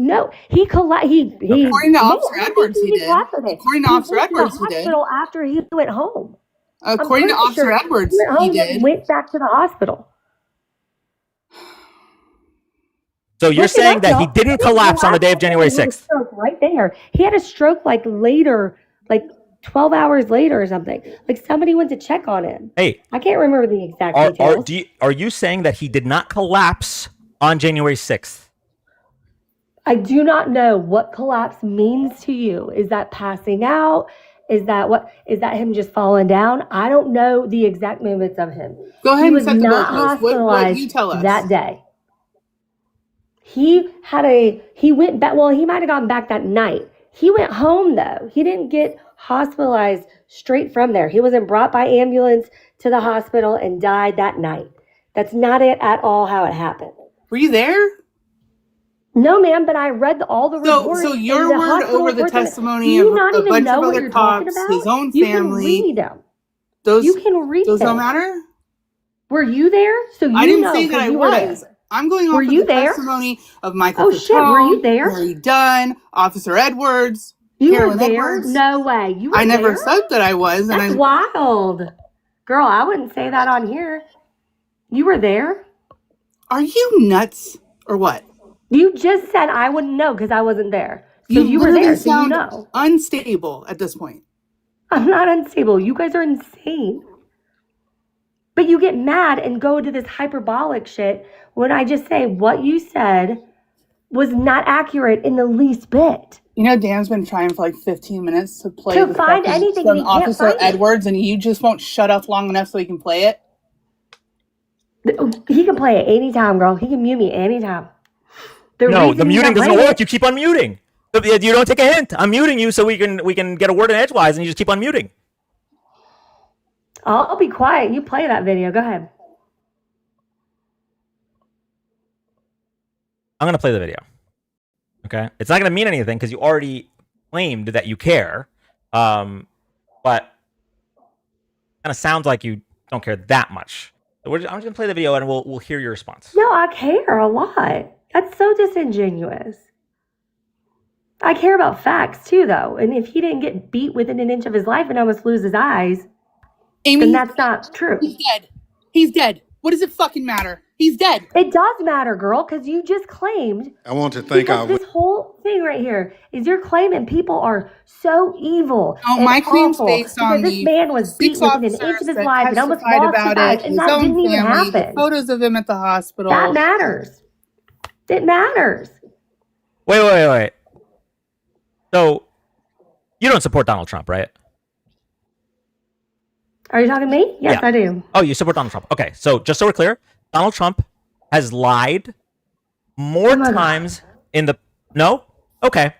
No, he collapsed. According to Officer Edwards, he did. According to Officer Edwards, he did. After he went home. According to Officer Edwards, he did. Went back to the hospital. So you're saying that he didn't collapse on the day of January 6th? Right there. He had a stroke later, 12 hours later or something. Somebody went to check on him. Hey, I can't remember the exact details. Are you saying that he did not collapse on January 6th? I do not know what collapse means to you. Is that passing out? Is that him just falling down? I don't know the exact movements of him. Go ahead He and was set the not goalpost. What hospitalized you tell us that day. He went back. Well, he might have gone back that night. He went home though. He didn't get hospitalized straight from there. He wasn't brought by ambulance to the hospital and died that night. That's not it at all how it happened. Were you there? No, ma'am, but I read all the reports. So your and the word hospital over the reports. testimony Do of you not a even bunch know of what other you're talking cops, about? his own You family. can read them. Those You can read those them. don't matter. Were you there? So you I didn't know say that I you were was. there. I'm going off Were of you the there? testimony of Michael Oh shit, were you Fatone, there? Harry Dunn, Officer Edwards, You Carolyn were there? Edwards. No way. You were I never there? said that I was, and That's wild. Girl, I wouldn't say that on here. You were there? Are you nuts or what? You just said I wouldn't know because I wasn't there. So you were literally there, so you sound know. unstable at this point. I'm not unstable. You guys are insane. But you get mad and go to this hyperbolic shit when I just say what you said was not accurate in the least bit. You know, Dan's been trying for like 15 minutes to play To the find stuff anything from and he can't Officer find it. Edwards, and you just won't shut up long enough so he can play it. He can play it anytime, girl. He can mute me anytime. No, the muting doesn't work. You keep on muting. You don't take a hint. I'm muting you so we can get a word in edgewise, and you just keep on muting. I'll be quiet. You play that video. Go ahead. I'm gonna play the video. Okay, it's not gonna mean anything because you already claimed that you care, but kind of sounds like you don't care that much. So I'm just gonna play the video and we'll hear your response. No, I care a lot. That's so disingenuous. I care about facts too, though. And if he didn't get beat within an inch of his life and almost lose his eyes, Amy, then that's not true. He's dead. He's dead. What does it fucking matter? He's dead. It does matter, girl, because you just claimed. I want to thank our. This whole thing right here is you're claiming people are so evil. No, and my claim's awful based on this the man was beat 6 within an inch officers of his that life and almost testified lost his about eyes, it, and his that own didn't even family, the happen. photos of him at the hospital. That matters. It matters. Wait. So, you don't support Donald Trump, right? Are you talking to me? Yes, Yeah. I do. Oh, you support Donald Trump. Okay, so just so we're clear, Donald Trump has lied more times in the... No? Okay.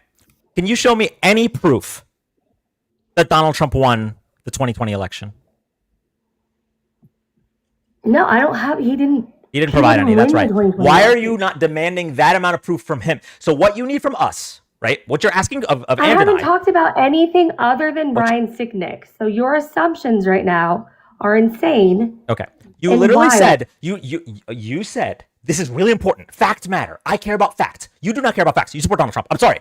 Can you show me any proof that Donald Trump won the 2020 election? No, I don't have... He didn't provide any. That's right. win the 2020 Why are election. you not demanding that amount of proof from him? So what you need from us, right? What you're asking of I Andrew haven't and I... talked about anything other than Brian Sicknick. So your assumptions right now are insane. Okay. You and literally wild. said, you said, this is really important. Facts matter. I care about facts. You do not care about facts. You support Donald Trump. I'm sorry.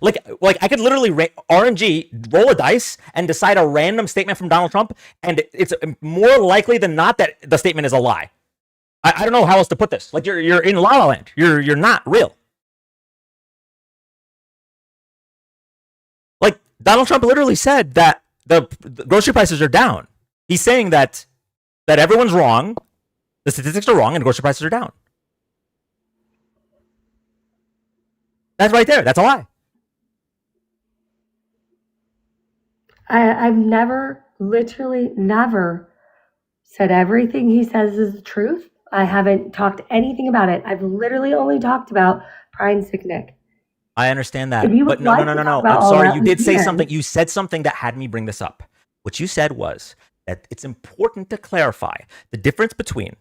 Like I could literally RNG, roll a dice, and decide a random statement from Donald Trump, and it's more likely than not that the statement is a lie. I don't know how else to put this. Like you're in La La Land. You're not real. Like Donald Trump literally said that the grocery prices are down. He's saying that everyone's wrong, the statistics are wrong, and grocery prices are down. That's right there. That's a lie. I've literally never said everything he says is the truth. I haven't talked anything about it. I've literally only talked about Brian Sicknick. I understand that. If you But would no. like to talk about I'm all sorry. that, You we did say can. something. You said something that had me bring this up. What you said was that it's important to clarify the difference between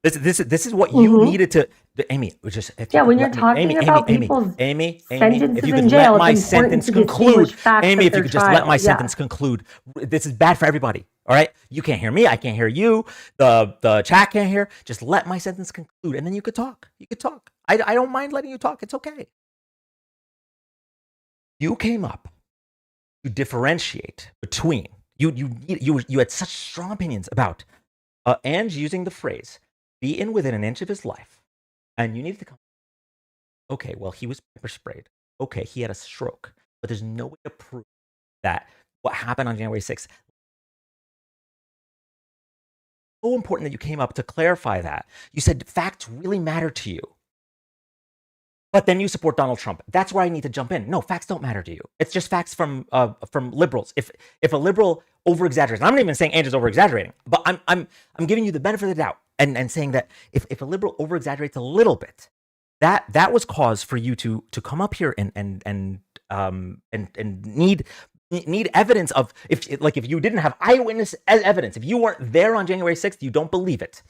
this is what you needed to... Amy, just... when you're talking about people's Amy, sentences if you in could jail, let my it's important sentence to conclude. distinguish facts Amy, of if you their could just let my trial. Yeah. sentence conclude. This is bad for everybody. All right? You can't hear me. I can't hear you. The chat can't hear. Just let my sentence conclude, and then you could talk. You could talk. I don't mind letting you talk. It's okay. You came up to differentiate between... You had such strong opinions about Ange using the phrase "beaten within an inch of his life," and you needed to come. Okay, well, he was pepper sprayed. Okay, he had a stroke, but there's no way to prove that what happened on January 6th. So important that you came up to clarify that. You said facts really matter to you. but then you support Donald Trump. That's where I need to jump in. No, facts don't matter to you. It's just facts from liberals. If a liberal over exaggerates, I'm not even saying Andrew's over exaggerating, but I'm giving you the benefit of the doubt and saying that if a liberal over exaggerates a little bit, that was cause for you to come up here and need evidence of if you didn't have eyewitness evidence, if you weren't there on January 6th, you don't believe it.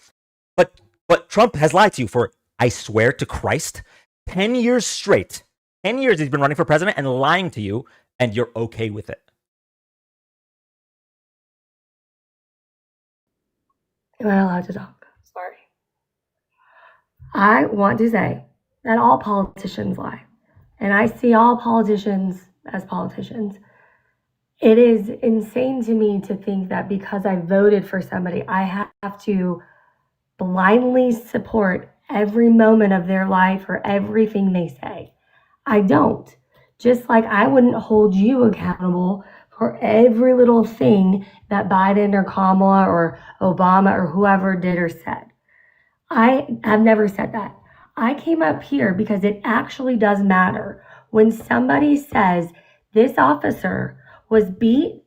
But Trump has lied to you for, I swear to Christ, 10 years straight. 10 years he's been running for president and lying to you, and you're okay with it. Am I allowed to talk? Sorry. I want to say that all politicians lie. And I see all politicians as politicians. It is insane to me to think that because I voted for somebody, I have to blindly support every moment of their life or everything they say. I don't. Just like I wouldn't hold you accountable for every little thing that Biden or Kamala or Obama or whoever did or said. I have never said that. I came up here because it actually does matter. When somebody says this officer was beat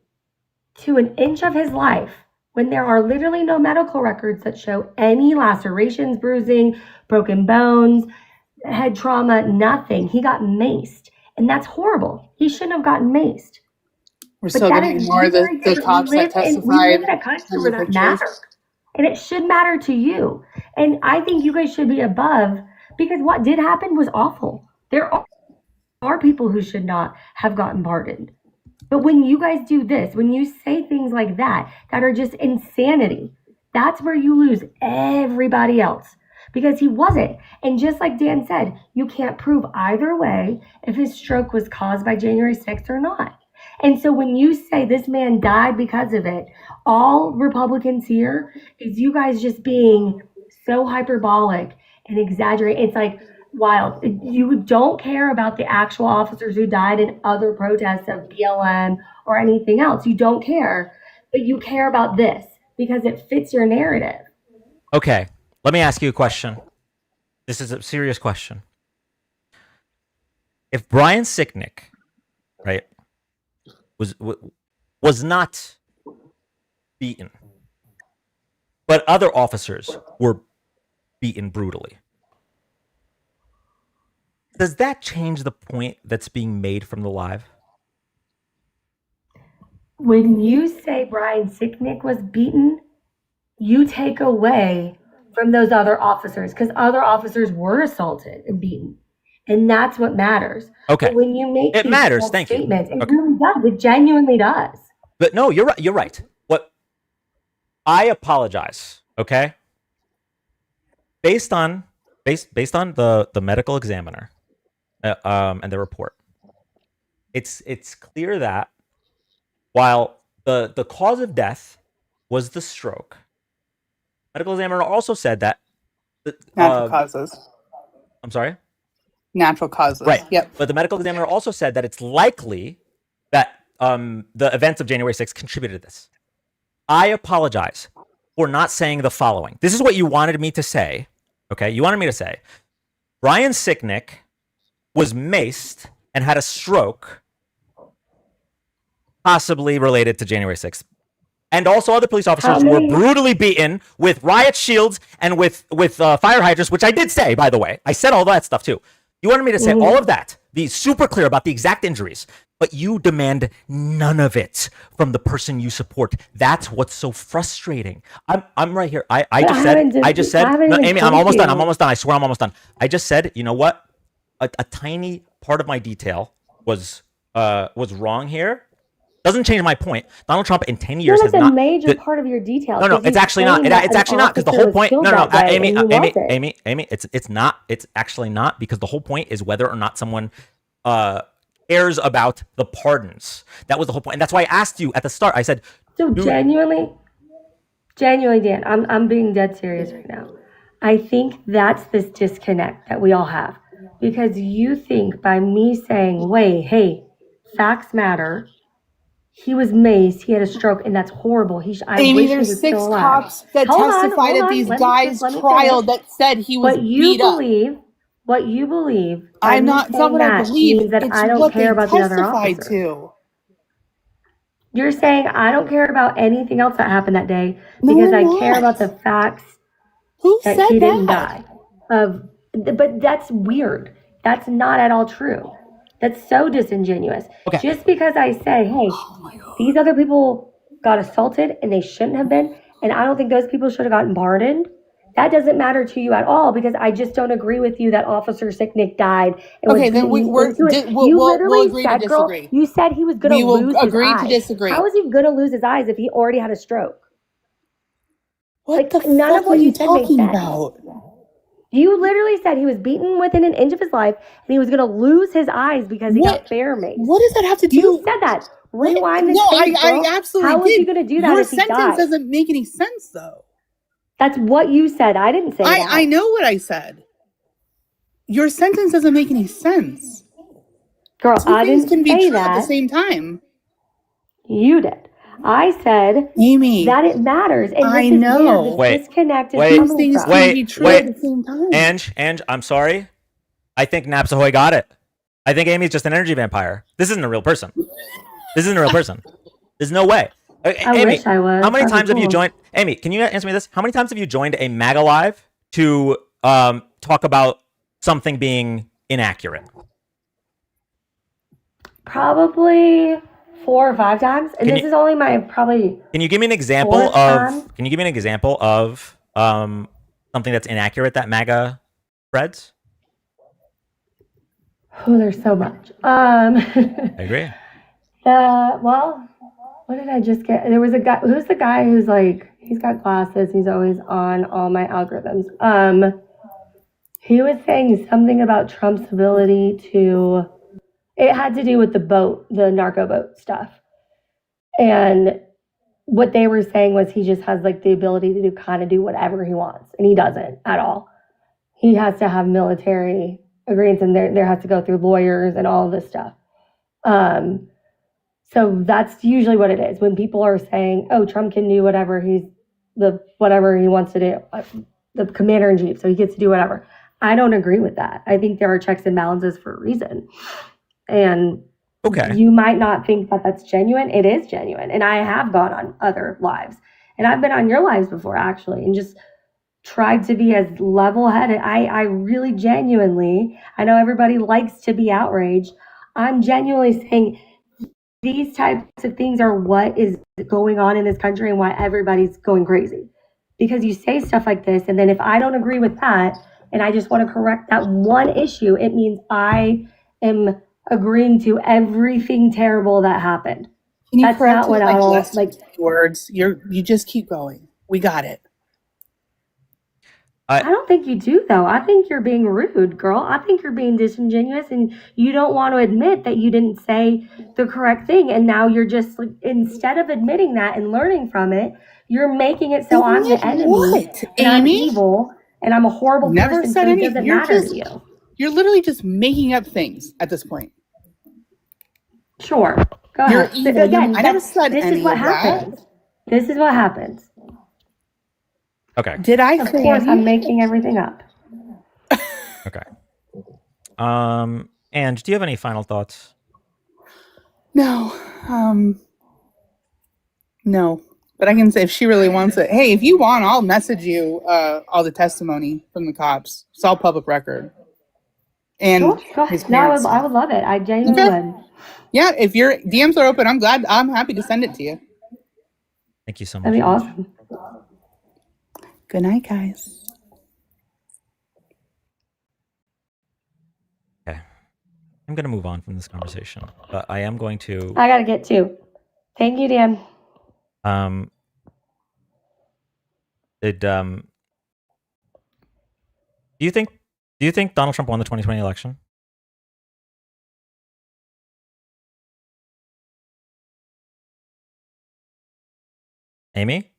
to an inch of his life, when there are literally no medical records that show any lacerations, bruising, broken bones, head trauma, nothing. He got maced. And that's horrible. He shouldn't have gotten maced. We're still going to ignore the cops that testified. We live in a country where that matters. And it should matter to you. And I think you guys should be above, because what did happen was awful. There are people who should not have gotten pardoned. But when you guys do this, when you say things like that are just insanity, that's where you lose everybody else, because he wasn't. And just like Dan said, you can't prove either way if his stroke was caused by January 6th or not. And so when you say this man died because of it, all Republicans here is you guys just being so hyperbolic and exaggerate. It's like wild. You don't care about the actual officers who died in other protests of BLM or anything else. You don't care, but you care about this because it fits your narrative. Okay, let me ask you a question. This is a serious question. If Brian Sicknick, right, was not beaten, but other officers were beaten brutally, does that change the point that's being made from the live? When you say Brian Sicknick was beaten, you take away from those other officers, because other officers were assaulted and beaten. And that's what matters. Okay. But when you make it matters, thank statements, you. It really does. It genuinely does. But no, you're right. You're right. What I apologize, okay? Based on the medical examiner and the report, it's clear that while the cause of death was the stroke, medical examiner also said that natural causes. I'm sorry? Natural causes. Right. Yep. But the medical examiner also said that it's likely that the events of January 6th contributed to this. I apologize for not saying the following. This is what you wanted me to say. Okay? You wanted me to say, Brian Sicknick was maced and had a stroke, possibly related to January 6th. And also other police officers were brutally beaten with riot shields and with fire hydrants, which I did say, by the way. I said all that stuff too. You wanted me to say all of that, be super clear about the exact injuries, but you demand none of it from the person you support. That's what's so frustrating. I'm right here. I just said, no, Amy, I'm almost done. I swear I'm almost done. I just said, you know what? A tiny part of my detail was wrong here. Doesn't change my point. Donald Trump in 10 years has not. A major part of your detail. No, it's actually not. It's actually not, because the whole point. No, Amy, it's not. It's actually not, because the whole point is whether or not someone cares about the pardons. That was the whole point, and that's why I asked you at the start. I said, so genuinely, Dan, I'm being dead serious right now. I think that's this disconnect that we all have, because you think by me saying, "Wait, hey, facts matter." He was maced. He had a stroke, and that's horrible. Amy, there's 6 cops that testified at these guys' trial that said he was beat up. what you believe. I'm not. It's not what I believe. Means that It's I don't what care they about the other testified officers. to. You're saying I don't care about anything else that happened that day because I care about the facts Who that said he didn't that? die. But that's weird. That's not at all true. That's so disingenuous. Okay. Just because I say, hey, these other people got assaulted and they shouldn't have been, and I don't think those people should have gotten pardoned, that doesn't matter to you at all because I just don't agree with you that Officer Sicknick died. And Okay, then we'll agree to disagree. You said he was going to lose his eyes. We will agree to disagree. How is he going to lose his eyes if he already had a stroke? What the none fuck of what are you you said made talking sense. about? You literally said he was beaten within an inch of his life and he was going to lose his eyes because he got bear maced. What does that have to do? You said that. Rewind the tape, girl. I absolutely How did. was he going to do that Your if he sentence died? doesn't make any sense, though. That's what you said. I didn't say that. I know what I said. Your sentence doesn't make any sense. Girl, I didn't can be say true that. at the same time. You did. I said Amy, that it matters. And I this is know. where this disconnect is Wait, coming things from. can be true at the same time. Ange, I'm sorry. I think Napsahoy got it. I think Amy's just an energy vampire. This isn't a real person. This isn't a real person. There's no way. I Amy, wish I was. how many That'd be times have you cool. joined? Amy, can you answer me this? How many times have you joined a MAGA live to talk about something being inaccurate? Probably 4 or 5 times. And this is only my probably. Can you give me an example fourth time. Can you give me an example of something that's inaccurate that MAGA spreads? Oh, there's so much. I agree. Well, what did I just get? There was a guy. Who's the guy who's like, he's got glasses. He's always on all my algorithms. He was saying something about Trump's ability to, it had to do with the boat, the narco boat stuff. And what they were saying was he just has like the ability to do whatever he wants. And he doesn't at all. He has to have military agreements and there has to go through lawyers and all of this stuff. So that's usually what it is when people are saying, "Oh, Trump can do whatever he wants to do, the commander in chief, so he gets to do whatever." I don't agree with that. I think there are checks and balances for a reason, and you might not think that that's genuine. It is genuine, and I have gone on other lives, and I've been on your lives before actually, and just tried to be as level-headed. I really genuinely, I know everybody likes to be outraged. I'm genuinely saying these types of things are what is going on in this country and why everybody's going crazy. Because you say stuff like this, and then if I don't agree with that, and I just want to correct that one issue, it means I am agreeing to everything terrible that happened. Can you That's correct not what I less like. Words. You just keep going. We got it. I don't think you do, though. I think you're being rude, girl. I think you're being disingenuous, and you don't want to admit that you didn't say the correct thing. And now you're just like, instead of admitting that and learning from it, you're making it so I'm the enemy and I'm evil and I'm a horrible person. So it doesn't matter to you. You're literally just making up things at this point. Sure, go ahead. You're evil. Again, I never said this any is what of happens. that. This is what happens. Okay. Did I? Of course, I'm making everything up. Okay. And do you have any final thoughts? No. No. But I can say if she really wants it, hey, if you want, I'll message you all the testimony from the cops. It's all public record. And No, I would love it. I genuinely would. Yeah, if your DMs are open, I'm happy to send it to you. Thank you so much. That'd be awesome. Good night, guys. Okay. I'm going to move on from this conversation, but I am going to... I got to get to. Thank you, Dan. Do you think Donald Trump won the 2020 election? Amy?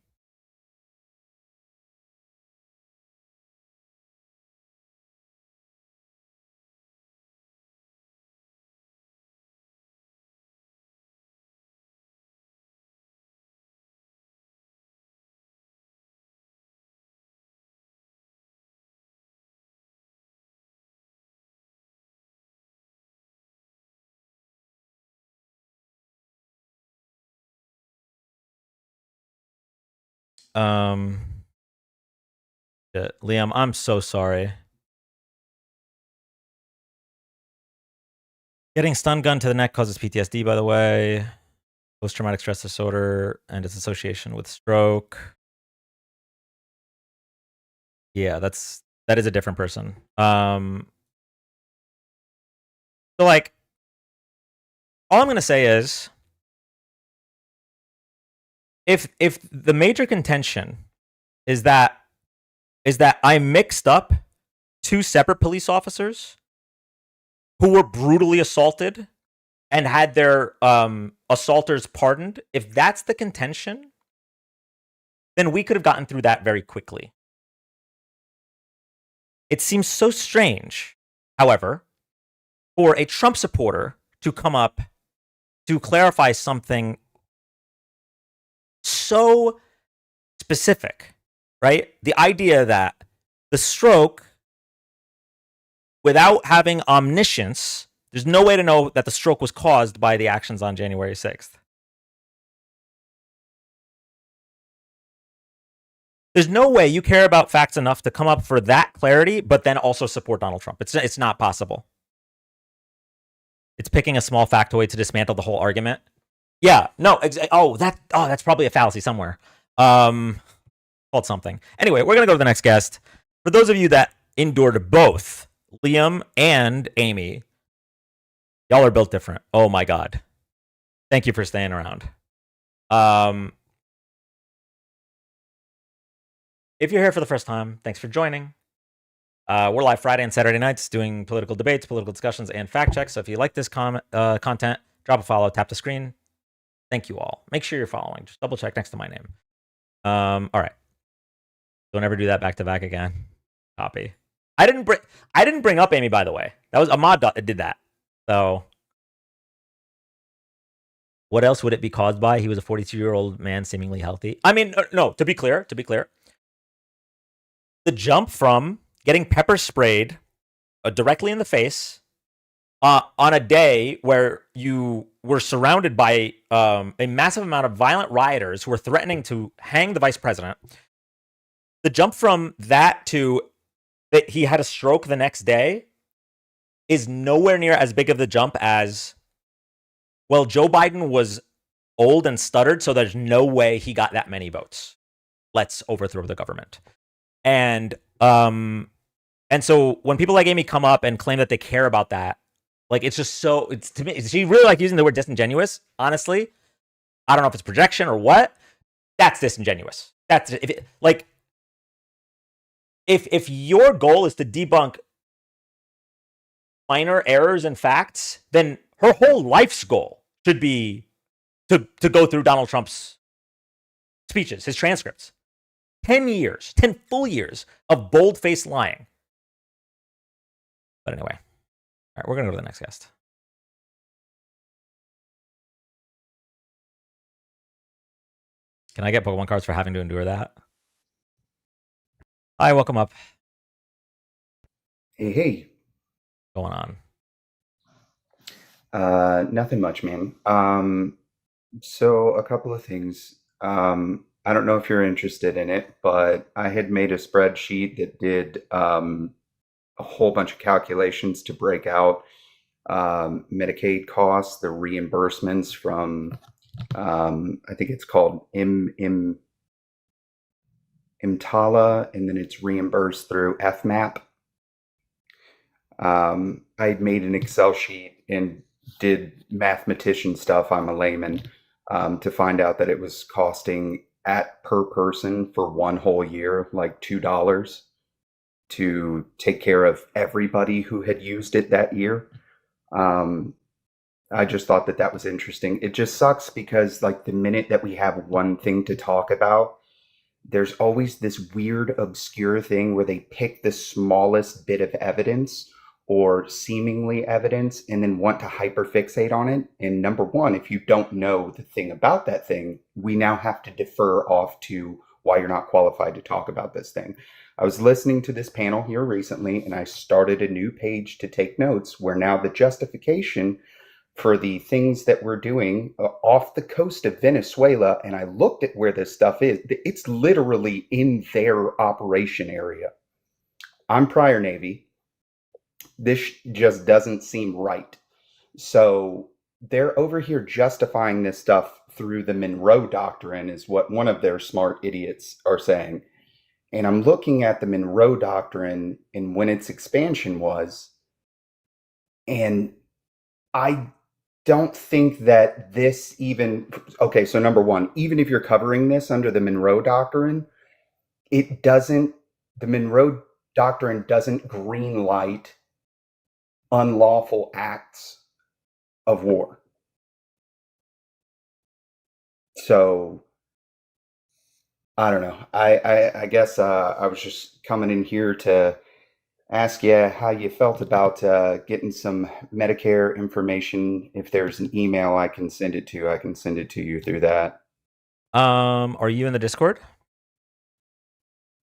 Liam, I'm so sorry. Getting stun gun to the neck causes PTSD, by the way. Post-traumatic stress disorder and its association with stroke. Yeah, that is a different person. So like, all I'm gonna say is, if the major contention is that I mixed up two separate police officers who were brutally assaulted and had their assaulters pardoned, if that's the contention, then we could have gotten through that very quickly. It seems so strange, however, for a Trump supporter to come up to clarify something so specific, right? The idea that the stroke, without having omniscience, there's no way to know that the stroke was caused by the actions on January 6th. There's no way you care about facts enough to come up for that clarity, but then also support Donald Trump. It's not possible. It's picking a small factoid to dismantle the whole argument. Yeah, no, that's probably a fallacy somewhere. Called something. Anyway, we're gonna go to the next guest. For those of you that endured both Liam and Amy, y'all are built different. Oh my God. Thank you for staying around. If you're here for the first time, thanks for joining. We're live Friday and Saturday nights doing political debates, political discussions, and fact checks. So if you like this content, drop a follow, tap the screen. Thank you all. Make sure you're following. Just double check next to my name. All right. Don't ever do that back to back again. Copy. I didn't bring up Amy, by the way. That was Ahmad that did that. So what else would it be caused by? He was a 42-year-old man, seemingly healthy. I mean, no, to be clear, the jump from getting pepper sprayed directly in the face on a day where you were surrounded by a massive amount of violent rioters who were threatening to hang the vice president. The jump from that to that he had a stroke the next day is nowhere near as big of the jump as, well, Joe Biden was old and stuttered, so there's no way he got that many votes. Let's overthrow the government. And so when people like Amy come up and claim that they care about that, like, it's just so, it's, to me, she really like using the word disingenuous, honestly. I don't know if it's projection or what. That's disingenuous. That's, if your goal is to debunk minor errors in facts, then her whole life's goal should be to go through Donald Trump's speeches, his transcripts. 10 full years of bold-faced lying. But anyway, all right, we're going to go to the next guest. Can I get Pokemon cards for having to endure that? Hi, welcome up. Hey. What's going on? Nothing much, man. So a couple of things. I don't know if you're interested in it, but I had made a spreadsheet that did a whole bunch of calculations to break out Medicaid costs, the reimbursements from, I think it's called IMTALA, and then it's reimbursed through FMAP. I made an Excel sheet and did mathematician stuff. I'm a layman, to find out that it was costing per person for one whole year, like $2 to take care of everybody who had used it that year. I just thought that was interesting. It just sucks because, like, the minute that we have one thing to talk about, there's always this weird, obscure thing where they pick the smallest bit of evidence or seemingly evidence and then want to hyperfixate on it. And number one, if you don't know the thing about that thing, we now have to defer off to why you're not qualified to talk about this thing. I was listening to this panel here recently, and I started a new page to take notes where now the justification for the things that we're doing off the coast of Venezuela. And I looked at where this stuff is. It's literally in their operation area. I'm prior Navy. This just doesn't seem right. So they're over here justifying this stuff through the Monroe Doctrine, is what one of their smart idiots are saying. And I'm looking at the Monroe Doctrine and when its expansion was, and I don't think that this even, okay, so number one, even if you're covering this under the Monroe Doctrine, it doesn't, the Monroe Doctrine doesn't green light unlawful acts of war. So I don't know. I guess I was just coming in here to ask you how you felt about getting some Medicare information. If there's an email I can send it to, I can send it to you through that. Are you in the Discord?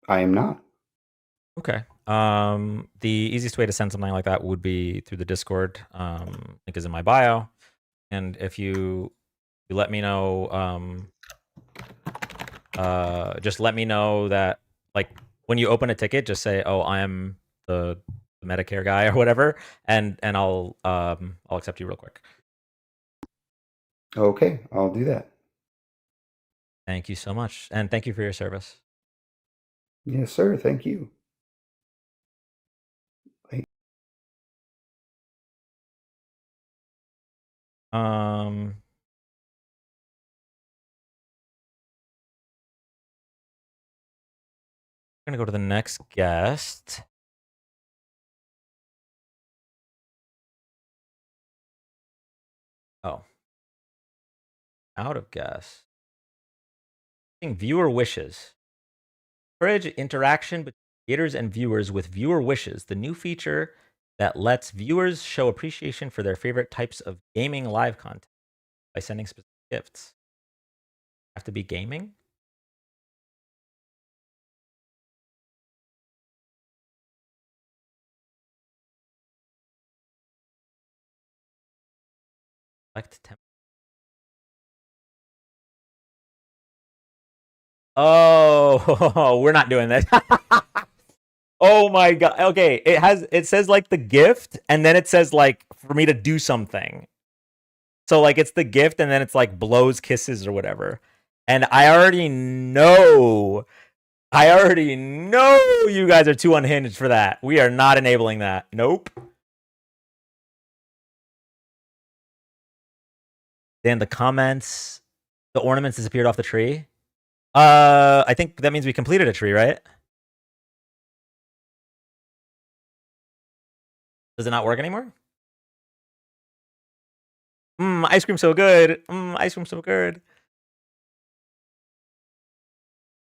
I am not. Okay. The easiest way to send something like that would be through the Discord. Link is in my bio. And if you let me know, just let me know that, like, when you open a ticket, just say, "Oh, I'm the Medicare guy" or whatever, and I'll accept you real quick. Okay, I'll do that. Thank you so much, and thank you for your service. Yes, sir. Thank you. I'm gonna go to the next guest. Oh, out of guest. Viewer wishes. Encourage interaction between creators and viewers with viewer wishes, the new feature that lets viewers show appreciation for their favorite types of gaming live content by sending specific gifts. Have to be gaming? Select temp. Oh, we're not doing this. Oh my god. Okay, it says like the gift, and then it says like for me to do something. So like it's the gift, and then it's like blows kisses or whatever. And I already know you guys are too unhinged for that. We are not enabling that. Nope. Then the comments, the ornaments disappeared off the tree. I think that means we completed a tree, right? Does it not work anymore? Ice cream so good. Ice cream so good.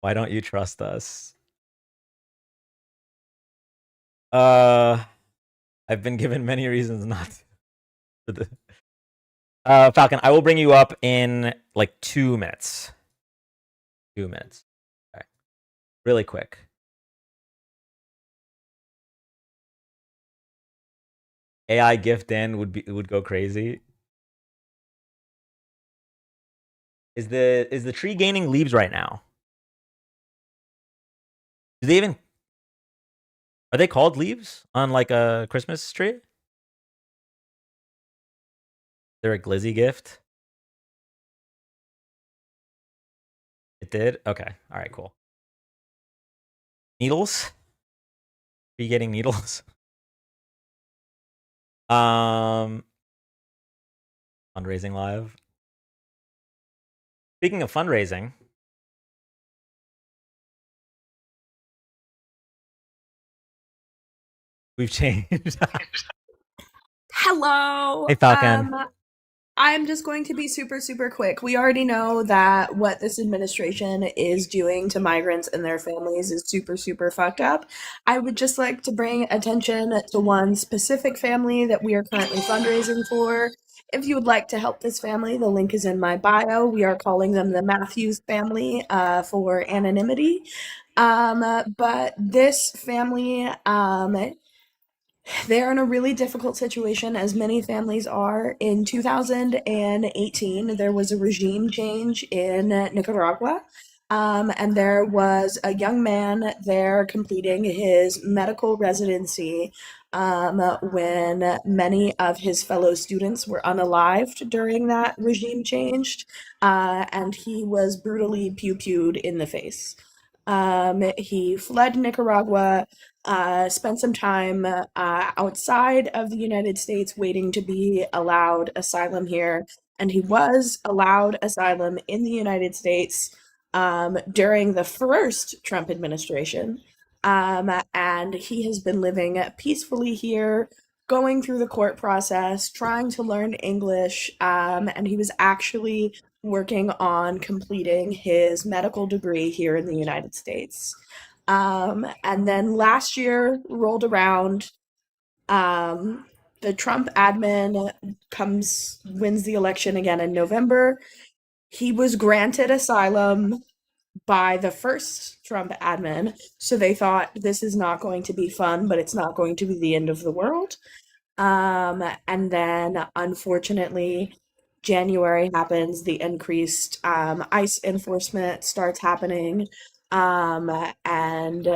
Why don't you trust us? I've been given many reasons not to. Falcon, I will bring you up in like 2 minutes. 2 minutes. Okay. Really quick. AI gift in would go crazy. Is the tree gaining leaves right now? Do they even, are they called leaves on like a Christmas tree? They're a glizzy gift. It did? Okay. All right, cool. Needles? Are you getting needles? Fundraising live. Speaking of fundraising, we've changed. Hello. Hey, Falcon. I'm just going to be super, super quick. We already know that what this administration is doing to migrants and their families is super, super fucked up. I would just like to bring attention to one specific family that we are currently fundraising for. If you would like to help this family, the link is in my bio. We are calling them the Matthews family for anonymity. But this family They're in a really difficult situation, as many families are. In 2018, there was a regime change in Nicaragua, and there was a young man there completing his medical residency when many of his fellow students were unalived during that regime change, and he was brutally pew-pewed in the face. He fled Nicaragua, spent some time outside of the United States waiting to be allowed asylum here. And he was allowed asylum in the United States during the first Trump administration. And he has been living peacefully here, going through the court process, trying to learn English. And he was actually working on completing his medical degree here in the United States. And then last year rolled around. The Trump admin wins the election again in November. He was granted asylum by the first Trump admin, so they thought this is not going to be fun, but it's not going to be the end of the world. And then unfortunately, January happens, the increased ICE enforcement starts happening, and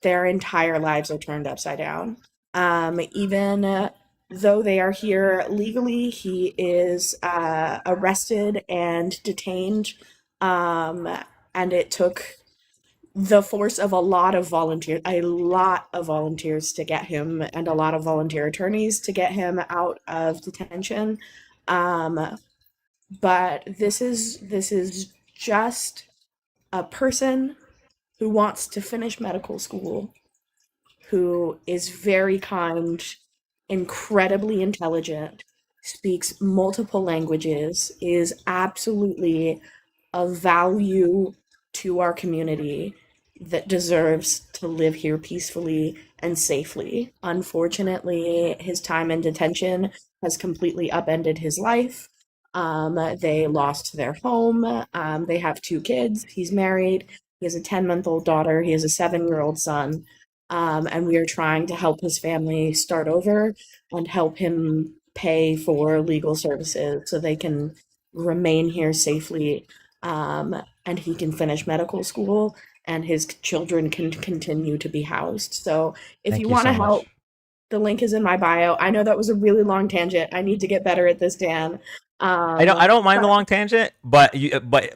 their entire lives are turned upside down. Even though they are here legally, he is arrested and detained, and it took the force of a lot of volunteers to get him, and a lot of volunteer attorneys to get him out of detention. But this is just a person who wants to finish medical school, who is very kind, incredibly intelligent, speaks multiple languages, is absolutely of value to our community, that deserves to live here peacefully and safely. Unfortunately, his time in detention has completely upended his life. They lost their home. They have 2 kids. He's married. He has a 10-month-old daughter. He has a 7-year-old son. And we are trying to help his family start over and help him pay for legal services so they can remain here safely, and he can finish medical school and his children can continue to be housed. So if Thank you you want to so much. help, the link is in my bio. I know that was a really long tangent. I need to get better at this, Dan. I don't mind the long tangent, but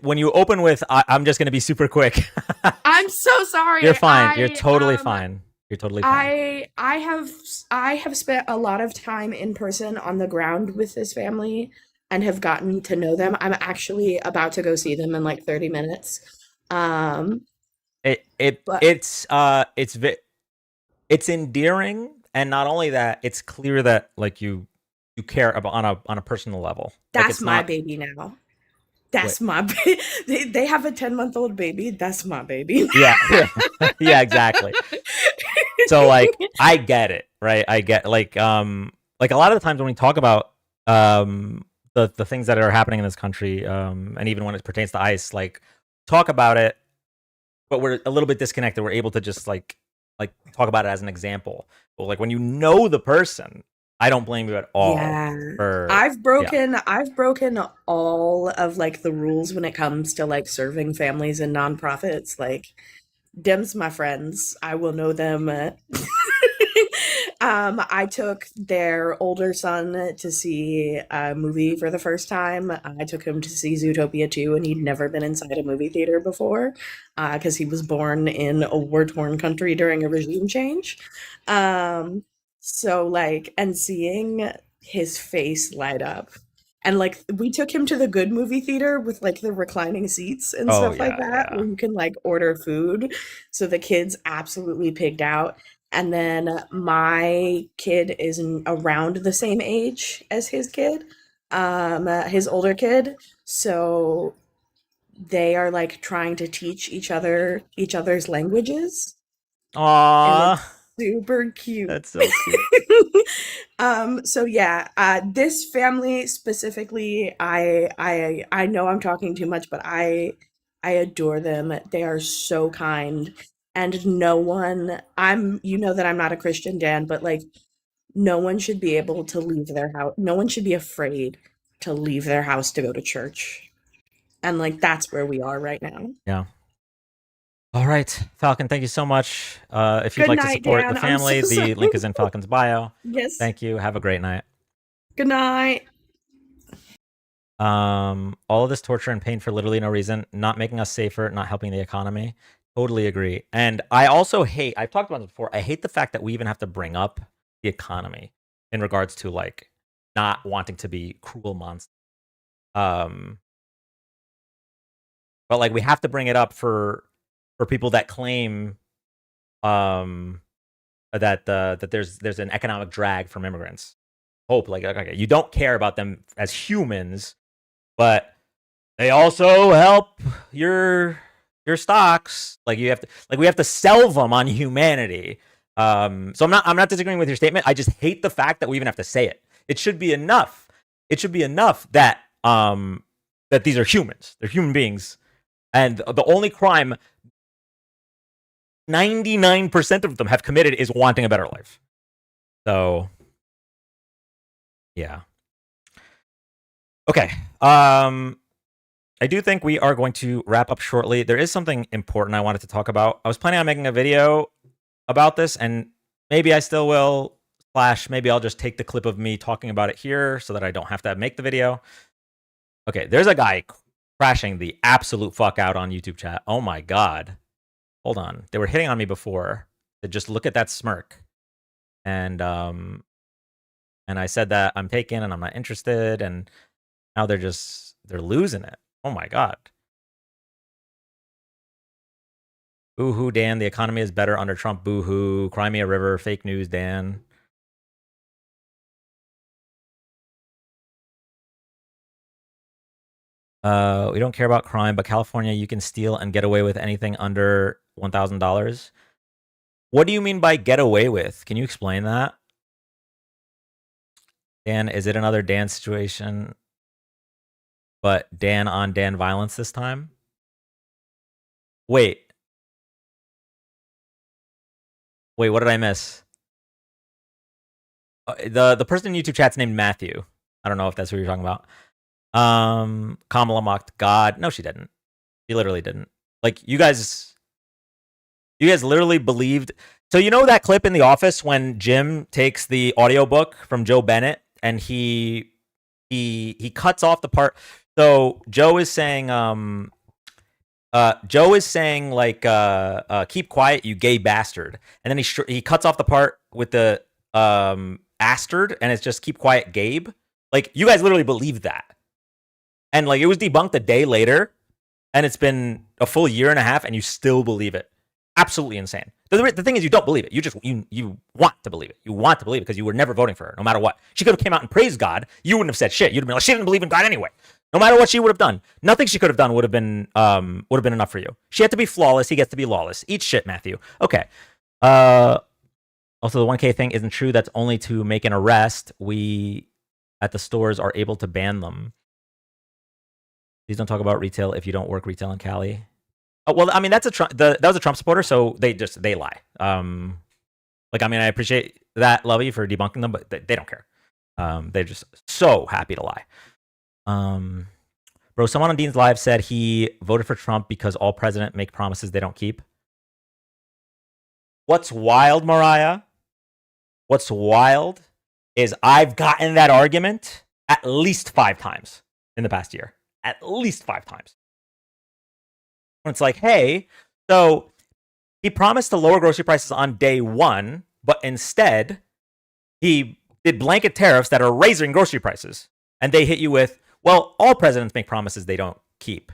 when you open with I'm just going to be super quick. I'm so sorry. You're fine. You're totally fine. You're totally fine. I have spent a lot of time in person on the ground with this family and have gotten to know them. I'm actually about to go see them in like 30 minutes. But It's endearing, and not only that, it's clear that like you care about on a personal level. Like that's it's my not baby now. That's my baby. They have a 10-month-old baby. That's my baby. yeah. Yeah, exactly. So like I get it, right? I get like a lot of the times when we talk about the things that are happening in this country, and even when it pertains to ICE, like talk about it, but we're a little bit disconnected. We're able to just like talk about it as an example. But like when you know the person, I don't blame you at all. Yeah. I've broken all of like the rules when it comes to like serving families and nonprofits. Like Dem's my friends. I will know them. I took their older son to see a movie for the first time. I took him to see Zootopia 2, and he'd never been inside a movie theater before because he was born in a war-torn country during a regime change. So, like, and seeing his face light up. And like we took him to the good movie theater with like the reclining seats and stuff like that, where you can like order food. So the kids absolutely pigged out. And then my kid is around the same age as his kid, his older kid. So they are like trying to teach each other's languages. Aww. Super cute. That's so cute. So yeah, this family specifically, I know I'm talking too much, but I adore them. They are so kind. And no one, you know that I'm not a Christian, Dan, but like no one should be able to leave their house. No one should be afraid to leave their house to go to church. And like that's where we are right now. Yeah. All right, Falcon, thank you so much. If you'd Good like to night, support Dan. the I'm family, so the sorry. link is in Falcon's bio. Yes. Thank you. Have a great night. Good night. All of this torture and pain for literally no reason, not making us safer, not helping the economy. Totally agree. And I also hate, I've talked about this before, I hate the fact that we even have to bring up the economy in regards to like not wanting to be cruel monsters. But like we have to bring it up for people that claim that there's an economic drag from immigrants. Hope like okay, you don't care about them as humans, but they also help your stocks. Like you have to we have to sell them on humanity. So I'm not disagreeing with your statement. I just hate the fact that we even have to say it. It should be enough. It should be enough that that these are humans. They're human beings. And the only crime 99% of them have committed is wanting a better life. So yeah. Okay. I do think we are going to wrap up shortly. There is something important I wanted to talk about. I was planning on making a video about this, and maybe I still will, / maybe I'll just take the clip of me talking about it here so that I don't have to make the video. Okay, there's a guy crashing the absolute fuck out on YouTube chat. Oh my God. Hold on. They were hitting on me before. Just look at that smirk. And I said that I'm taken and I'm not interested, and now they're losing it. Oh my God. Boo-hoo, Dan. The economy is better under Trump. Boo-hoo. Cry me a river. Fake news, Dan. We don't care about crime, but California, you can steal and get away with anything under $1,000. What do you mean by get away with? Can you explain that? Dan, is it another Dan situation? But Dan on Dan violence this time? Wait, what did I miss? The person in YouTube chat's named Matthew. I don't know if that's who you're talking about. Kamala mocked God. No, she didn't. She literally didn't. Like you guys literally believed. So you know that clip in The Office when Jim takes the audiobook from Joe Bennett and he cuts off the part. So Joe is saying like keep quiet, you gay bastard. And then he cuts off the part with the astard, and it's just keep quiet, Gabe. Like you guys literally believed that. And like it was debunked a day later, and it's been a full year and a half, and you still believe it. Absolutely insane. The thing is, you don't believe it. You want to believe it. You want to believe it because you were never voting for her, no matter what. She could have came out and praised God. You wouldn't have said shit. You'd have been like, she didn't believe in God anyway. No matter what she would have done, nothing she could have done would have been enough for you. She had to be flawless. He gets to be lawless. Eat shit, Matthew. Okay. Also, the 1K thing isn't true. That's only to make an arrest. We at the stores are able to ban them. Please don't talk about retail if you don't work retail in Cali. Oh, well, I mean, that was a Trump supporter, so they lie. Like, I mean, I appreciate that, Lovey, for debunking them, but they don't care. They're just so happy to lie. Bro, someone on Dean's Live said he voted for Trump because all presidents make promises they don't keep. What's wild, Mariah? What's wild is I've gotten that argument at least 5 times in the past year. At least 5 times. It's like, hey, so he promised to lower grocery prices on day 1, but instead he did blanket tariffs that are raising grocery prices. And they hit you with, well, all presidents make promises they don't keep.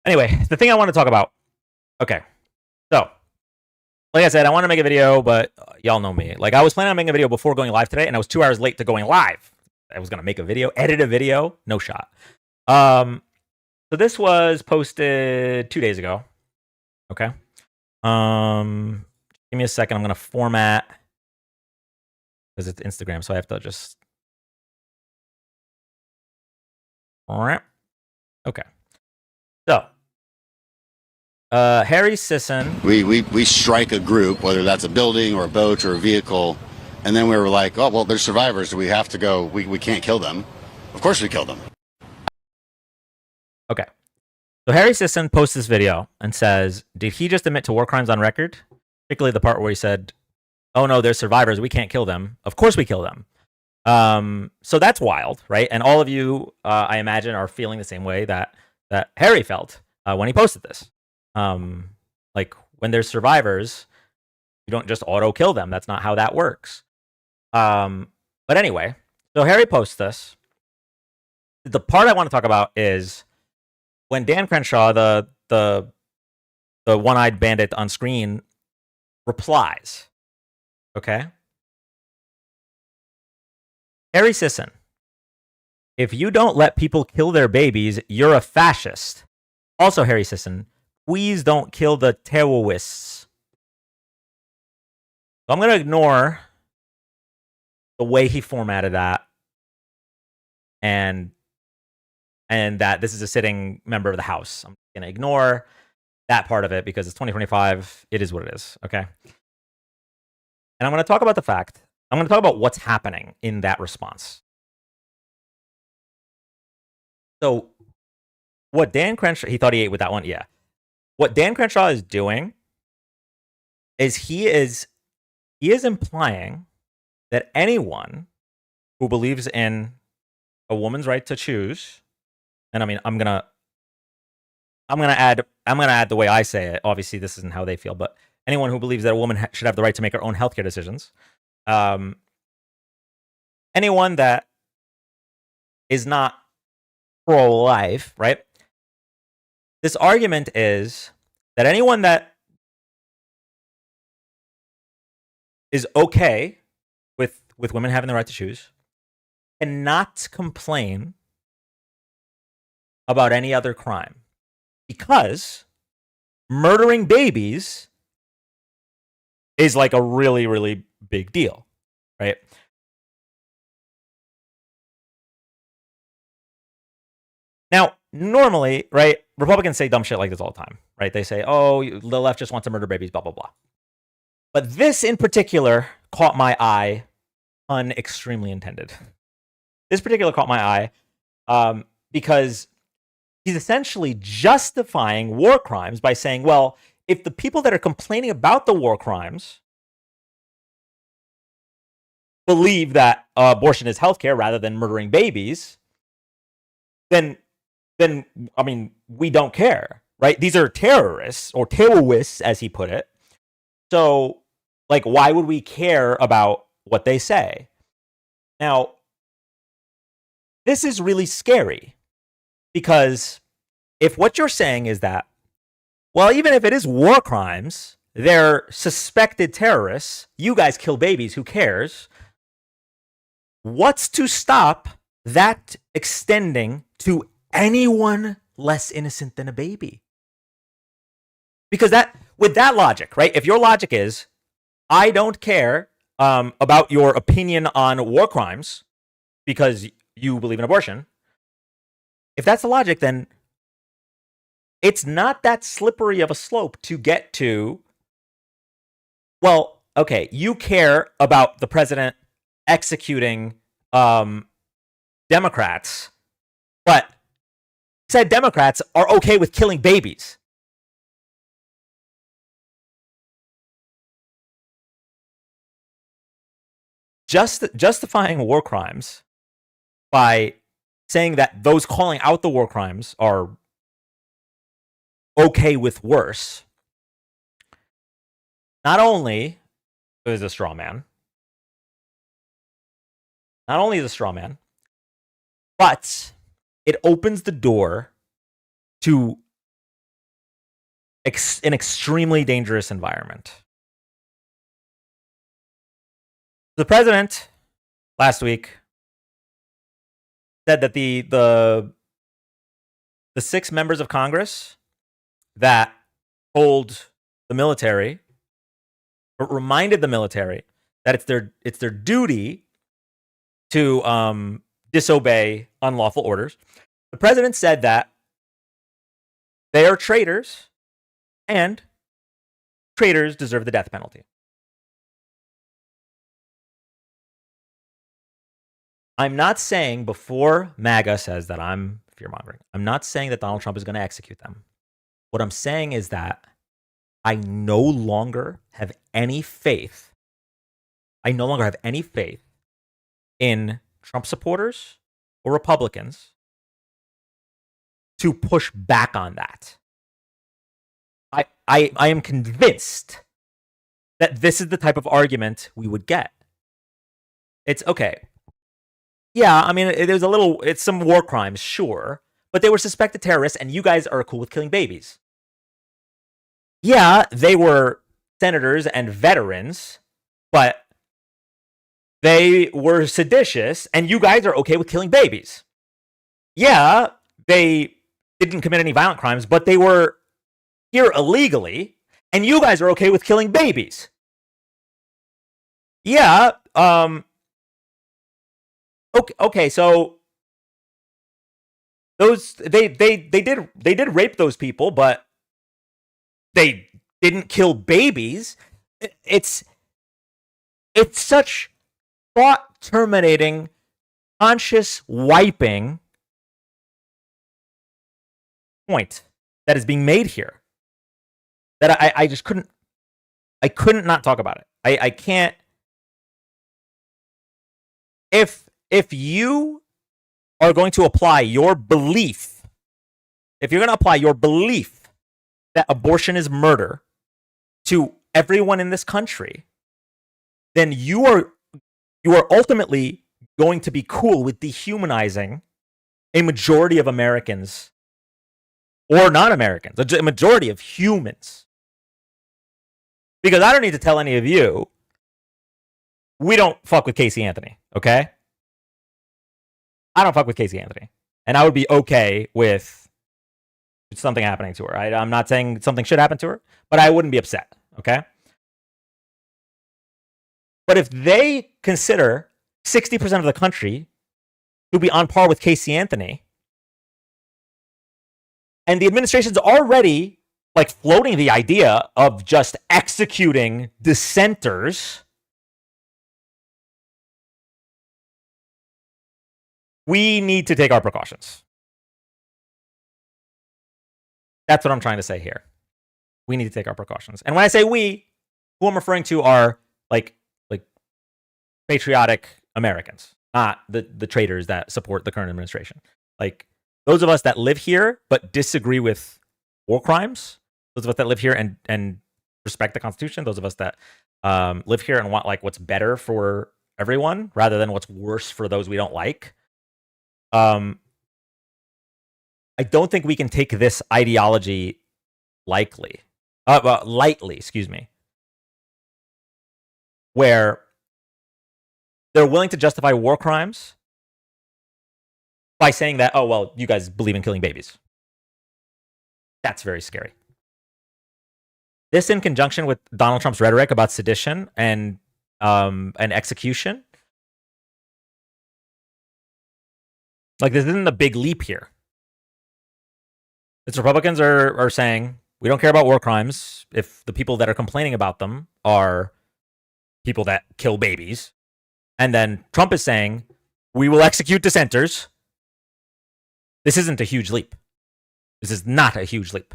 Anyway, the thing I want to talk about. Okay, so like I said, I want to make a video, but y'all know me. Like I was planning on making a video before going live today, and I was 2 hours late to going live. I was gonna make a video, edit a video, no shot. So this was posted 2 days ago. Okay. Give me a second. I'm gonna format because it's Instagram, so I have to just. Okay. So Harry Sisson. We strike a group, whether that's a building or a boat or a vehicle, and then we were like, oh, well, there's survivors. So we have to go. We can't kill them. Of course we kill them. Okay. So Harry Sisson posts this video and says, did he just admit to war crimes on record? Particularly the part where he said, oh no, there's survivors. We can't kill them. Of course we kill them. So that's wild, right? And all of you, I imagine, are feeling the same way that Harry felt when he posted this. Like when there's survivors, you don't just auto kill them. That's not how that works. But anyway, so Harry posts this. The part I want to talk about is when Dan Crenshaw, the one-eyed bandit on screen, replies. Okay? Harry Sisson, if you don't let people kill their babies, you're a fascist. Also, Harry Sisson, please don't kill the terrorists. So I'm going to ignore the way he formatted that and that this is a sitting member of the House. I'm going to ignore that part of it because it's 2025. It is what it is, okay? And I'm going to talk about the fact, I'm going to talk about what's happening in that response. So what Dan Crenshaw, he thought he ate with that one, yeah. What Dan Crenshaw is doing is he is implying that anyone who believes in a woman's right to choose, and I mean, I'm gonna add the way I say it. Obviously, this isn't how they feel, but anyone who believes that a woman should have the right to make her own healthcare decisions, anyone that is not pro-life, right? This argument is that anyone that is okay with women having the right to choose cannot complain about any other crime because murdering babies is like a really, really big deal, right? Now, normally, right, Republicans say dumb shit like this all the time, right? They say, oh, the left just wants to murder babies, blah, blah, blah. But this in particular caught my eye, pun extremely intended. This particular caught my eye because he's essentially justifying war crimes by saying, well, if the people that are complaining about the war crimes believe that abortion is healthcare rather than murdering babies, then I mean, we don't care, right? These are terrorists or terrorists, as he put it. So, like, why would we care about what they say? Now, this is really scary because if what you're saying is that, well, even if it is war crimes, they're suspected terrorists, you guys kill babies, who cares? What's to stop that extending to anyone less innocent than a baby? Because that, with that logic, right? If your logic is, I don't care about your opinion on war crimes because you believe in abortion, if that's the logic, then it's not that slippery of a slope to get to, well, okay, you care about the president executing Democrats, but said Democrats are okay with killing babies. Justifying war crimes by saying that those calling out the war crimes are okay with worse, not only is a straw man, but it opens the door to an extremely dangerous environment. The president last week said that the 6 members of Congress that told the military, or reminded the military that it's their duty to disobey unlawful orders. The president said that they are traitors And traitors deserve the death penalty. I'm not saying, before MAGA says that I'm fear-mongering, I'm not saying that Donald Trump is going to execute them. What I'm saying is that I no longer have any faith. I no longer have any faith in Trump supporters or Republicans to push back on that. I am convinced that this is the type of argument we would get. It's okay. Yeah, I mean, it's some war crimes, sure, but they were suspected terrorists, and you guys are cool with killing babies. Yeah, they were senators and veterans, but they were seditious, and you guys are okay with killing babies. Yeah, they didn't commit any violent crimes, but they were here illegally, and you guys are okay with killing babies. Yeah, okay, so those they did rape those people, but they didn't kill babies. It's such thought terminating, conscious wiping point that is being made here that I just couldn't not talk about it. I can't. If you are going to apply your belief, if you're going to apply your belief that abortion is murder to everyone in this country, then you are ultimately going to be cool with dehumanizing a majority of Americans or non-Americans, a majority of humans. Because I don't need to tell any of you, we don't fuck with Casey Anthony, okay? I don't fuck with Casey Anthony. And I would be okay with something happening to her. I'm not saying something should happen to her, but I wouldn't be upset, okay? But if they consider 60% of the country to be on par with Casey Anthony, and the administration's already like floating the idea of just executing dissenters, we need to take our precautions. That's what I'm trying to say here. We need to take our precautions. And when I say we, who I'm referring to are like patriotic Americans, not the traitors that support the current administration. Like those of us that live here but disagree with war crimes, those of us that live here and respect the Constitution, those of us that live here and want like what's better for everyone rather than what's worse for those we don't like. I don't think we can take this ideology lightly, excuse me, where they're willing to justify war crimes by saying that, oh, well, you guys believe in killing babies. That's very scary. This, in conjunction with Donald Trump's rhetoric about sedition and execution, like this isn't a big leap here. It's Republicans are saying, we don't care about war crimes if the people that are complaining about them are people that kill babies. And then Trump is saying, we will execute dissenters. This isn't a huge leap. This is not a huge leap.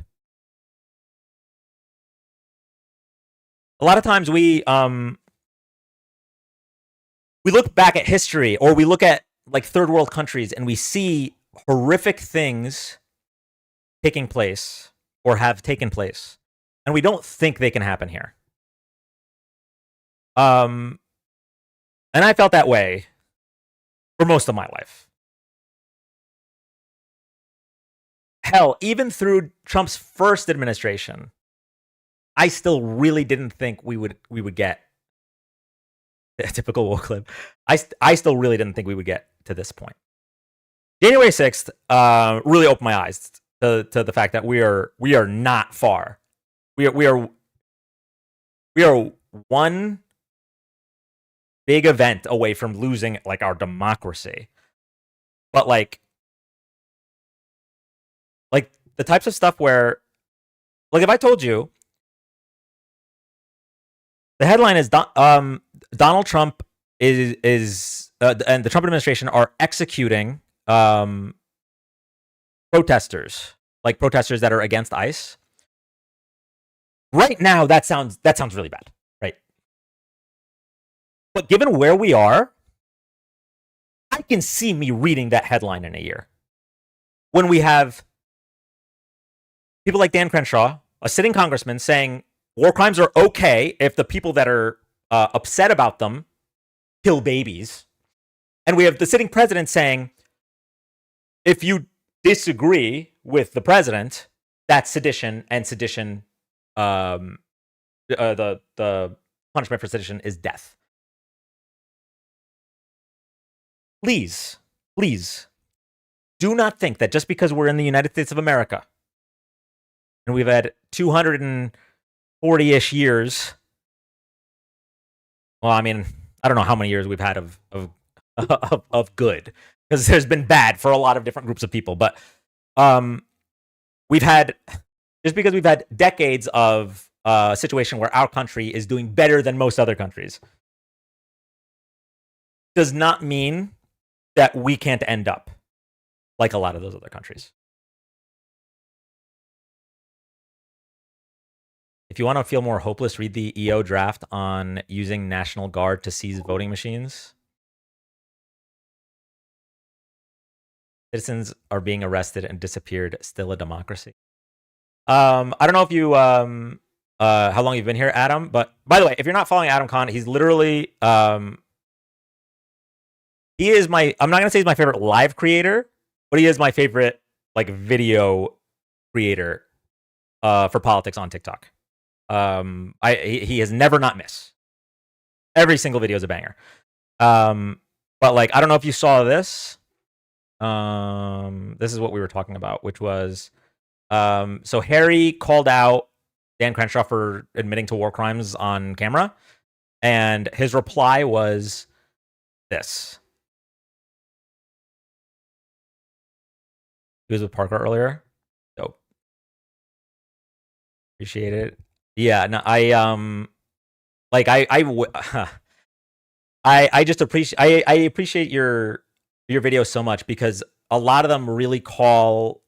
A lot of times we look back at history, or we look at like third world countries, and we see horrific things taking place or have taken place, and we don't think they can happen here. And I felt that way for most of my life. Hell, even through Trump's first administration, I still really didn't think we would get a typical woke clip. I still really didn't think we would get to this point. January 6th really opened my eyes to the fact that we are not far. We are one big event away from losing like our democracy. But like the types of stuff where Like if I told you the headline is Donald Trump is and the Trump administration are executing protesters, like protesters that are against ICE. Right now, that sounds really bad, right? But given where we are, I can see me reading that headline in a year when we have people like Dan Crenshaw, a sitting congressman, saying war crimes are okay if the people that are upset about them kill babies. And we have the sitting president saying, if you disagree with the president, that's sedition, and sedition, the punishment for sedition is death. Please, do not think that just because we're in the United States of America and we've had 240-ish years. Well, I mean, I don't know how many years we've had of good, because there's been bad for a lot of different groups of people. But we've had, just because we've had decades of a situation where our country is doing better than most other countries, does not mean that we can't end up like a lot of those other countries. If you want to feel more hopeless, read the EO draft on using National Guard to seize voting machines. Citizens are being arrested and disappeared. Still a democracy. I don't know if you how long you've been here, Adam. But by the way, if you're not following Adam Khan, he's literally he is my, I'm not gonna say he's my favorite live creator, but he is my favorite like video creator for politics on TikTok. He has never not missed. Every single video is a banger. But like, I don't know if you saw this. This is what we were talking about, which was so Harry called out Dan Crenshaw for admitting to war crimes on camera, and his reply was this. He was with Parker earlier. Dope. Appreciate it. Yeah, no, I just appreciate, I appreciate your videos so much, because a lot of them really call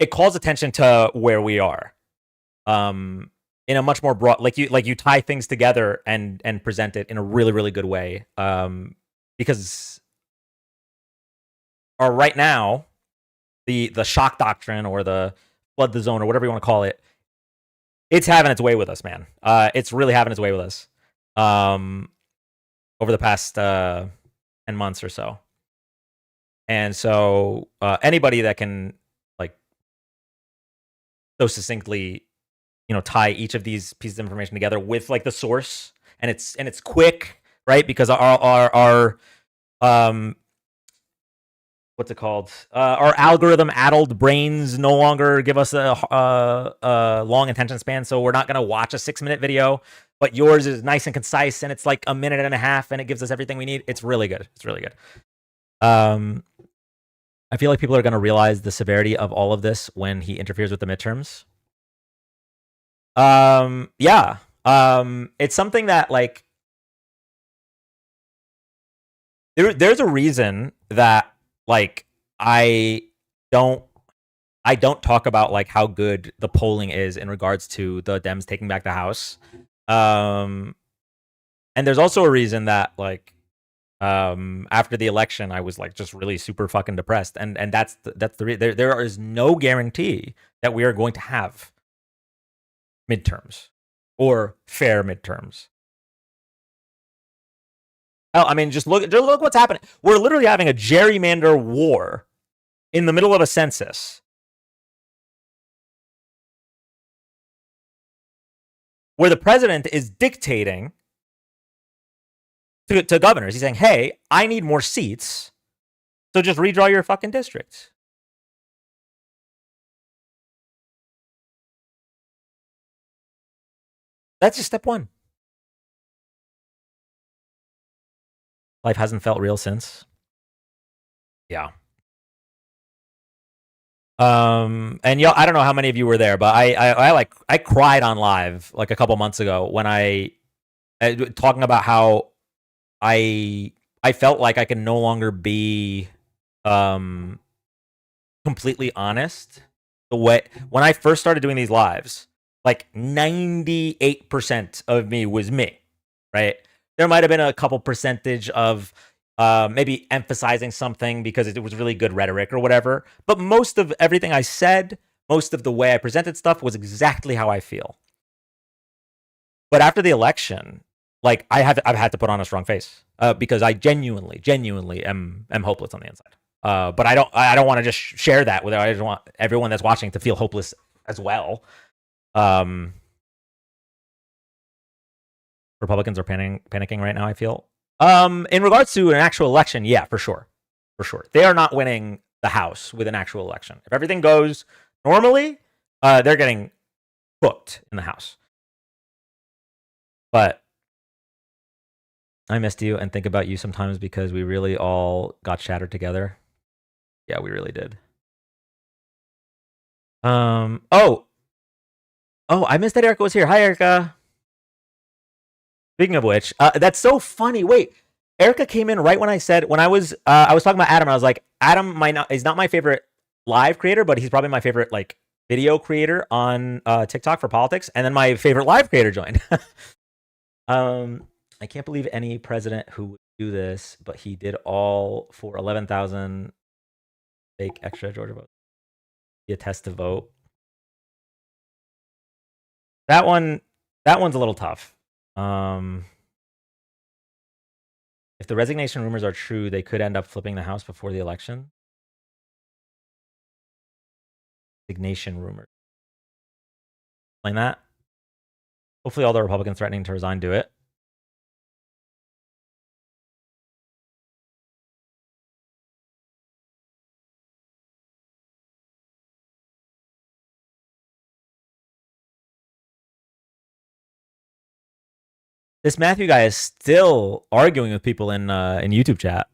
it calls attention to where we are in a much more broad, like you tie things together and present it in a really, really good way, because right now the shock doctrine, or the flood the zone, or whatever you want to call it, it's having its way with us, man. It's really having its way with us over the past 10 months or so. And so anybody that can like so succinctly, tie each of these pieces of information together with like the source, and it's quick, right? Because our what's it called? Our algorithm-addled brains no longer give us a long attention span, so we're not going to watch a 6-minute video. But yours is nice and concise, and it's like a minute and a half, and it gives us everything we need. It's really good. It's really good. I feel like people are going to realize the severity of all of this when he interferes with the midterms. Yeah. It's something that like there's a reason that like I don't talk about like how good the polling is in regards to the Dems taking back the House. And there's also a reason that like after the election I was like just really super fucking depressed, and that's the there is no guarantee that we are going to have midterms or fair midterms. I mean, just look what's happening. We're literally having a gerrymander war in the middle of a census, where the president is dictating to governors. He's saying, hey, I need more seats, so just redraw your fucking districts. That's just step one. Life hasn't felt real since. Yeah. And y'all, I don't know how many of you were there, but I cried on live like a couple months ago when I talking about how I felt like I can no longer be completely honest. The way when I first started doing these lives, like 98% of me was me, right? There might have been a couple percentage of maybe emphasizing something because it was really good rhetoric or whatever. But most of everything I said, most of the way I presented stuff was exactly how I feel. But after the election, like I've had to put on a strong face because I genuinely am hopeless on the inside. But I don't want to just share that with. I just want everyone that's watching to feel hopeless as well. Republicans are panicking right now, I feel. In regards to an actual election, yeah, for sure. They are not winning the House with an actual election. If everything goes normally, they're getting booked in the House. But I missed you and think about you sometimes because we really all got shattered together. Yeah, we really did. Oh, I missed that Erica was here. Hi, Erica. Speaking of which, that's so funny. Wait, Erica came in right when I was talking about Adam. I was like, Adam is not my favorite live creator, but he's probably my favorite like video creator on TikTok for politics. And then my favorite live creator joined. I can't believe any president who would do this, but he did all for 11,000 fake extra Georgia votes. Be a test to vote. That one's a little tough. If the resignation rumors are true, they could end up flipping the House before the election. Resignation rumors. Explain that. Hopefully all the Republicans threatening to resign do it. This Matthew guy is still arguing with people in YouTube chat.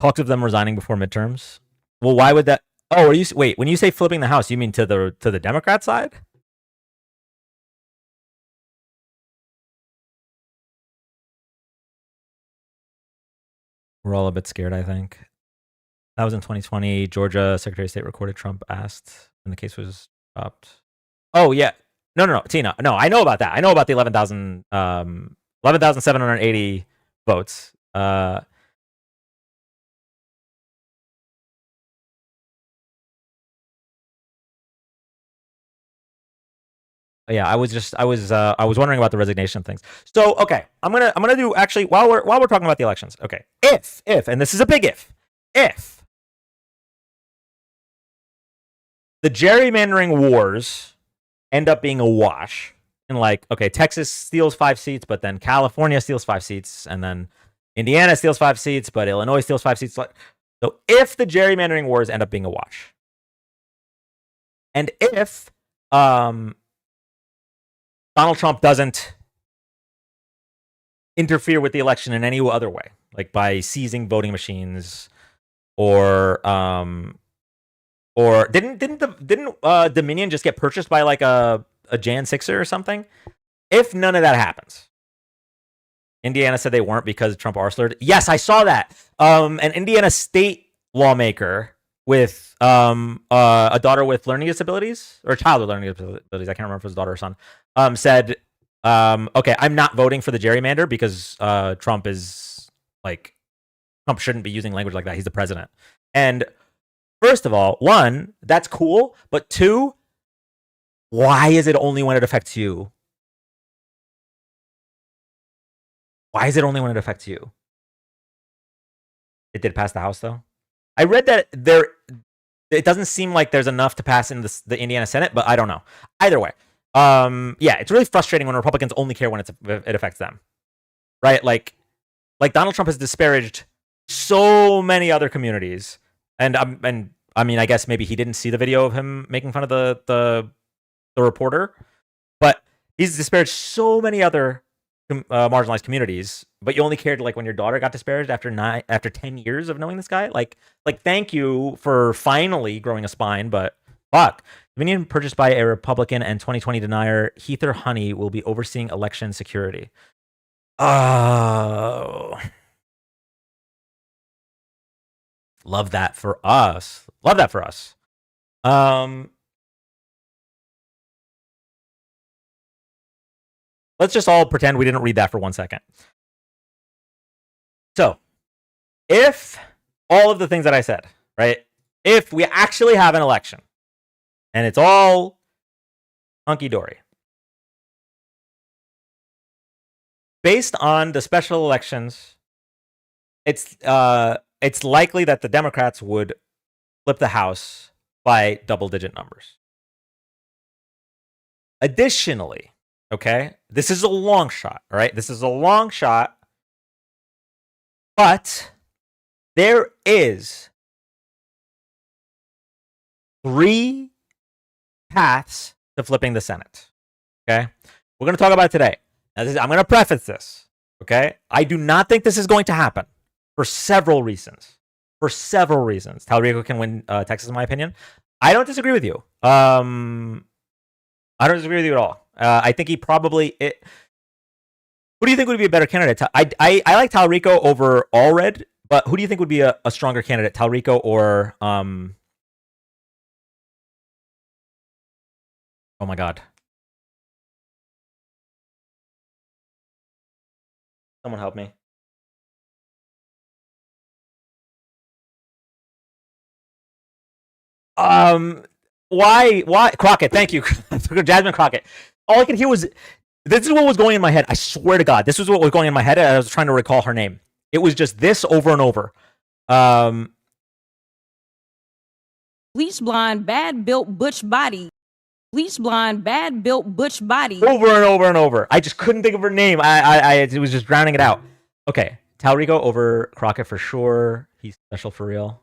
Talks of them resigning before midterms. Well, why would that? Oh, wait? When you say flipping the House, you mean to the Democrat side? We're all a bit scared, I think. That was in 2020. Georgia Secretary of State recorded Trump asked, and the case was dropped. Oh yeah, no, Tina, no, I know about that. I know about the 11,780 votes. Yeah, I was wondering about the resignation things. So okay, I'm gonna do actually while we're talking about the elections. Okay, if and this is a big if the gerrymandering wars end up being a wash, and like okay, Texas steals 5 seats, but then California steals 5 seats, and then Indiana steals 5 seats, but Illinois steals 5 seats. So if the gerrymandering wars end up being a wash, and if Donald Trump doesn't interfere with the election in any other way, like by seizing voting machines, or didn't Dominion just get purchased by like a Jan 6er or something? If none of that happens, Indiana said they weren't because Trump arsled. Yes, I saw that. An Indiana state lawmaker with a daughter with learning disabilities or a child with learning disabilities, I can't remember if it was a daughter or son, said, okay, I'm not voting for the gerrymander because Trump shouldn't be using language like that. He's the president. And first of all, one, that's cool, but two, why is it only when it affects you? Why is it only when it affects you? It did pass the House, though. I read that it doesn't seem like there's enough to pass in the Indiana Senate, but I don't know. Either way, yeah, it's really frustrating when Republicans only care when it affects them, right? Like Donald Trump has disparaged so many other communities, and I mean, I guess maybe he didn't see the video of him making fun of the reporter, but he's disparaged so many other marginalized communities, but you only cared like when your daughter got disparaged after 10 years of knowing this guy. Like thank you for finally growing a spine, but fuck. Dominion purchased by a Republican and 2020 denier Heather Honey will be overseeing election security. Oh, love that for us. Love that for us. Let's just all pretend we didn't read that for 1 second. So, if all of the things that I said, right? If we actually have an election and it's all hunky-dory, based on the special elections, it's likely that the Democrats would flip the House by double-digit numbers. Additionally, okay, this is a long shot, all right? This is a long shot, but there is 3 paths to flipping the Senate, okay? We're going to talk about it today. Now, I'm going to preface this, okay? I do not think this is going to happen for several reasons. For several reasons. Talarico can win Texas, in my opinion. I don't disagree with you. I don't disagree with you at all. I think he probably... Who do you think would be a better candidate? I like Talarico over Allred, but who do you think would be a stronger candidate? Talarico or... Oh my God. Someone help me. Why? Crockett, thank you. Jasmine Crockett. All I could hear was, this is what was going in my head. I swear to God, this was what was going in my head. I was trying to recall her name. It was just this over and over. Bleach blonde, bad built butch body. Bleach blonde, bad built butch body. Over and over and over. I just couldn't think of her name. It was just drowning it out. Okay, Talarico over Crockett for sure. He's special for real.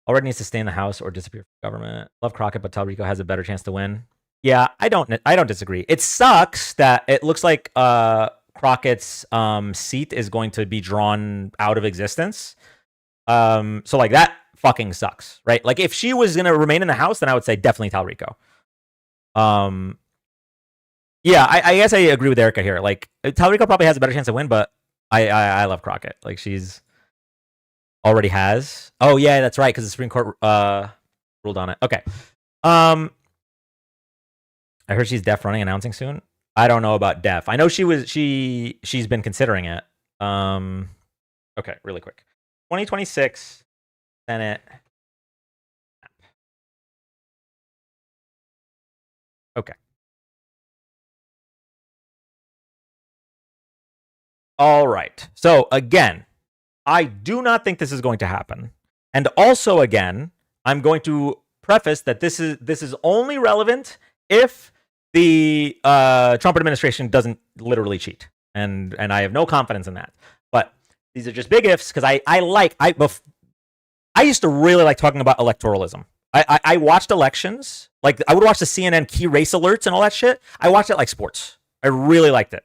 Already needs to stay in the House or disappear from government. Love Crockett, but Talarico has a better chance to win. Yeah, I don't disagree. It sucks that it looks like Crockett's seat is going to be drawn out of existence. So like that fucking sucks, right? Like if she was gonna remain in the House, then I would say definitely Talarico. Yeah, I guess I agree with Erica here. Like Talarico probably has a better chance to win, but I love Crockett. Like she's already has. Oh yeah, that's right, because the Supreme Court ruled on it. Okay. I heard she's deaf running announcing soon. I don't know about deaf. I know she's been considering it. Okay, really quick. 2026 Senate. Okay. All right. So again, I do not think this is going to happen. And also, again, I'm going to preface that this is only relevant if the Trump administration doesn't literally cheat, and I have no confidence in that. But these are just big ifs because I used to really like talking about electoralism. I watched elections, like I would watch the CNN key race alerts and all that shit. I watched it like sports. I really liked it,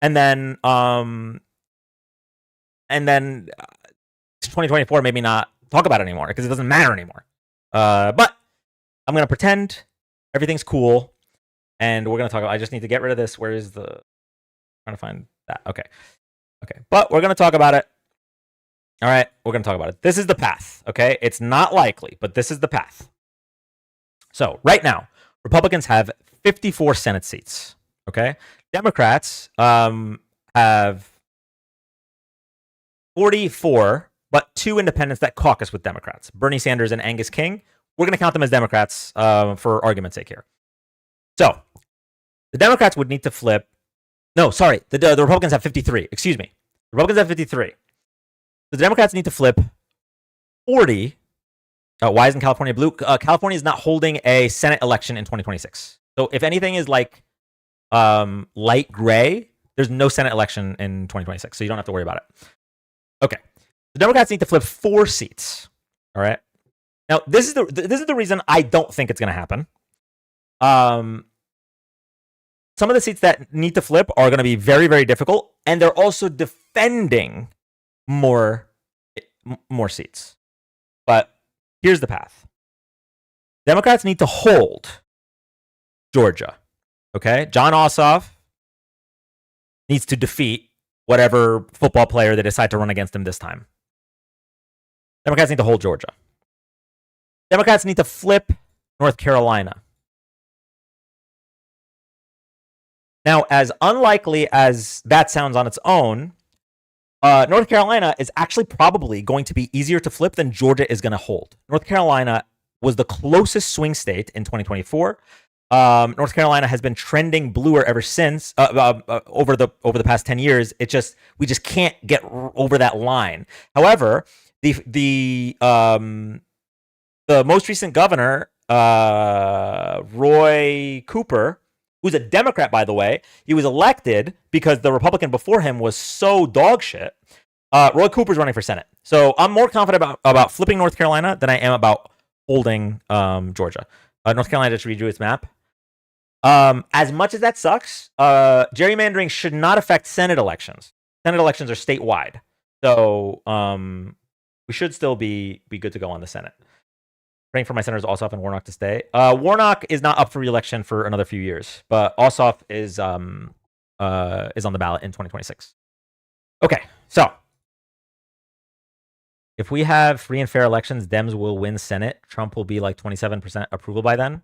and then 2024 made me not talk about it anymore because it doesn't matter anymore. But I'm gonna pretend everything's cool, and we're gonna talk about. I just need to get rid of this. Where is the? I'm trying to find that. Okay. But we're gonna talk about it. All right, we're gonna talk about it. This is the path. Okay, it's not likely, but this is the path. So right now, Republicans have 54 Senate seats. Okay, Democrats have 44, but 2 independents that caucus with Democrats, Bernie Sanders and Angus King. We're going to count them as Democrats for argument's sake here. So the Democrats would need to flip. No, sorry. The Republicans have 53. Excuse me. The Republicans have 53. The Democrats need to flip 40. Why isn't California blue? California is not holding a Senate election in 2026. So if anything is like light gray, there's no Senate election in 2026. So you don't have to worry about it. Okay. The Democrats need to flip 4 seats. All right. Now, this is the reason I don't think it's going to happen. some of the seats that need to flip are going to be very, very difficult, and they're also defending more seats. But here's the path. Democrats need to hold Georgia. Okay? John Ossoff needs to defeat whatever football player they decide to run against him this time. Democrats need to hold Georgia. Democrats need to flip North Carolina. Now, as unlikely as that sounds on its own, North Carolina is actually probably going to be easier to flip than Georgia is going to hold. North Carolina was the closest swing state in 2024. North Carolina has been trending bluer ever since over the past 10 years. We just can't get over that line. However, the most recent governor, Roy Cooper, who's a Democrat, by the way, he was elected because the Republican before him was so dog shit. Roy Cooper's running for Senate. So I'm more confident about flipping North Carolina than I am about holding Georgia. North Carolina just redrew its map. As much as that sucks, gerrymandering should not affect Senate elections. Senate elections are statewide. So we should still be good to go on the Senate. Praying for my senators Ossoff and Warnock to stay. Warnock is not up for re-election for another few years, but Ossoff is on the ballot in 2026. Okay, so if we have free and fair elections, Dems will win Senate. Trump will be like 27% approval by then.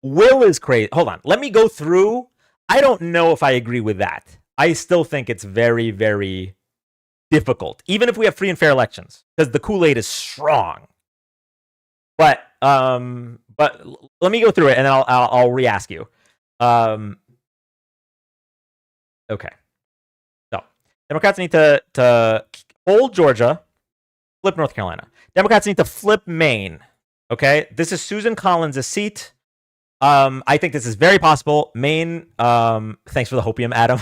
Will is crazy. Hold on. Let me go through. I don't know if I agree with that. I still think it's very, very difficult, even if we have free and fair elections, because the Kool-Aid is strong. But let me go through it, and then I'll re-ask you. Okay. So Democrats need to hold Georgia, flip North Carolina. Democrats need to flip Maine. Okay, this is Susan Collins' seat. I think this is very possible. Maine, thanks for the hopium, Adam.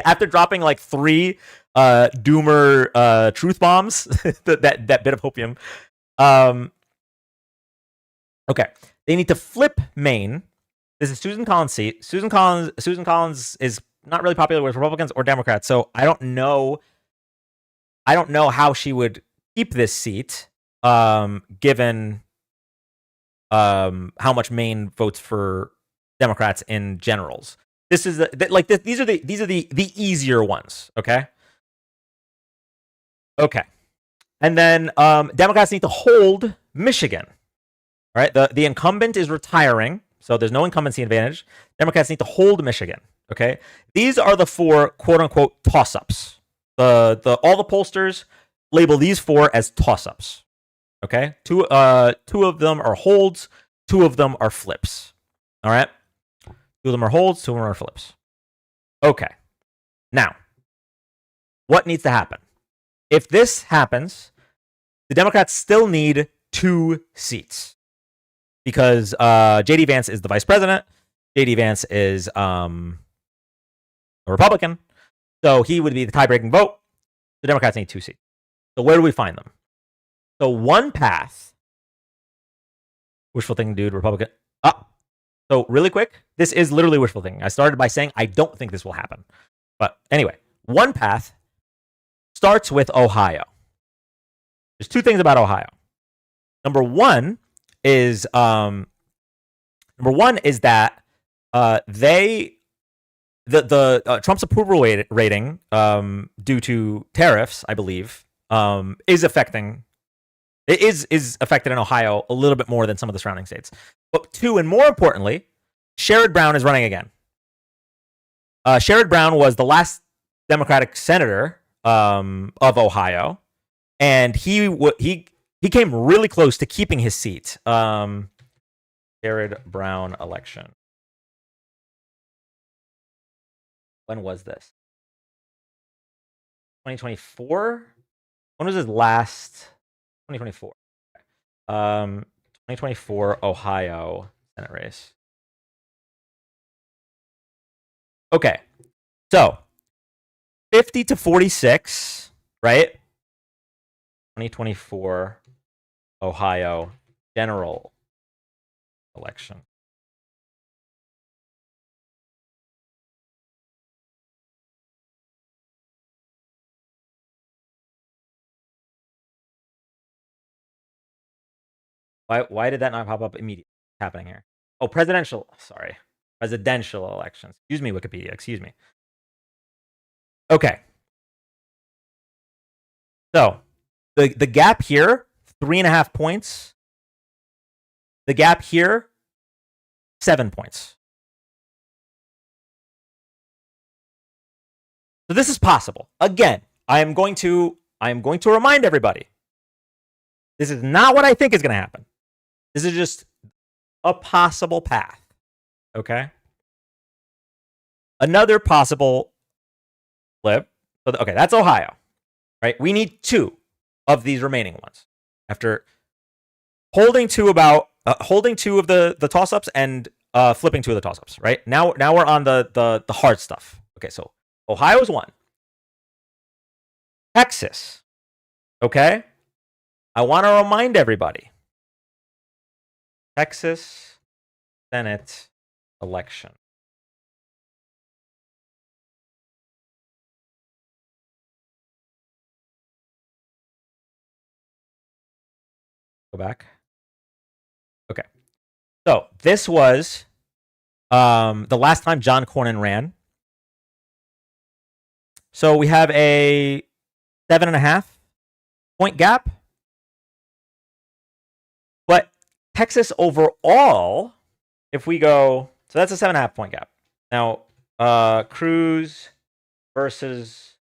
After dropping like 3 doomer truth bombs, that bit of hopium. Okay, they need to flip Maine. This is Susan Collins' seat. Susan Collins is not really popular with Republicans or Democrats, so I don't know how she would keep this seat, given how much Maine votes for Democrats in generals. This is these are the easier ones. Okay. And then Democrats need to hold Michigan. All right, the incumbent is retiring, so there's no incumbency advantage. Democrats need to hold Michigan. Okay, these are the 4 quote unquote toss-ups. All the pollsters label these 4 as toss-ups. Okay, two of them are holds, 2 of them are flips. All right, 2 of them are holds, 2 of them are flips. Okay, now what needs to happen? If this happens, the Democrats still need 2 seats because J.D. Vance is the vice president. J.D. Vance is a Republican, so he would be the tie-breaking vote. The Democrats need 2 seats. So where do we find them? So one path, wishful thinking, dude, Republican. So really quick, this is literally wishful thinking. I started by saying I don't think this will happen. But anyway, one path starts with Ohio. There's 2 things about Ohio. Number one is that Trump's approval rating due to tariffs, I believe, is affected in Ohio a little bit more than some of the surrounding states. But 2, and more importantly, Sherrod Brown is running again. Sherrod Brown was the last Democratic senator of Ohio, and he came really close to keeping his seat. Sherrod Brown election. When was this? 2024? When was his last? 2024. 2024 Ohio Senate race. Okay. So 50 to 46, right? 2024 Ohio general election. Why did that not pop up immediately? What's happening here? Oh, presidential elections. Excuse me, Wikipedia. Excuse me. Okay. So the gap here, 3.5 points. The gap here, 7 points. So this is possible. Again, I am going to remind everybody. This is not what I think is going to happen. This is just a possible path. Okay? Another possible flip. Okay, that's Ohio. Right? We need 2 of these remaining ones. After holding 2 of the toss-ups and flipping 2 of the toss-ups, right? Now we're on the hard stuff. Okay, so Ohio's 1. Texas. Okay? I want to remind everybody. Texas Senate election. Go back. Okay. So this was the last time John Cornyn ran. So we have a 7.5 point gap. But Texas overall, if we go, so that's a 7.5 point gap. Now, Cruz versus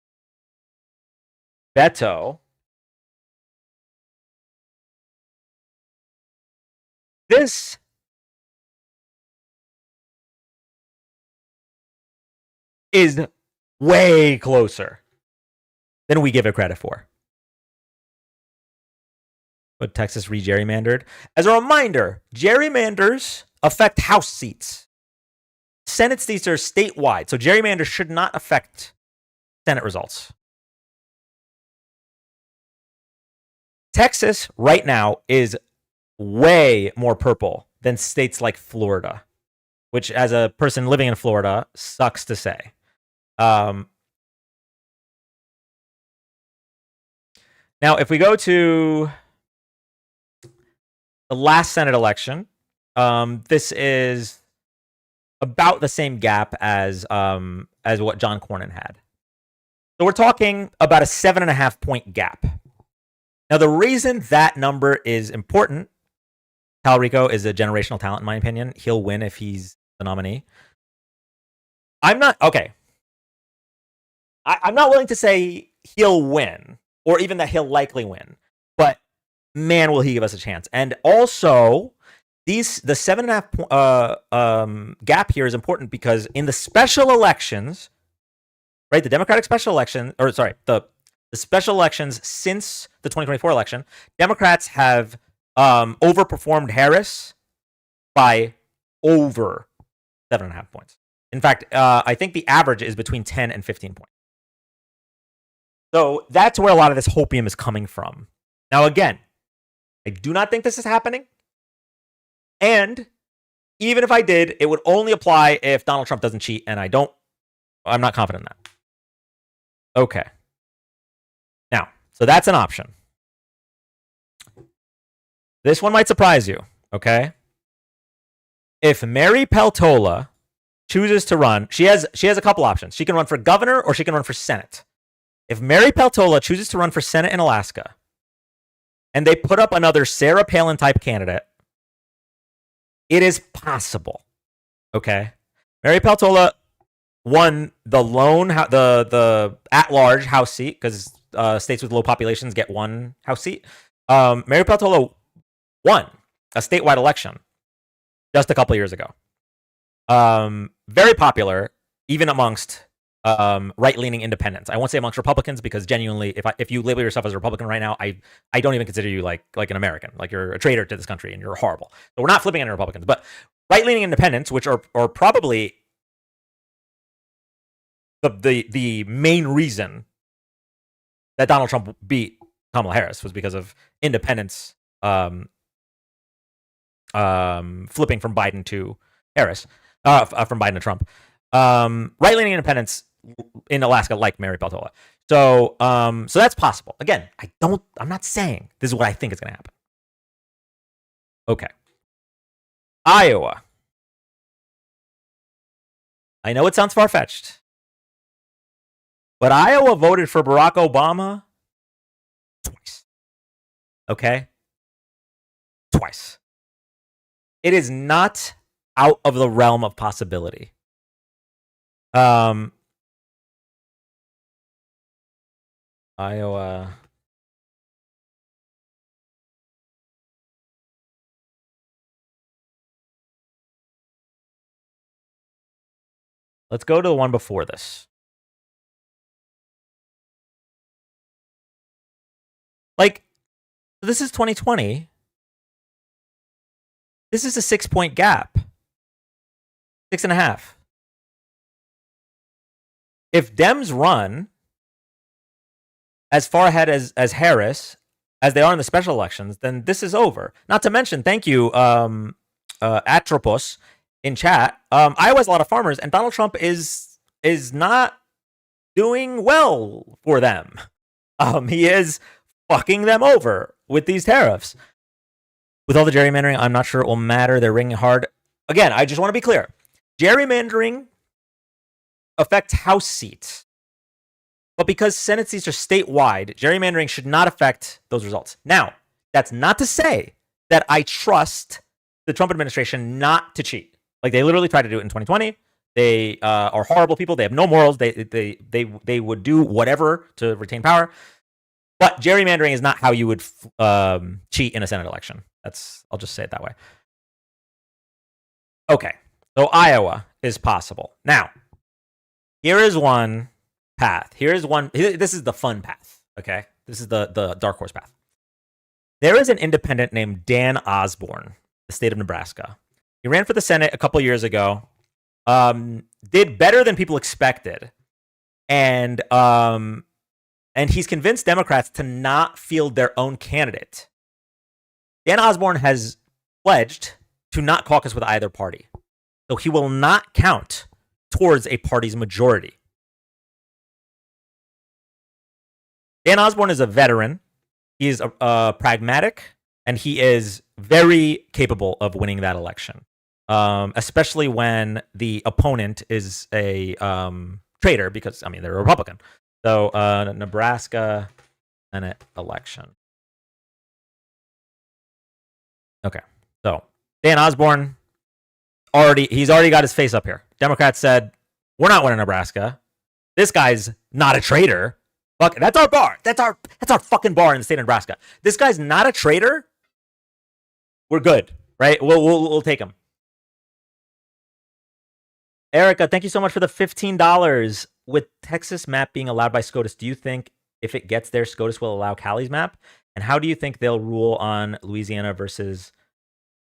Beto. This is way closer than we give it credit for. But Texas re-gerrymandered. As a reminder, gerrymanders affect House seats. Senate seats are statewide, so gerrymanders should not affect Senate results. Texas right now is way more purple than states like Florida, which, as a person living in Florida, sucks to say. Now, if we go to the last Senate election, this is about the same gap as what John Cornyn had. So we're talking about a 7.5 point gap. Now, the reason that number is important, Cal Rico is a generational talent, in my opinion. He'll win if he's the nominee. I'm not willing to say he'll win, or even that he'll likely win. But man, will he give us a chance. And also, the 7.5 gap here is important because in the special elections, right, the Democratic special election, the special elections since the 2024 election, Democrats have overperformed Harris by over 7.5 points. In fact, I think the average is between 10 and 15 points. So that's where a lot of this hopium is coming from. Now, again, I do not think this is happening. And even if I did, it would only apply if Donald Trump doesn't cheat, and I'm not confident in that. Okay. Now, so that's an option. This one might surprise you, okay? If Mary Peltola chooses to run, she has a couple options. She can run for governor or she can run for Senate. If Mary Peltola chooses to run for Senate in Alaska, and they put up another Sarah Palin type candidate, it is possible. Okay, Mary Peltola won the at-large House seat because states with low populations get one House seat. Mary Peltola won a statewide election just a couple years ago. Very popular, even amongst right-leaning independents. I won't say amongst Republicans because genuinely, if you label yourself as a Republican right now, I don't even consider you like an American. Like you're a traitor to this country and you're horrible. So we're not flipping any Republicans, but right-leaning independents, which are probably the main reason that Donald Trump beat Kamala Harris was because of independents flipping from Biden to Harris, from Biden to Trump. Right-leaning independents in Alaska like Mary Peltola. So that's possible. Again, I'm not saying this is what I think is going to happen. Okay. Iowa. I know it sounds far-fetched, but Iowa voted for Barack Obama twice. Okay? Twice. It is not out of the realm of possibility. Iowa. Let's go to the one before this. Like, this is 2020. This is a 6-point gap. 6.5. If Dems run as far ahead as Harris as they are in the special elections, then this is over. Not to mention, thank you, Atropos in chat. Iowa has a lot of farmers, and Donald Trump is not doing well for them. He is fucking them over with these tariffs. With all the gerrymandering, I'm not sure it will matter. They're ringing hard. Again, I just want to be clear. Gerrymandering affects House seats. But because Senate seats are statewide, gerrymandering should not affect those results. Now, that's not to say that I trust the Trump administration not to cheat. Like, they literally tried to do it in 2020. They are horrible people. They have no morals. They would do whatever to retain power. But gerrymandering is not how you would cheat in a Senate election. I'll just say it that way. Okay, so Iowa is possible. Now, here is one path. This is the fun path, okay? This is the dark horse path. There is an independent named Dan Osborne, the state of Nebraska. He ran for the Senate a couple years ago, did better than people expected, and he's convinced Democrats to not field their own candidate. Dan Osborne has pledged to not caucus with either party, so he will not count towards a party's majority. Dan Osborne is a veteran. He is pragmatic, and he is very capable of winning that election, especially when the opponent is a traitor, because, I mean, they're a Republican. So, Nebraska Senate election. Okay, so Dan Osborne, he's already got his face up here. Democrats said, we're not winning Nebraska. This guy's not a traitor. Fuck, that's our bar. That's our fucking bar in the state of Nebraska. This guy's not a traitor. We're good, right? We'll take him. Erica, thank you so much for the $15. With Texas map being allowed by SCOTUS, do you think if it gets there, SCOTUS will allow Cali's map? And how do you think they'll rule on Louisiana versus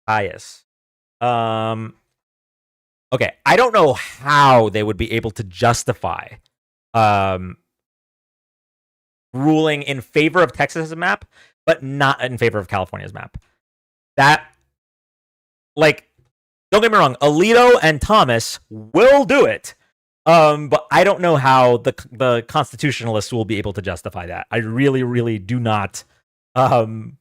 Cayuse? Okay, I don't know how they would be able to justify ruling in favor of Texas's map, but not in favor of California's map. That, like, don't get me wrong, Alito and Thomas will do it. But I don't know how the constitutionalists will be able to justify that. I really, really do not. To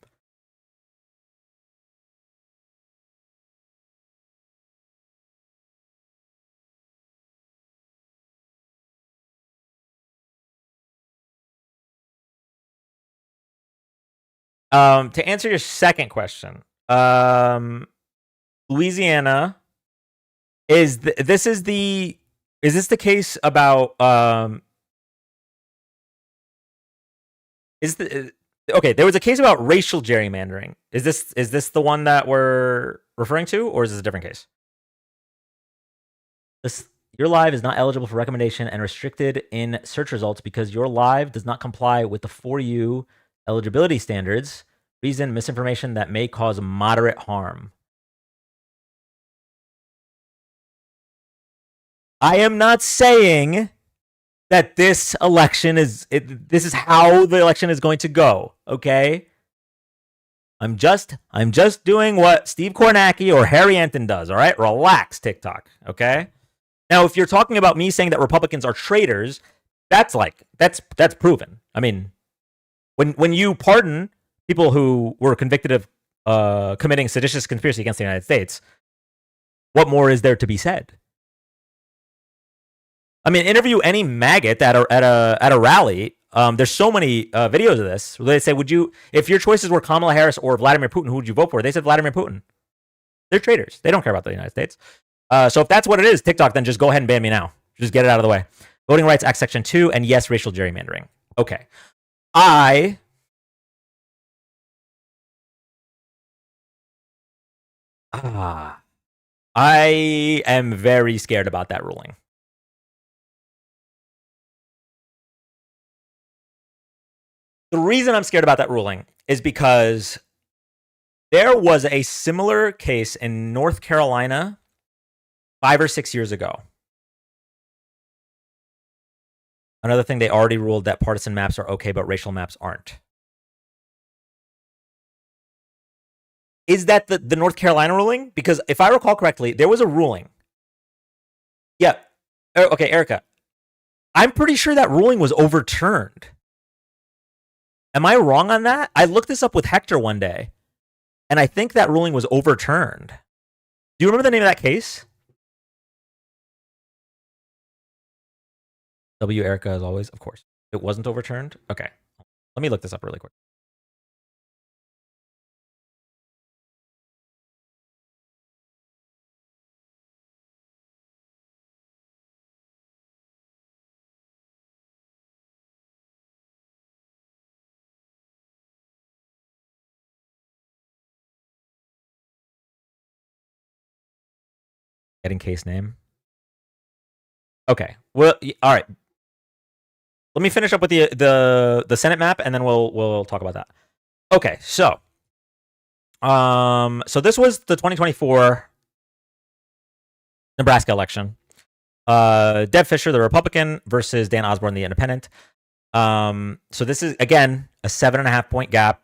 answer your second question, Louisiana is this the case about okay, there was a case about racial gerrymandering. Is this the one that we're referring to, or is this a different case? Your live is not eligible for recommendation and restricted in search results because your live does not comply with the For You eligibility standards. Reason: misinformation that may cause moderate harm. I am not saying that this election this is how the election is going to go, okay? I'm just doing what Steve Kornacki or Harry Anton does, all right? Relax, TikTok, okay? Now, if you're talking about me saying that Republicans are traitors, that's proven. I mean, when you pardon people who were convicted of committing seditious conspiracy against the United States, what more is there to be said? I mean, interview any maggot at a rally. There's so many videos of this where they say, "Would you, if your choices were Kamala Harris or Vladimir Putin, who would you vote for?" They said Vladimir Putin. They're traitors. They don't care about the United States. So if that's what it is, TikTok, then just go ahead and ban me now. Just get it out of the way. Voting Rights Act Section 2, and yes, racial gerrymandering. Okay. I am very scared about that ruling. The reason I'm scared about that ruling is because there was a similar case in North Carolina 5 or 6 years ago. Another thing, they already ruled that partisan maps are okay, but racial maps aren't. Is that the North Carolina ruling? Because if I recall correctly, there was a ruling. Yeah. Okay, Erica. I'm pretty sure that ruling was overturned. Am I wrong on that? I looked this up with Hector one day, and I think that ruling was overturned. Do you remember the name of that case? W. Erica, as always, of course. It wasn't overturned? Okay. Let me look this up really quick. Getting case name. Okay. Well, all right. Let me finish up with the Senate map, and then we'll talk about that. Okay, so this was the 2024 Nebraska election. Deb Fischer, the Republican, versus Dan Osborne, the Independent. So this is, again, a 7.5 point gap,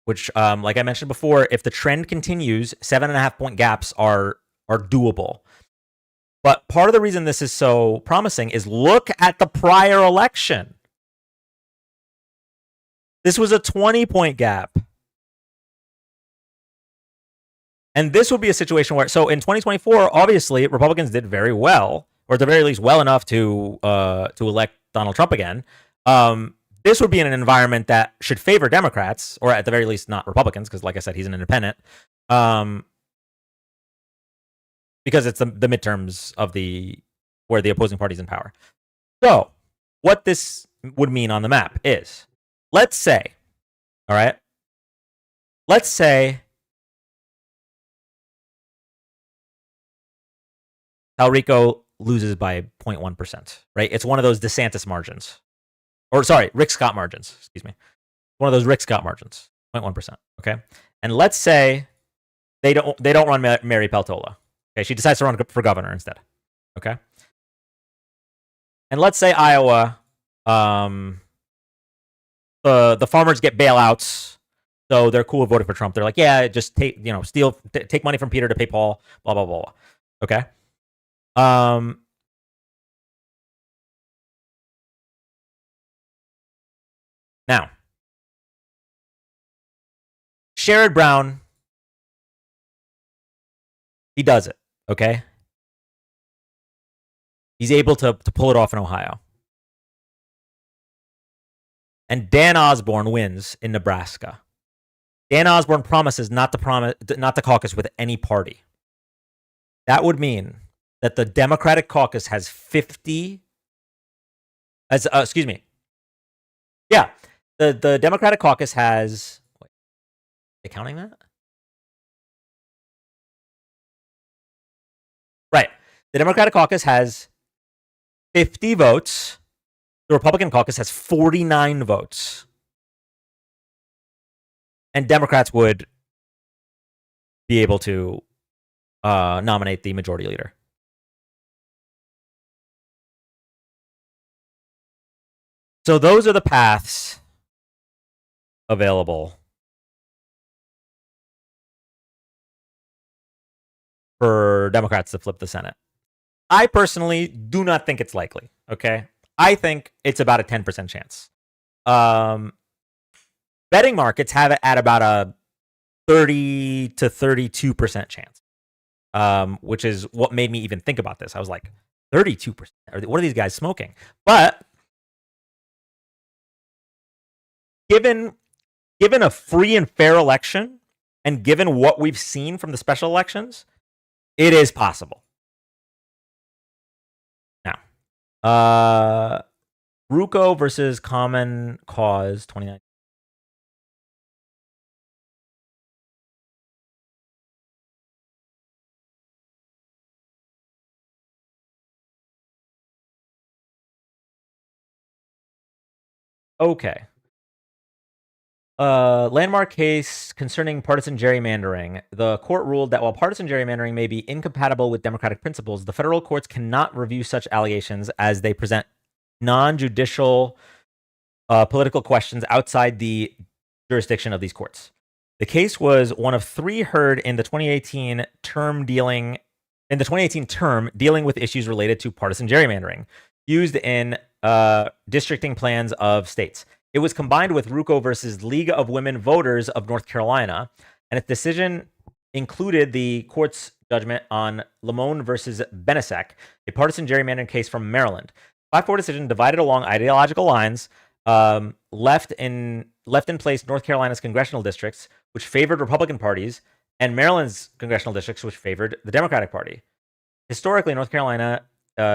which, like I mentioned before, if the trend continues, 7.5 point gaps are doable. But part of the reason this is so promising is look at the prior election. This was a 20-point gap. And this would be a situation where, so in 2024, obviously, Republicans did very well, or at the very least well enough to elect Donald Trump again. This would be in an environment that should favor Democrats, or at the very least not Republicans, because like I said, he's an independent. Because it's the midterms of where the opposing party's in power. So what this would mean on the map is, let's say, all right, let's say Talrico loses by 0.1%, right? It's one of those DeSantis margins. Or sorry, Rick Scott margins, excuse me. One of those Rick Scott margins, 0.1%, okay? And let's say they don't run Mary Peltola. Okay, she decides to run for governor instead. Okay, and let's say Iowa, the farmers get bailouts, so they're cool with voting for Trump. They're like, yeah, just take money from Peter to pay Paul, blah blah blah blah. Okay, now Sherrod Brown, he does it. Okay. He's able to pull it off in Ohio. And Dan Osborne wins in Nebraska. Dan Osborne promises not to caucus with any party. That would mean that the Democratic caucus has 50 excuse me. Yeah. The Democratic caucus has, wait, are they counting that? Right. The Democratic caucus has 50 votes. The Republican caucus has 49 votes. And Democrats would be able to nominate the majority leader. So those are the paths available for Democrats to flip the Senate. I personally do not think it's likely. Okay, I think it's about a 10% chance. Betting markets have it at about a 30 to 32% chance, which is what made me even think about this. I was like, 32%? What are these guys smoking? But given a free and fair election, and given what we've seen from the special elections, it is possible. Now, Ruco versus Common Cause 2019. Okay. Landmark case concerning partisan gerrymandering. The court ruled that while partisan gerrymandering may be incompatible with democratic principles, the federal courts cannot review such allegations as they present non-judicial political questions outside the jurisdiction of these courts. The case was one of 3 heard in the 2018 term dealing with issues related to partisan gerrymandering used in districting plans of states. It was combined with Ruco versus League of Women Voters of North Carolina, and its decision included the court's judgment on Lamone versus Benesek, a partisan gerrymandering case from Maryland. 5-4 decision divided along ideological lines, left in place North Carolina's congressional districts, which favored Republican parties, and Maryland's congressional districts, which favored the Democratic Party. Historically, North Carolina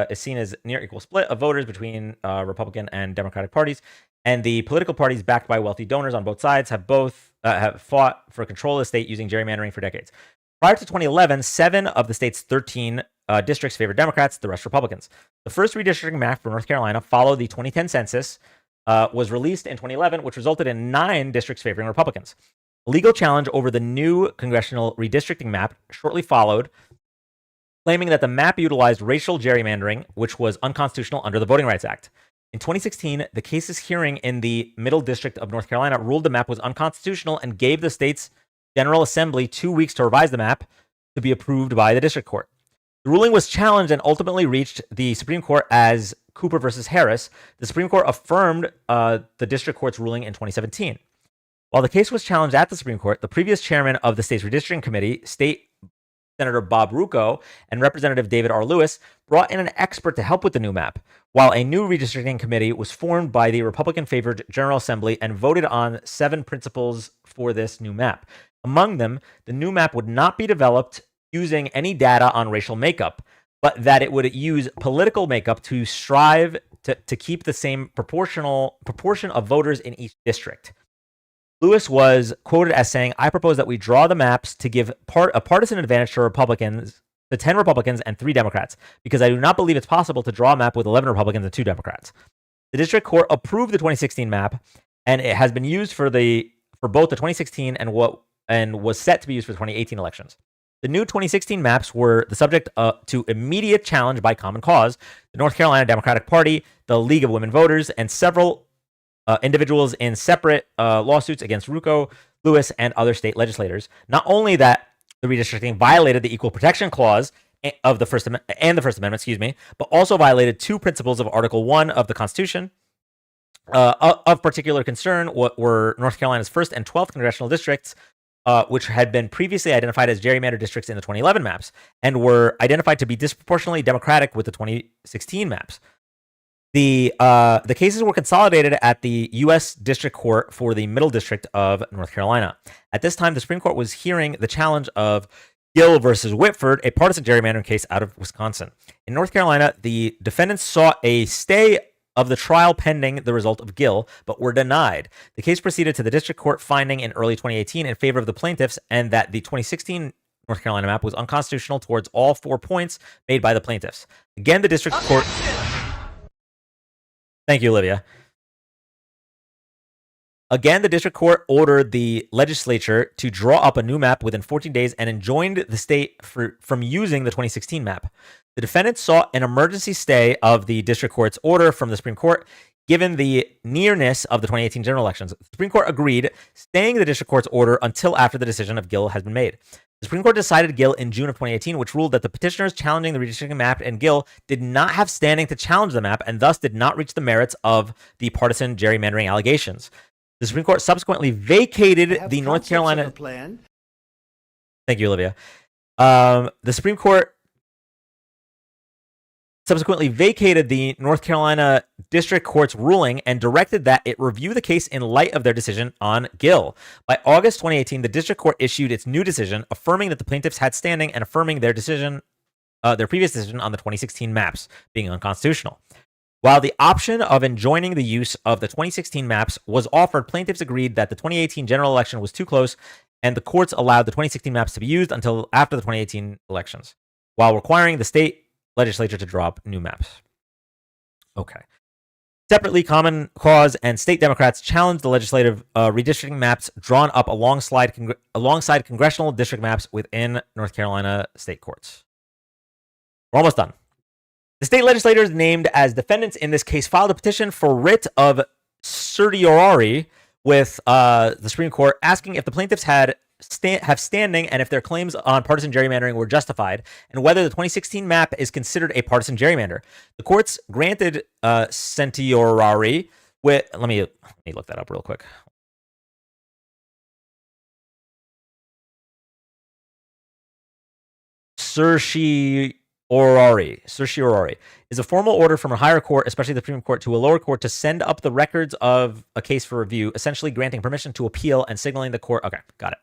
is seen as near equal split of voters between Republican and Democratic parties, and the political parties backed by wealthy donors on both sides have fought for control of the state using gerrymandering for decades. Prior to 2011, 7 of the state's 13 districts favored Democrats, the rest Republicans. The first redistricting map for North Carolina followed the 2010 census, was released in 2011, which resulted in 9 districts favoring Republicans. A legal challenge over the new congressional redistricting map shortly followed, claiming that the map utilized racial gerrymandering, which was unconstitutional under the Voting Rights Act. In 2016, the case's hearing in the Middle District of North Carolina ruled the map was unconstitutional and gave the state's General Assembly 2 weeks to revise the map to be approved by the district court. The ruling was challenged and ultimately reached the Supreme Court as Cooper versus Harris. The Supreme Court affirmed the district court's ruling in 2017. While the case was challenged at the Supreme Court, the previous chairman of the state's redistricting committee, State Senator Bob Ruco, and Representative David R. Lewis brought in an expert to help with the new map, while a new redistricting committee was formed by the Republican-favored General Assembly and voted on 7 principles for this new map. Among them, the new map would not be developed using any data on racial makeup, but that it would use political makeup to strive to keep the same proportion of voters in each district. Lewis was quoted as saying, "I propose that we draw the maps to give a partisan advantage to Republicans, to 10 Republicans and 3 Democrats, because I do not believe it's possible to draw a map with 11 Republicans and 2 Democrats." The district court approved the 2016 map, and it has been used for both the 2016 and was set to be used for the 2018 elections. The new 2016 maps were the subject to immediate challenge by Common Cause, the North Carolina Democratic Party, the League of Women Voters, and several individuals in separate lawsuits against Ruco, Lewis, and other state legislators. Not only that the redistricting violated the Equal Protection Clause of the First Amendment, but also violated 2 principles of Article 1 of the Constitution. Of particular concern were North Carolina's 1st and 12th congressional districts, which had been previously identified as gerrymandered districts in the 2011 maps and were identified to be disproportionately Democratic with the 2016 maps. The cases were consolidated at the U.S. District Court for the Middle District of North Carolina. At this time, the Supreme Court was hearing the challenge of Gill versus Whitford, a partisan gerrymandering case out of Wisconsin. In North Carolina, the defendants sought a stay of the trial pending the result of Gill, but were denied. The case proceeded to the District Court, finding in early 2018 in favor of the plaintiffs and that the 2016 North Carolina map was unconstitutional towards all 4 points made by the plaintiffs. Again, the District Court... Thank you, Olivia. Again, the district court ordered the legislature to draw up a new map within 14 days and enjoined the state from using the 2016 map. The defendants sought an emergency stay of the district court's order from the Supreme Court, given the nearness of the 2018 general elections. The Supreme Court agreed, staying the district court's order until after the decision of Gill has been made. The Supreme Court decided Gill in June of 2018, which ruled that the petitioners challenging the redistricting map and Gill did not have standing to challenge the map and thus did not reach the merits of the partisan gerrymandering allegations. The Supreme Court subsequently vacated the North Carolina plan Thank you, Olivia. The Supreme Court subsequently vacated the North Carolina District Court's ruling and directed that it review the case in light of their decision on Gill. By August 2018, the District Court issued its new decision, affirming that the plaintiffs had standing and affirming their decision, their previous decision on the 2016 maps being unconstitutional. While the option of enjoining the use of the 2016 maps was offered, plaintiffs agreed that the 2018 general election was too close, and the courts allowed the 2016 maps to be used until after the 2018 elections, while requiring the state legislature to drop new maps. Okay. Separately, Common Cause and state Democrats challenged the legislative redistricting maps drawn up alongside congressional district maps within North Carolina state courts. We're almost done. The state legislators named as defendants in this case filed a petition for writ of certiorari with the Supreme Court, asking if the plaintiffs have standing and if their claims on partisan gerrymandering were justified, and whether the 2016 map is considered a partisan gerrymander. The courts granted certiorari with. Let me look that up real quick. Certiorari is a formal order from a higher court, especially the Supreme Court, to a lower court to send up the records of a case for review, essentially granting permission to appeal and signaling the court. Okay, got it.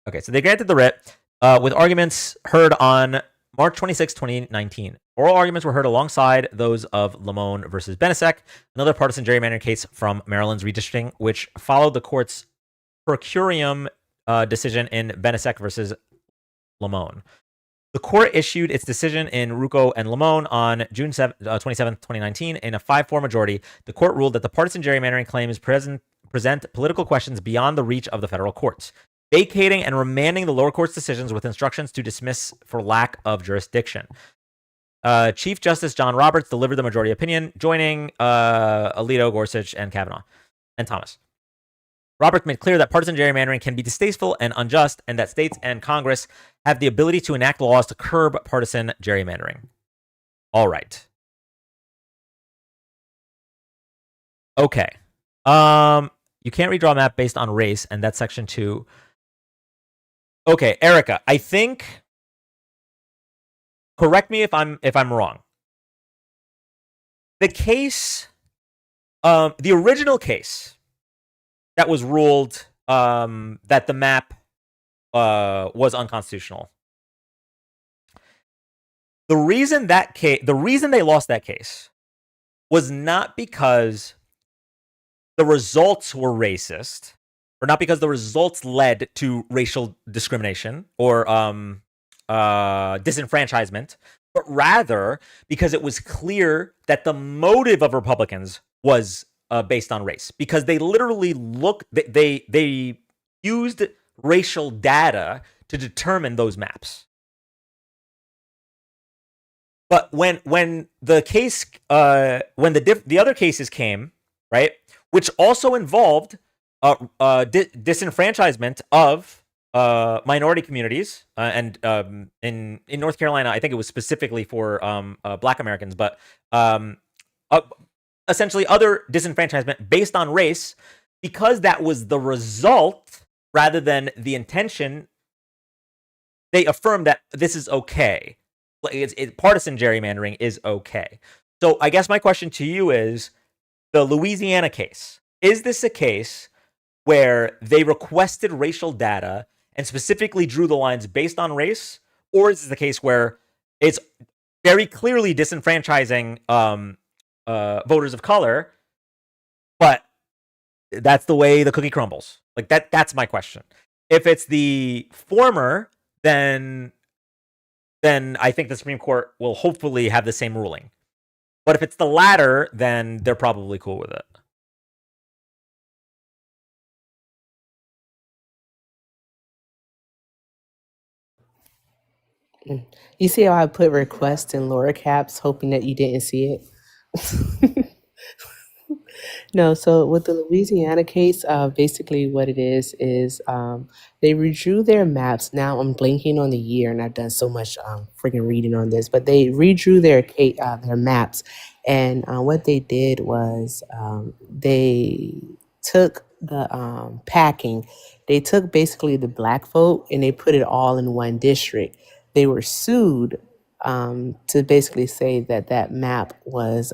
Okay, so they granted the writ with arguments heard on March 26, 2019. Oral arguments were heard alongside those of Lamone versus Benesek, another partisan gerrymandering case from Maryland's redistricting, which followed the court's per curiam decision in Benesek versus Lamone. The court issued its decision in Rucco and Lamone on June 27, 2019. In a 5-4 majority, the court ruled that the partisan gerrymandering claims present political questions beyond the reach of the federal courts, vacating and remanding the lower court's decisions with instructions to dismiss for lack of jurisdiction. Chief Justice John Roberts delivered the majority opinion, joining Alito, Gorsuch, and Kavanaugh, and Thomas. Roberts made clear that partisan gerrymandering can be distasteful and unjust, and that states and Congress have the ability to enact laws to curb partisan gerrymandering. All right. Okay. You can't redraw a map based on race, and that's section 2. Okay, Erica, I think. Correct me if I'm wrong. The case, the original case that was ruled that the map was unconstitutional. The reason they lost that case was not because the results were racist, or not because the results led to racial discrimination or disenfranchisement, but rather because it was clear that the motive of Republicans was based on race, because they literally they used racial data to determine those maps. But when the case when the other cases came, right, which also involved disenfranchisement of minority communities, and in North Carolina, I think it was specifically for Black Americans, but essentially other disenfranchisement based on race, because that was the result rather than the intention. They affirmed that this is okay. Partisan gerrymandering is okay. So I guess my question to you is, the Louisiana case, is this a case where they requested racial data and specifically drew the lines based on race? Or is this the case where it's very clearly disenfranchising voters of color, but that's the way the cookie crumbles? Like that's my question. If it's the former, then I think the Supreme Court will hopefully have the same ruling. But if it's the latter, then they're probably cool with it. You see how I put request in lower caps, hoping that you didn't see it? No, so with the Louisiana case, basically what it is they redrew their maps. Now I'm blanking on the year, and I've done so much freaking reading on this, but they redrew their maps, and what they did was they took the packing, they took basically the black vote and they put it all in one district. They were sued to basically say that that map was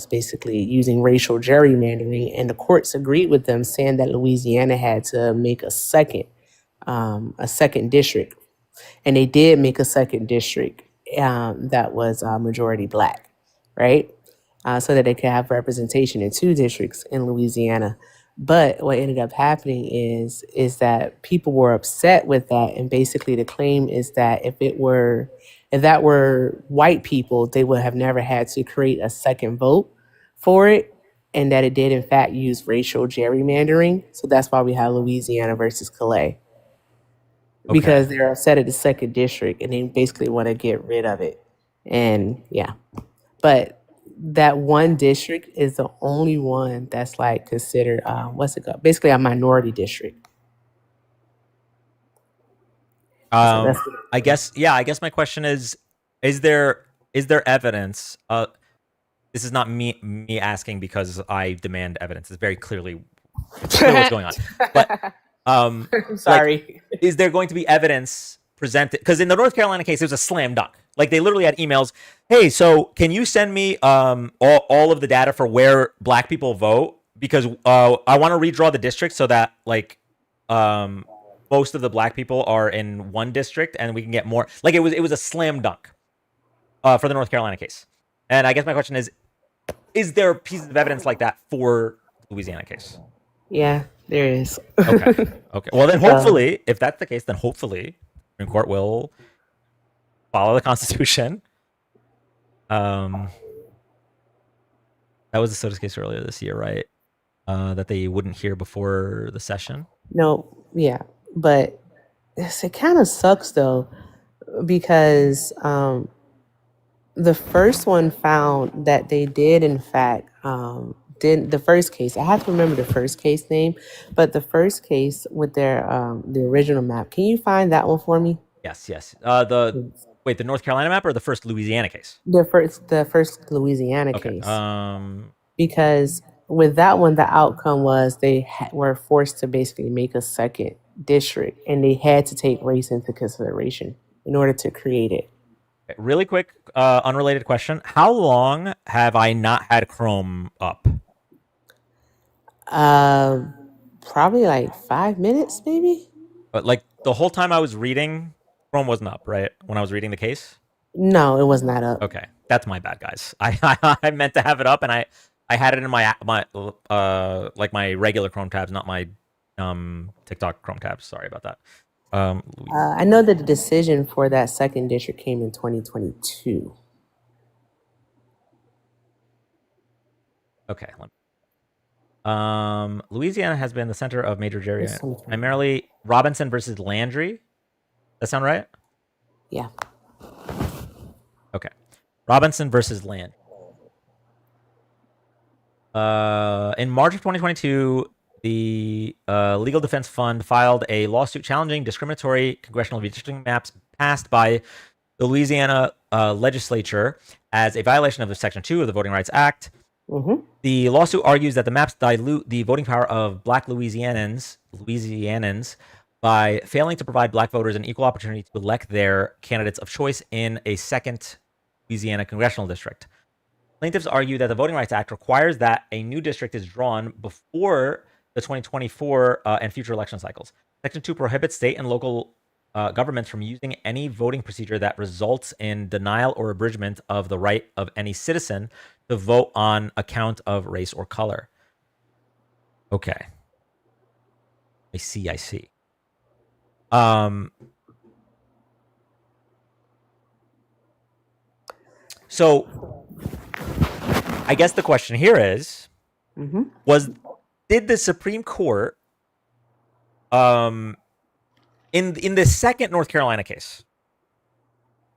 basically using racial gerrymandering, and the courts agreed with them, saying that Louisiana had to make a second district, and they did make a second district that was majority black, right? So that they could have representation in two districts in Louisiana. But what ended up happening is that people were upset with that, and basically the claim is that if that were white people, they would have never had to create a second vote for it, and that it did in fact use racial gerrymandering. So that's why we have Louisiana versus Calais, because they're upset at the second district and they basically want to get rid of it. And yeah, but that one district is the only one that's like considered what's it called? Basically a minority district. I guess my question is there evidence? This is not me asking because I demand evidence. It's very clear what's going on. But I'm sorry. Like, is there going to be evidence presented? Because in the North Carolina case, it was a slam dunk. Like they literally had emails. Hey, so can you send me all of the data for where black people vote? Because I want to redraw the district so that like most of the black people are in one district and we can get more. Like it was a slam dunk for the North Carolina case. And I guess my question is there pieces of evidence like that for the Louisiana case? Yeah, there is. Okay. Well, then hopefully, if that's the case, then hopefully Supreme Court will follow the Constitution. That was the SOTUS case earlier this year, right? That they wouldn't hear before the session. No, yeah, but it kind of sucks though, because the first one found that they did in fact did the first case. I have to remember the first case name, but the first case with their the original map. Can you find that one for me? Yes. The North Carolina map or the first Louisiana case? The first Louisiana case. Okay. Because with that one, the outcome was they were forced to basically make a second district, and they had to take race into consideration in order to create it. Really quick, unrelated question. How long have I not had Chrome up? Probably like 5 minutes, maybe. But like the whole time I was reading, Chrome wasn't up, right? When I was reading the case? No, it was not up. Okay. That's my bad, guys. I meant to have it up and I had it in my like my regular Chrome tabs, not my TikTok Chrome tabs. Sorry about that. I know that the decision for that second district came in 2022. Okay. Louisiana has been the center of major gerrymandering, primarily Robinson versus Landry. That sound right? Yeah. Okay. Robinson versus Land. In March of 2022, the Legal Defense Fund filed a lawsuit challenging discriminatory congressional redistricting maps passed by the Louisiana legislature as a violation of Section 2 of the Voting Rights Act. Mm-hmm. The lawsuit argues that the maps dilute the voting power of Black Louisianans by failing to provide Black voters an equal opportunity to elect their candidates of choice in a second Louisiana congressional district. Plaintiffs argue that the Voting Rights Act requires that a new district is drawn before the 2024 and future election cycles. Section 2 prohibits state and local governments from using any voting procedure that results in denial or abridgment of the right of any citizen to vote on account of race or color. Okay. I see. So I guess the question here is, did the Supreme Court, in the second North Carolina case,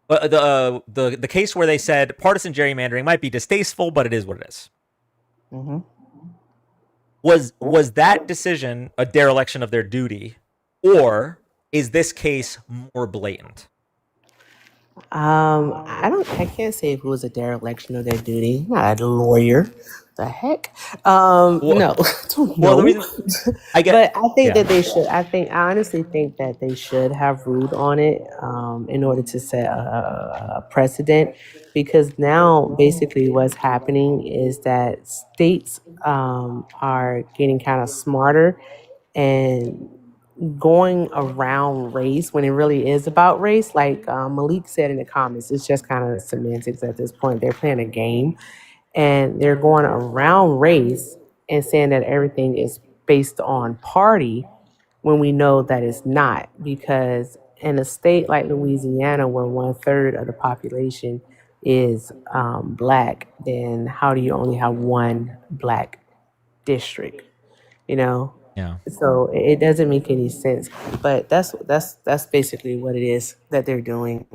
the case where they said partisan gerrymandering might be distasteful, but it is what it is. Mm-hmm. Was that decision a dereliction of their duty, or is this case more blatant? I can't say if it was a dereliction of their duty. I'm not a lawyer. The heck? Well, No, don't well, the know. reason I But get, I think yeah, that they should. I honestly think that they should have ruled on it in order to set a precedent, because now basically what's happening is that states are getting kind of smarter and going around race when it really is about race. Like Malik said in the comments, it's just kind of semantics at this point. They're playing a game and they're going around race and saying that everything is based on party when we know that it's not. Because in a state like Louisiana, where 1/3 of the population is black, then how do you only have one black district? You know, yeah, so it doesn't make any sense. But that's basically what it is that they're doing.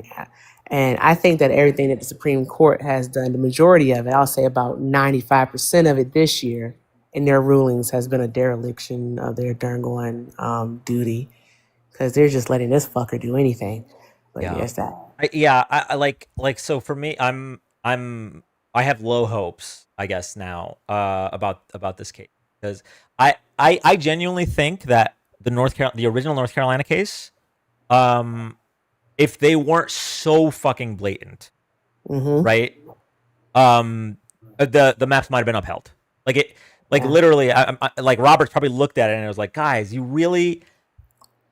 And I think that everything that the Supreme Court has done, the majority of it, I'll say about 95% of it this year in their rulings, has been a dereliction of their darn going duty, because they're just letting this fucker do anything. But yeah. yes, that. I like so for me, I have low hopes, I guess now, about this case because I genuinely think that the original North Carolina case, um, if they weren't so fucking blatant, Mm-hmm. right? The maps might have been upheld. Like it, like Yeah. literally, like Roberts probably looked at it and it was like, guys, you really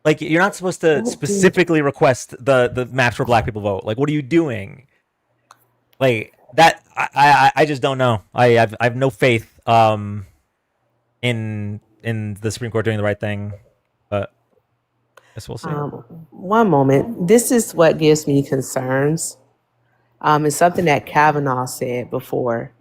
like you're not supposed to Oh, dude. specifically request the maps where black people vote. Like, what are you doing? Like that, I just don't know. I have no faith in the Supreme Court doing the right thing, but I guess we'll see. One moment. This is what gives me concerns. It's something that Kavanaugh said before.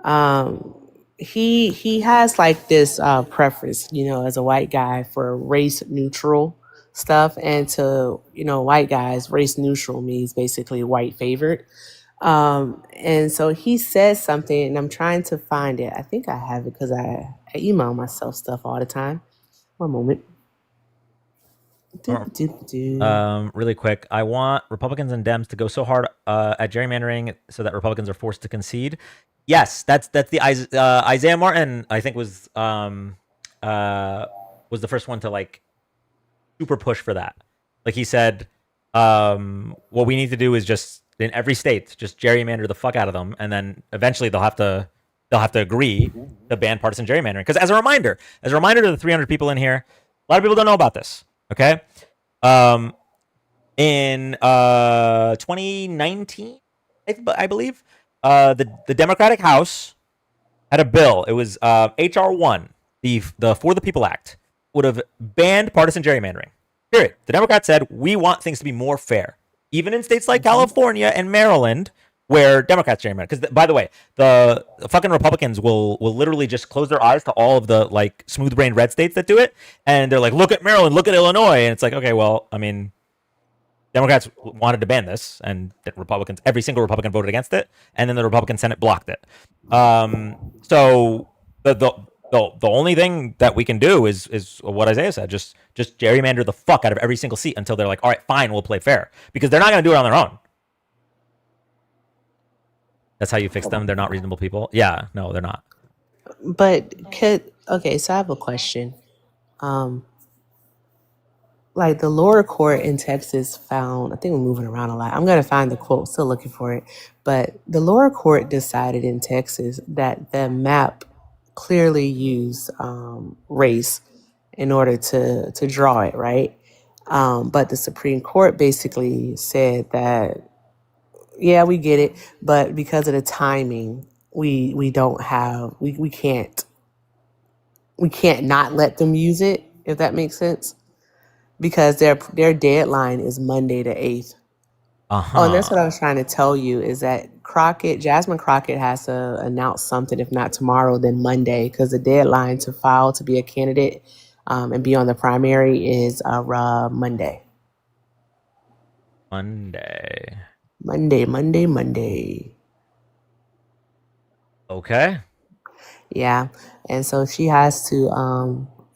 Um, he has like this preference, as a white guy, for race neutral stuff, and to white guys, race neutral means basically white favored. And so he says something, and I'm trying to find it. I think I have it because I email myself stuff all the time. One moment. Really quick, I want Republicans and Dems to go so hard at gerrymandering so that Republicans are forced to concede. Yes, that's the Isaiah Martin. I think was the first one to like super push for that. Like he said, what we need to do is just in every state just gerrymander the fuck out of them, and then eventually they'll have to agree to ban partisan gerrymandering. Because as a reminder to the 300 people in here, a lot of people don't know about this. Okay, in 2019, I believe, the Democratic House had a bill. It was HR1, the For the People Act, would have banned partisan gerrymandering. Period. The Democrats said we want things to be more fair, even in states like California and Maryland, where Democrats gerrymander. Because by the way, the fucking Republicans will literally just close their eyes to all of the like smooth-brained red states that do it, and they're like, look at Maryland, look at Illinois, and it's like, okay, well, I mean, Democrats wanted to ban this, and every single Republican voted against it, and then the Republican Senate blocked it. So the only thing that we can do is what Isaiah said: just gerrymander the fuck out of every single seat until they're like, all right, fine, we'll play fair, because they're not going to do it on their own. That's how you fix them. They're not reasonable people. Yeah, no, they're not. But so I have a question. Like the lower court in Texas found, I think we're moving around a lot. I'm going to find the quote, still looking for it. But the lower court decided in Texas that the map clearly used race in order to draw it, right? But the Supreme Court basically said that, yeah, we get it, but because of the timing, we don't have, we can't not let them use it, if that makes sense, because their deadline is Monday the 8th. Oh, and that's what I was trying to tell you, is that Jasmine Crockett has to announce something, if not tomorrow, then Monday, because the deadline to file to be a candidate and be on the primary is Monday. Monday. Okay. Yeah, and so she has to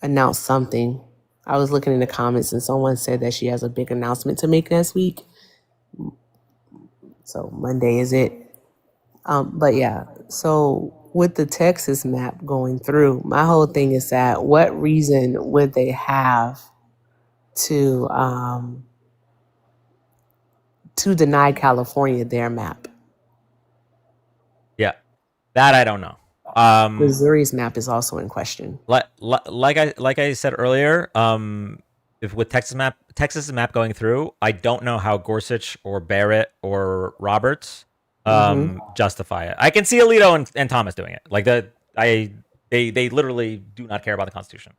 announce something. I was looking in the comments and someone said that she has a big announcement to make next week. So Monday is it. But yeah, so with the Texas map going through, my whole thing is that what reason would they have to deny California their map? Yeah, that I don't know. Missouri's map is also in question. Like I said earlier, if with Texas's map going through, I don't know how Gorsuch or Barrett or Roberts justify it. I can see Alito and Thomas doing it. Like they literally do not care about the Constitution.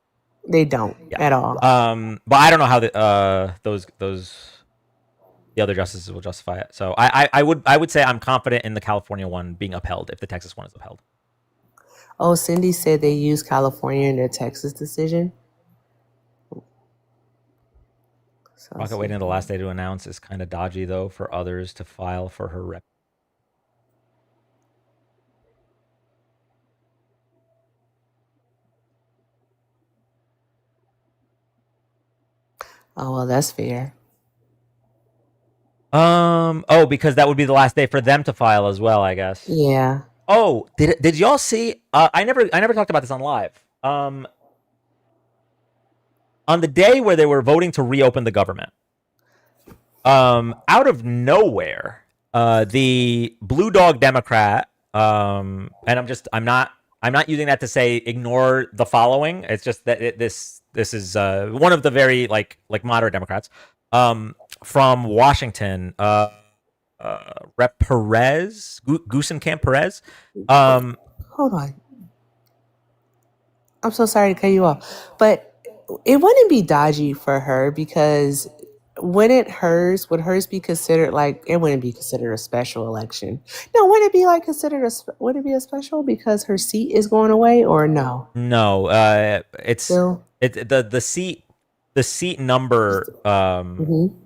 They don't at all. But I don't know how the other justices will justify it. So I would say I'm confident in the California one being upheld if the Texas one is upheld. Oh, Cindy said they used California in their Texas decision. So Rocket waiting until the last day to announce is kind of dodgy, though, for others to file for her rep. Oh, well, that's fair. Oh, because that would be the last day for them to file as well, I guess. Yeah. Oh, did y'all see? I never talked about this on live. On the day where they were voting to reopen the government, out of nowhere, the Blue Dog Democrat, and I'm not using that to say ignore the following. It's just that this is one of the very like moderate Democrats, from Washington, Rep Perez, Goosenkamp Perez. Hold on. I'm so sorry to cut you off, but it wouldn't be dodgy for her because would hers be considered like it wouldn't be considered a special election? No, would it be like considered would it be a special because her seat is going away or no? No, it's Still? the seat number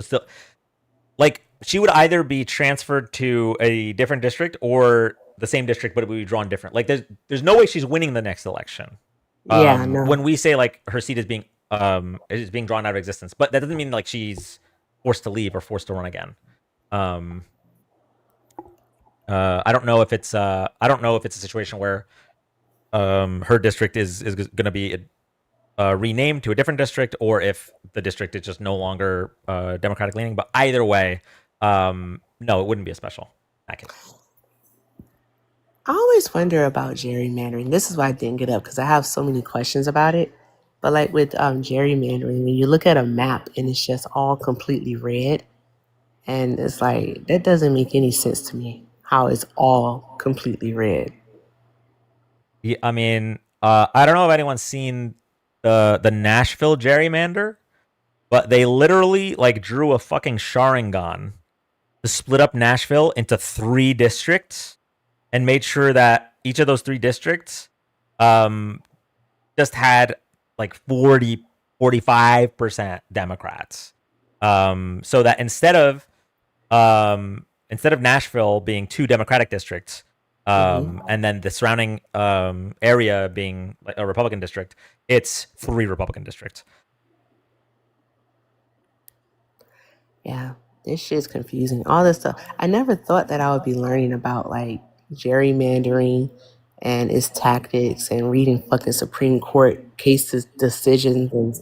still, like she would either be transferred to a different district or the same district, but it would be drawn different. Like there's no way she's winning the next election. Yeah, no. When we say like her seat is being drawn out of existence, but that doesn't mean like she's forced to leave or forced to run again. I don't know if it's a situation where her district is going to be renamed to a different district, or if the district is just no longer Democratic leaning. But either way, no, it wouldn't be a special in that case. I always wonder about gerrymandering. This is why I didn't get up because I have so many questions about it. But like with gerrymandering, when you look at a map and it's just all completely red, and it's like that doesn't make any sense to me. How it's all completely red. Yeah, I mean, I don't know if anyone's seen the Nashville gerrymander, but they literally like drew a fucking Sharingan to split up Nashville into 3 districts and made sure that each of those 3 districts just had like 45% Democrats. So that instead of Nashville being 2 Democratic districts, and then the surrounding area being like a Republican district, it's 3 Republican districts. Yeah, this shit's confusing. All this stuff. I never thought that I would be learning about like gerrymandering and its tactics and reading fucking Supreme Court cases, decisions,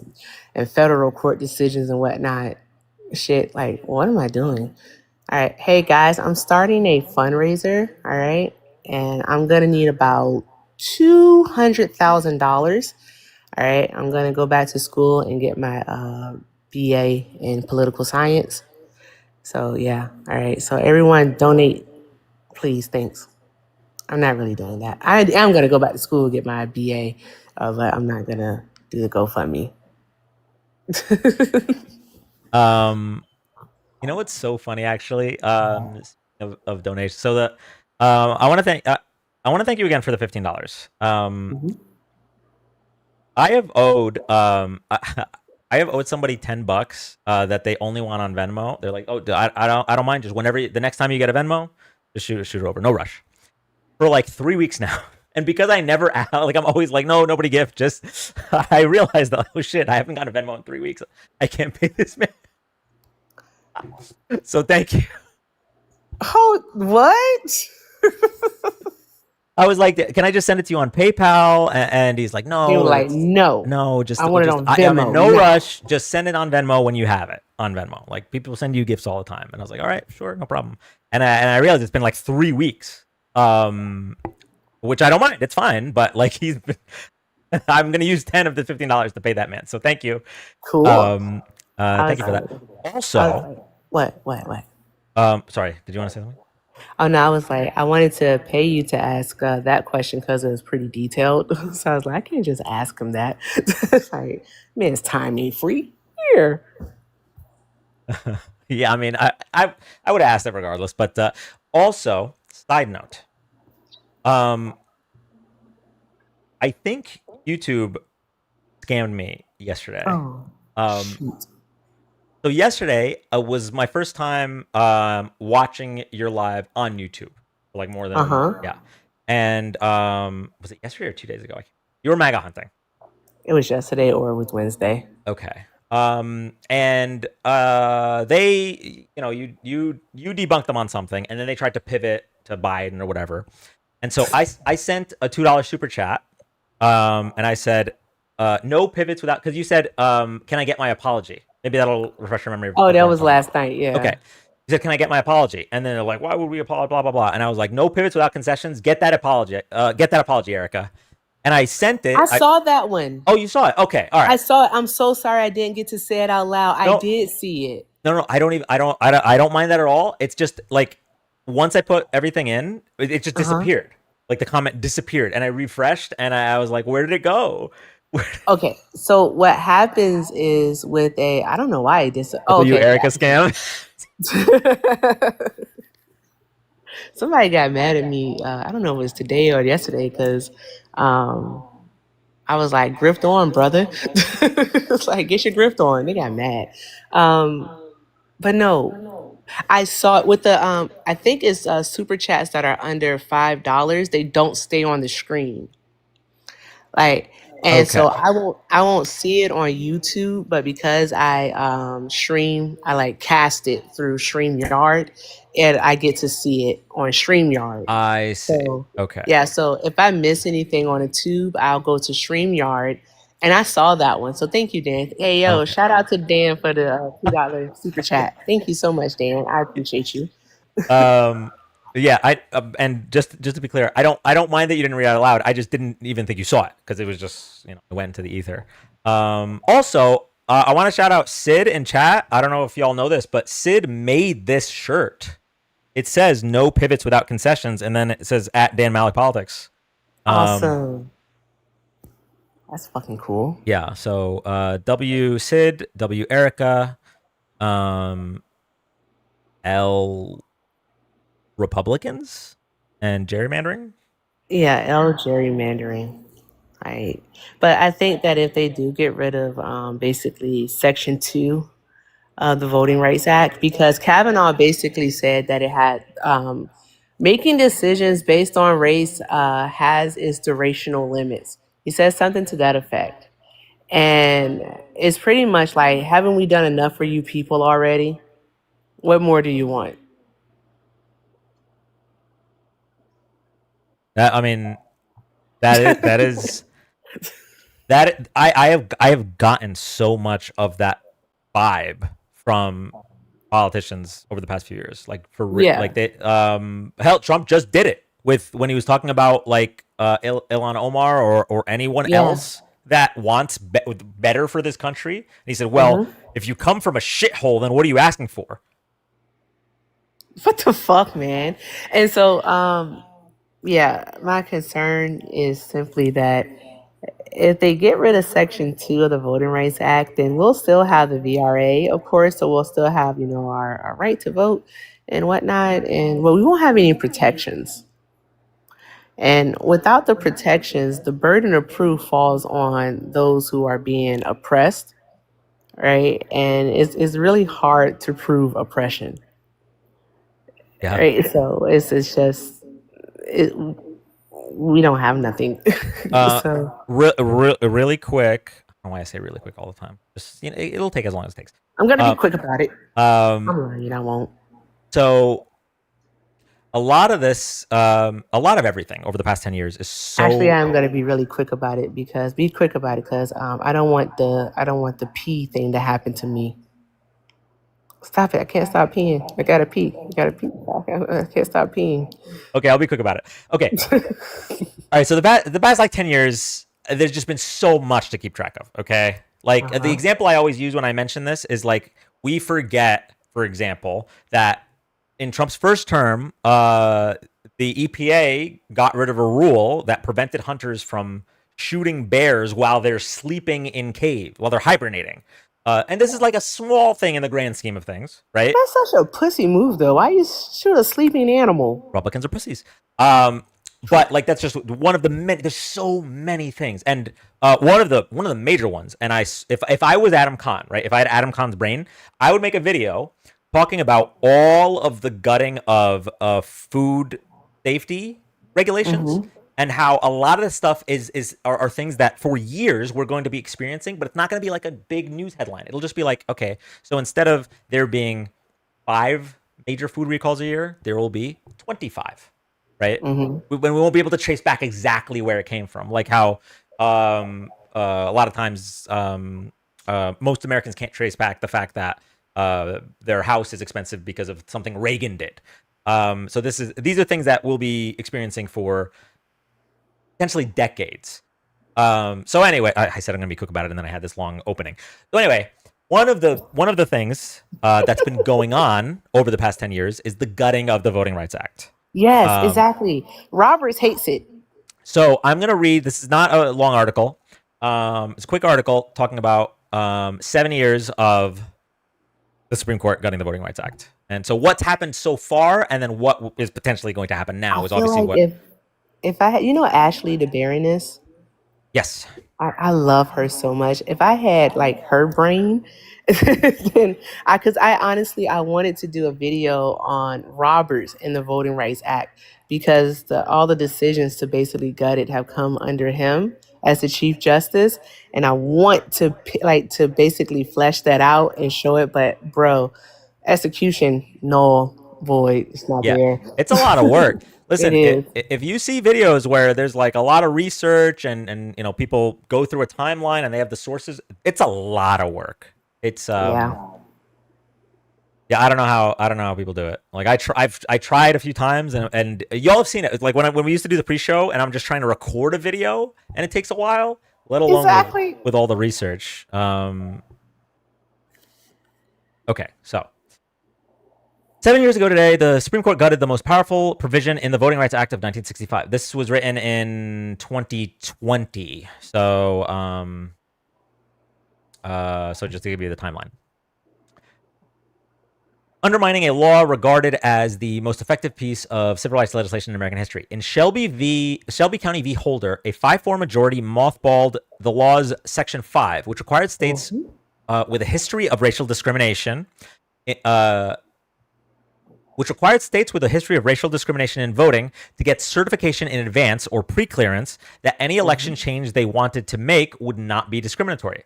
and federal court decisions and whatnot. Shit, like, what am I doing? All right, hey guys, I'm starting a fundraiser, all right? And I'm gonna need about $200,000. All right, I'm gonna go back to school and get my BA in political science. So yeah, all right. So everyone donate, please. Thanks. I'm not really doing that. I am gonna go back to school and get my BA, but I'm not gonna do the GoFundMe. You know what's so funny actually? Of donations. So I want to thank you again for the $15. I have owed I have owed somebody $10 that they only want on Venmo. They're like, oh, I don't mind. Just whenever the next time you get a Venmo, just shoot it over. No rush. For like 3 weeks now. And because I never like, I'm always like, no, nobody gift. Just I realized that, oh shit, I haven't got a Venmo in 3 weeks. I can't pay this man. So thank you. Oh, what? I was like, can I just send it to you on PayPal? And he's like, You no, were like, no. no, just I want it on I'm in Venmo no now. rush. Just send it on Venmo when you have it on Venmo. Like people send you gifts all the time. And I was like, all right, sure, no problem. And I realized it's been like 3 weeks, which I don't mind. It's fine. But like I'm gonna use 10 of the $15 to pay that man. So thank you. Cool. Thank you for that. Also, what? Sorry, did you want to say something? Oh no, I was like, I wanted to pay you to ask that question because it was pretty detailed. So I was like, I can't just ask him that. It's like, man, his time ain't free here. Yeah, I mean, I would have asked it regardless. But also, side note, I think YouTube scammed me yesterday. Oh, shoot. So yesterday was my first time watching your live on YouTube, like more than yeah. And was it yesterday or 2 days ago? You were MAGA hunting. It was yesterday or it was Wednesday. Okay. And they, you debunked them on something, and then they tried to pivot to Biden or whatever. And so I sent a $2 super chat, and I said, no pivots without, because you said, can I get my apology? Maybe that'll refresh your memory. Oh, that was last night. Yeah. Okay. He said, can I get my apology? And then they're like, why would we apologize? Blah, blah, blah. And I was like, no pivots without concessions. Get that apology. Erica. And I sent it. I saw that one. Oh, you saw it? Okay. All right. I saw it. I'm so sorry I didn't get to say it out loud. I did see it. No, I don't mind that at all. It's just like once I put everything in, it just disappeared. Like the comment disappeared, and I refreshed, and I was like, where did it go? Okay, so what happens is with I don't know why this. Oh, you Erica scam. Somebody got mad at me. I don't know if it was today or yesterday because I was like, "Grift on, brother." It's like, get your grift on. They got mad. But no, I saw it with the. I think it's super chats that are under $5. They don't stay on the screen. Like, and so I won't see it on YouTube, but because I stream, I like cast it through StreamYard, and I get to see it on StreamYard. I see. So, okay. Yeah, so if I miss anything on a tube, I'll go to StreamYard, and I saw that one. So thank you, Dan. Hey, yo, shout out to Dan for the $2 super chat. Thank you so much, Dan. I appreciate you. Yeah, and just to be clear, I don't mind that you didn't read it out loud. I just didn't even think you saw it because it was just it went into the ether. Also, I want to shout out Sid in chat. I don't know if y'all know this, but Sid made this shirt. It says "No pivots without concessions," and then it says at Dan Malik Politics. Awesome. That's fucking cool. Yeah. So W Sid, W Erica, L Republicans and gerrymandering. Yeah, L gerrymandering. Right. But I think that if they do get rid of basically Section 2 of the Voting Rights Act, because Kavanaugh basically said that it had making decisions based on race has its durational limits. He says something to that effect. And it's pretty much like, haven't we done enough for you people already? What more do you want? I mean, that is I have gotten so much of that vibe from politicians over the past few years. Like like they hell, Trump just did it with when he was talking about like Ilhan Omar or anyone else that wants better for this country. And he said, well, if you come from a shithole, then what are you asking for? What the fuck, man? And so yeah, my concern is simply that if they get rid of Section 2 of the Voting Rights Act, then we'll still have the VRA, of course, so we'll still have, our right to vote and whatnot, and we won't have any protections. And without the protections, the burden of proof falls on those who are being oppressed, right? And it's really hard to prove oppression. Yeah. Right? So it's just... we don't have nothing. So really quick. I don't know why I say really quick all the time. Just it'll take as long as it takes. I'm gonna be quick about it. I'm lying, I won't. So a lot of this, a lot of everything over the past 10 years is so. Actually, I'm going to be really quick about it because I don't want the pee thing to happen to me. Stop it! I can't stop peeing. I gotta pee. I gotta pee. I can't stop peeing. Okay, I'll be quick about it. Okay. All right. So the past like 10 years, there's just been so much to keep track of. Okay. Like the example I always use when I mention this is like we forget, for example, that in Trump's first term, the EPA got rid of a rule that prevented hunters from shooting bears while they're sleeping in caves, while they're hibernating. And this is like a small thing in the grand scheme of things, right? That's such a pussy move, though. Why you shoot a sleeping animal? Republicans are pussies. But like that's just one of the many. There's so many things, and one of the major ones. And if I was Adam Kahn, right? If I had Adam Kahn's brain, I would make a video talking about all of the gutting of food safety regulations. And how a lot of this stuff are things that for years we're going to be experiencing, but it's not going to be like a big news headline. It'll just be like, okay, so instead of there being 5 major food recalls a year, there will be 25, right? When we won't be able to trace back exactly where it came from, like how a lot of times most Americans can't trace back the fact that their house is expensive because of something Reagan did. So these are things that we'll be experiencing for potentially decades. So anyway, I said I'm gonna be quick about it, and then I had this long opening. So anyway, one of the things that's been going on over the past 10 years is the gutting of the Voting Rights Act. Yes, exactly. Roberts hates it. So I'm gonna read. This is not a long article. It's a quick article talking about 7 years of the Supreme Court gutting the Voting Rights Act, and so what's happened so far, and then what is potentially going to happen now is obviously what. If I had, Ashley the Baroness. Yes. I love her so much. If I had like her brain, then because I honestly I wanted to do a video on Roberts and the Voting Rights Act because all the decisions to basically gut it have come under him as the Chief Justice, and I want to to basically flesh that out and show it. But bro, execution null void. It's not there. It's a lot of work. Listen, if you see videos where there's like a lot of research and people go through a timeline and they have the sources, it's a lot of work. It's I don't know how people do it. Like I tried a few times and y'all have seen it. Like when we used to do the pre-show and I'm just trying to record a video and it takes a while, let alone with all the research. Okay, so 7 years ago today, the Supreme Court gutted the most powerful provision in the Voting Rights Act of 1965. This was written in 2020. So, so just to give you the timeline. Undermining a law regarded as the most effective piece of civil rights legislation in American history. In Shelby County v. Holder, a 5-4 majority mothballed the law's Section 5, which required states with a history of racial discrimination in voting to get certification in advance or pre-clearance that any election change they wanted to make would not be discriminatory.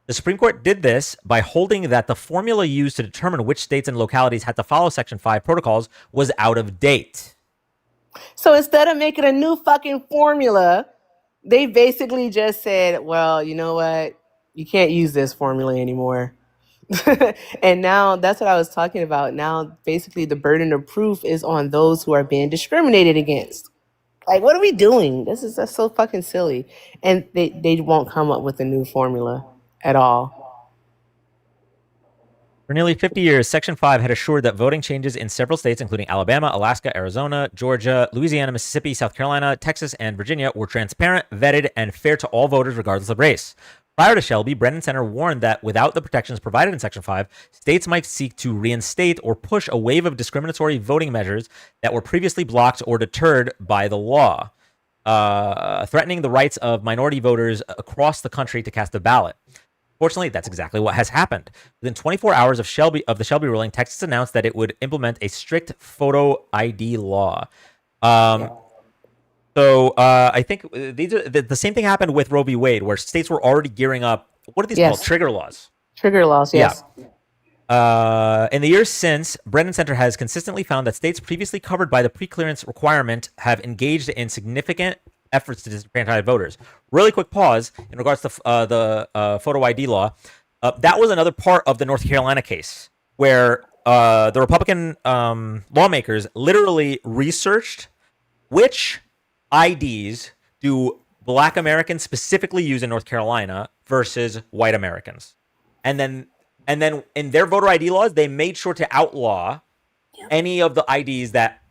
The Supreme Court did this by holding that the formula used to determine which states and localities had to follow Section 5 protocols was out of date. So instead of making a new fucking formula, they basically just said, well, you know what? You can't use this formula anymore. And now that's what I was talking about. Now, basically, the burden of proof is on those who are being discriminated against. Like, what are we doing? That's so fucking silly. And they won't come up with a new formula at all. For nearly 50 years, Section 5 had assured that voting changes in several states, including Alabama, Alaska, Arizona, Georgia, Louisiana, Mississippi, South Carolina, Texas, and Virginia, were transparent, vetted, and fair to all voters regardless of race. Prior to Shelby, Brennan Center warned that without the protections provided in Section 5, states might seek to reinstate or push a wave of discriminatory voting measures that were previously blocked or deterred by the law, threatening the rights of minority voters across the country to cast a ballot. Fortunately, that's exactly what has happened. Within 24 hours of the Shelby ruling, Texas announced that it would implement a strict photo ID law. So I think these are the same thing happened with Roe v. Wade, where states were already gearing up. What are these called? Trigger laws. Trigger laws, yes. In the years since, Brennan Center has consistently found that states previously covered by the pre-clearance requirement have engaged in significant efforts to disenfranchise voters. Really quick pause in regards to the photo ID law. That was another part of the North Carolina case where the Republican lawmakers literally researched which IDs do Black Americans specifically use in North Carolina versus white Americans, and then in their voter ID laws, they made sure to outlaw any of the IDs that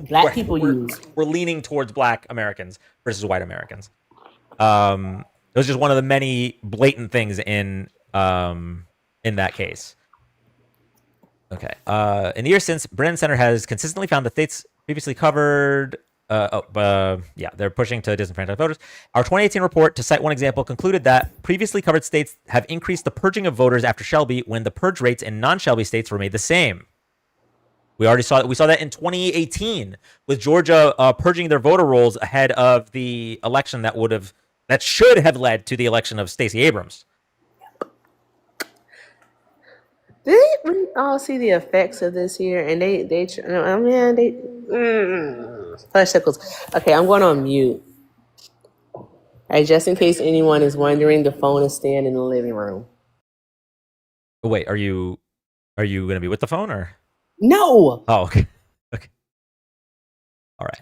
Black people use. Were leaning towards Black Americans versus white Americans. It was just one of the many blatant things in that case. Okay. In the years since, Brennan Center has consistently found that states previously covered. They're pushing to disenfranchise voters. Our 2018 report, to cite one example, concluded that previously covered states have increased the purging of voters after Shelby when the purge rates in non-Shelby states remained the same. We saw that in 2018 with Georgia purging their voter rolls ahead of the election that should have led to the election of Stacey Abrams. Did we all see the effects of this here? And Fudgesicles. Okay, I'm going on mute. All right, just in case anyone is wondering, the phone is staying in the living room. Wait, are you going to be with the phone or? No. Oh, okay. Okay. All right.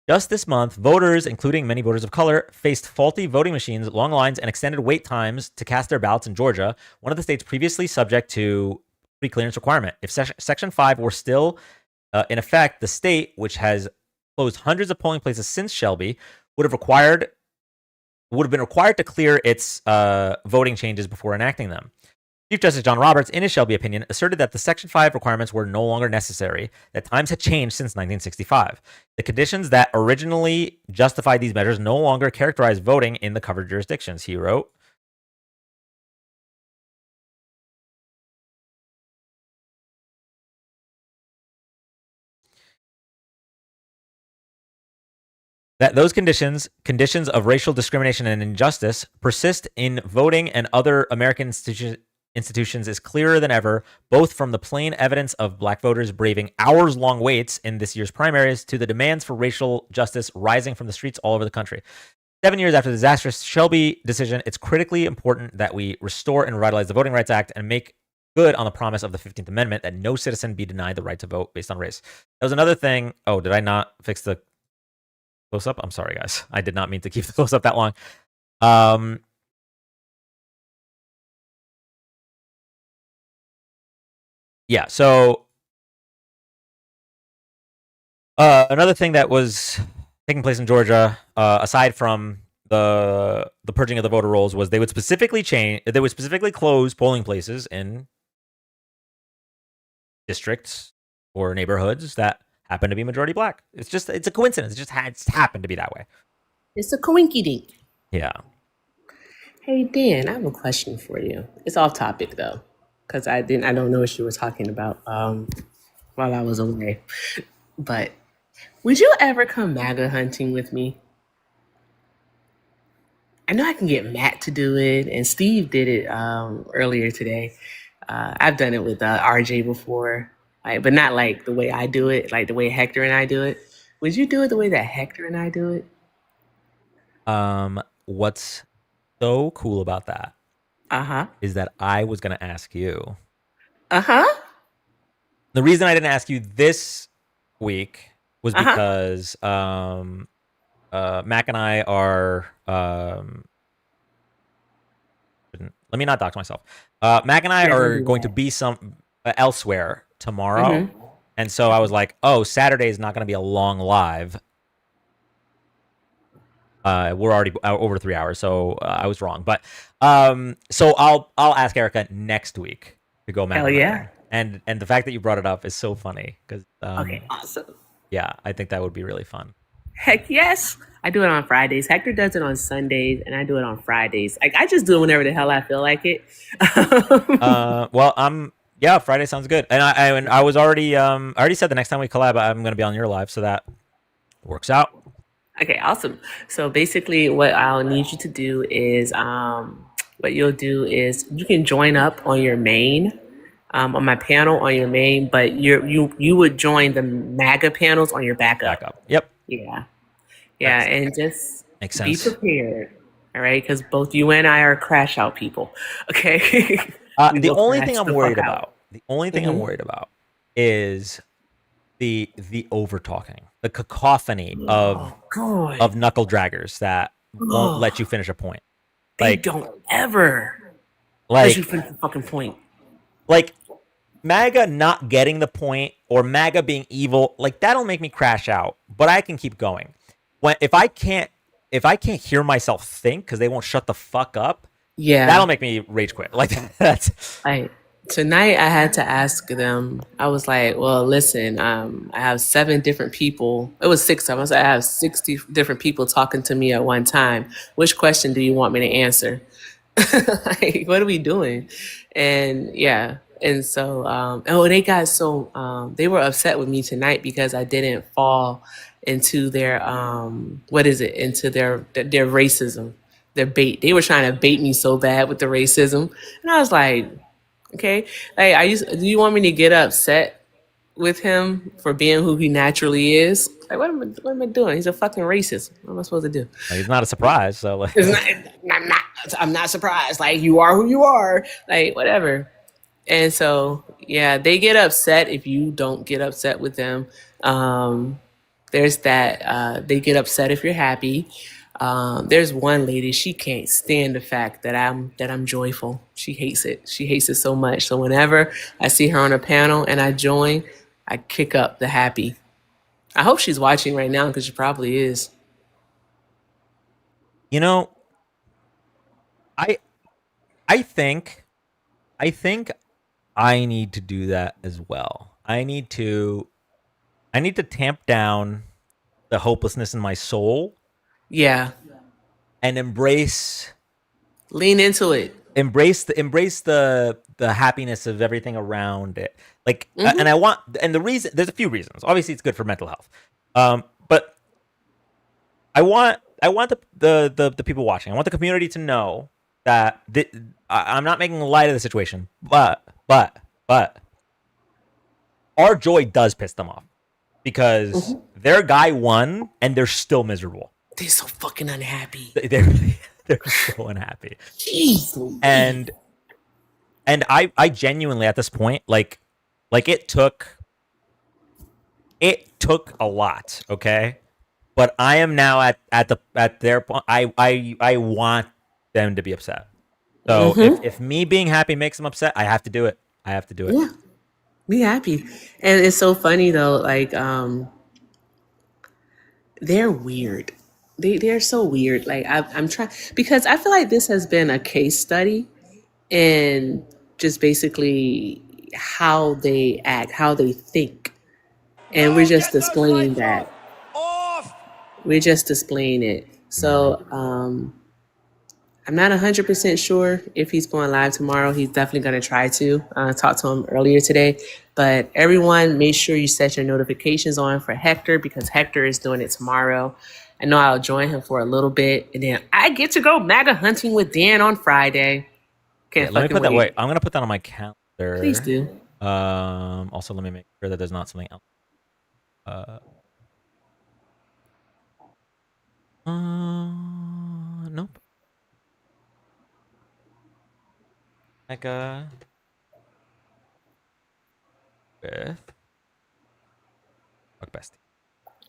Just this month, voters, including many voters of color, faced faulty voting machines, long lines, and extended wait times to cast their ballots in Georgia, one of the states previously subject to pre-clearance requirement. If Section 5 were still in effect, the state, which has closed hundreds of polling places since Shelby, would have been required to clear its voting changes before enacting them. Chief Justice John Roberts, in his Shelby opinion, asserted that the Section 5 requirements were no longer necessary, that times had changed since 1965. The conditions that originally justified these measures no longer characterize voting in the covered jurisdictions, he wrote. That those conditions of racial discrimination and injustice, persist in voting and other American institutions is clearer than ever, both from the plain evidence of Black voters braving hours-long waits in this year's primaries to the demands for racial justice rising from the streets all over the country. 7 years after the disastrous Shelby decision, it's critically important that we restore and revitalize the Voting Rights Act and make good on the promise of the 15th Amendment that no citizen be denied the right to vote based on race. That was another thing. Oh, did I not fix the close-up? I'm sorry, guys. I did not mean to keep the close-up that long. Yeah, so another thing that was taking place in Georgia, aside from the purging of the voter rolls, was they would specifically close polling places in districts or neighborhoods that happen to be majority Black. It's a coincidence. It's happened to be that way. It's a coinky dink. Yeah. Hey Dan, I have a question for you. It's off topic though, because I don't know what you were talking about while I was away. But would you ever come MAGA hunting with me? I know I can get Matt to do it, and Steve did it earlier today. I've done it with RJ before, but not like the way I do it, like the way Hector and I do it. Would you do it the way that Hector and I do it? What's so cool about that is that I was going to ask you. The reason I didn't ask you this week was because Mac and I are let me not dox myself. Mac and I are going to be elsewhere tomorrow. And so I was like, oh, Saturday is not going to be a long live. We're already over 3 hours, so I was wrong. But so I'll ask Erica next week to go Mac. Hell yeah. And the fact that you brought it up is so funny because okay, awesome. Yeah, I think that would be really fun. Heck yes. I do it on Fridays. Hector does it on Sundays, and I do it on Fridays. Like I just do it whenever the hell I feel like it. Yeah, Friday sounds good. And I was already I already said the next time we collab, I'm going to be on your live, so that works out. Okay, awesome. So basically, what I'll need you to do is what you'll do is you can join up on your main, on my panel on your main, but you would join the MAGA panels on your backup. Backup. Yep. Yeah, yeah, and just Makes be sense. prepared. All right, because both you and I are crash out people. Okay. The only thing I'm worried about, I'm worried about is the over talking, the cacophony of knuckle draggers that won't let you finish a point. They don't ever like let you finish the fucking point. Like MAGA not getting the point or MAGA being evil, like that'll make me crash out. But I can keep going. If I can't hear myself think because they won't shut the fuck up, yeah, that'll make me rage quit. Like that's tonight I had to ask them. I was like, well, listen, I have 7 different people. It was 6 of us. I have 60 different people talking to me at one time. Which question do you want me to answer? Like, what are we doing? And yeah. And so, they got so, they were upset with me tonight because I didn't fall into their, into their racism, their bait. They were trying to bait me so bad with the racism. And I was like, okay, hey, do you want me to get upset with him for being who he naturally is? Like, what am I doing? He's a fucking racist. What am I supposed to do? He's not a surprise. So like, I'm not surprised. Like, you are who you are. Like, whatever. And so, yeah, they get upset if you don't get upset with them. There's that. They get upset if you're happy. There's one lady, she can't stand the fact that I'm joyful. She hates it. She hates it so much. So whenever I see her on a panel and I join, I kick up the happy. I hope she's watching right now because she probably is. You know, I think I need to do that as well. I need to tamp down the hopelessness in my soul. Yeah. And lean into it. Embrace the happiness of everything around it. Like, and the reason, there's a few reasons. Obviously, it's good for mental health. But I want the people watching, I want the community to know that I'm not making light of the situation, but our joy does piss them off because their guy won and they're still miserable. They're so fucking unhappy. They're so unhappy. Jeez. And I genuinely at this point, like it took a lot, okay? But I am now at their point. I want them to be upset. So if me being happy makes them upset, I have to do it. Yeah. Be happy. And it's so funny though, like they're weird. They're so weird. Like I'm trying, because I feel like this has been a case study in just basically how they act, how they think. And we're just displaying that. We're just displaying it. So I'm not 100% sure if he's going live tomorrow. He's definitely going to try to. Talk to him earlier today. But everyone, make sure you set your notifications on for Hector because Hector is doing it tomorrow. I know I'll join him for a little bit. And then I get to go MAGA hunting with Dan on Friday. Can't let me put that. Wait, I'm going to put that on my calendar. Please do. Also, let me make sure that there's not something else. Nope. MAGA with fuck bestie.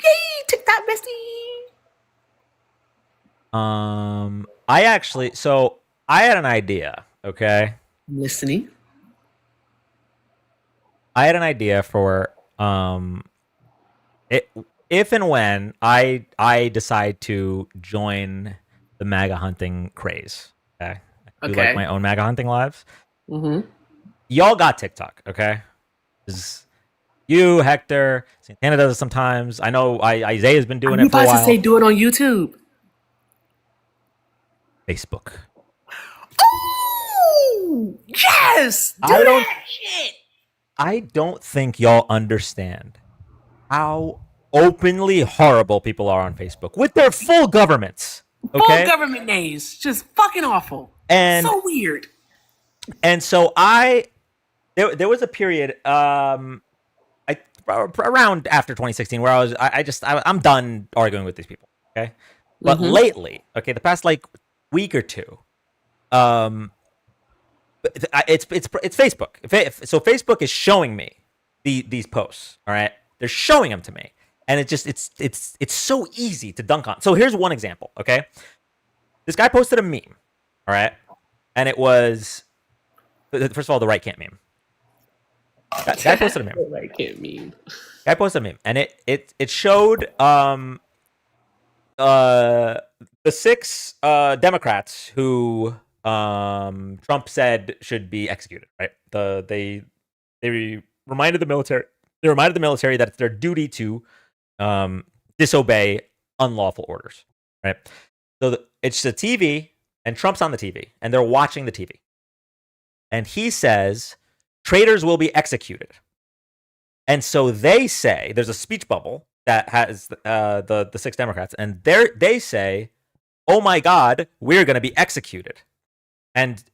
Yay, TikTok bestie. I had an idea, okay? I'm listening. I had an idea for if and when I decide to join the MAGA hunting craze. Okay. I do like my own MAGA hunting lives. Y'all got TikTok, okay? You, Hector, Santana does it sometimes. I know Isaiah's been doing it for a while. About to say do it on YouTube. Facebook. Oh, yes! I don't think y'all understand how openly horrible people are on Facebook with their full governments. Okay, full government names, just fucking awful, and so weird. And so there was a period, around after 2016 where I'm done arguing with these people. Okay, but lately, okay, the past like week or two, it's Facebook. So Facebook is showing me these posts. All right, they're showing them to me, and it's so easy to dunk on. So here's one example. Okay, this guy posted a meme. All right, and it was, first of all, the right can't meme. Guy posted a meme. The right can't meme. Guy posted a meme, and it showed the 6 Democrats who Trump said should be executed. Right? They reminded the military. They reminded the military that it's their duty to disobey unlawful orders. Right? So it's the TV, and Trump's on the TV, and they're watching the TV, and he says traitors will be executed. And so they say, there's a speech bubble that has the 6 Democrats, and they say, "Oh my God, we're going to be executed." And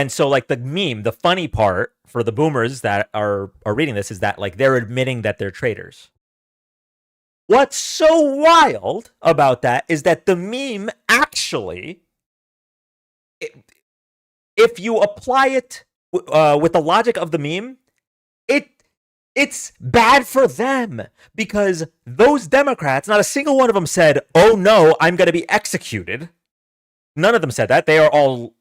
so like the meme, the funny part for the boomers that are reading this is that like they're admitting that they're traitors. What's so wild about that is that the meme actually, if you apply it with the logic of the meme, it's bad for them, because those Democrats, not a single one of them said, "Oh no, I'm going to be executed." None of them said that. They are all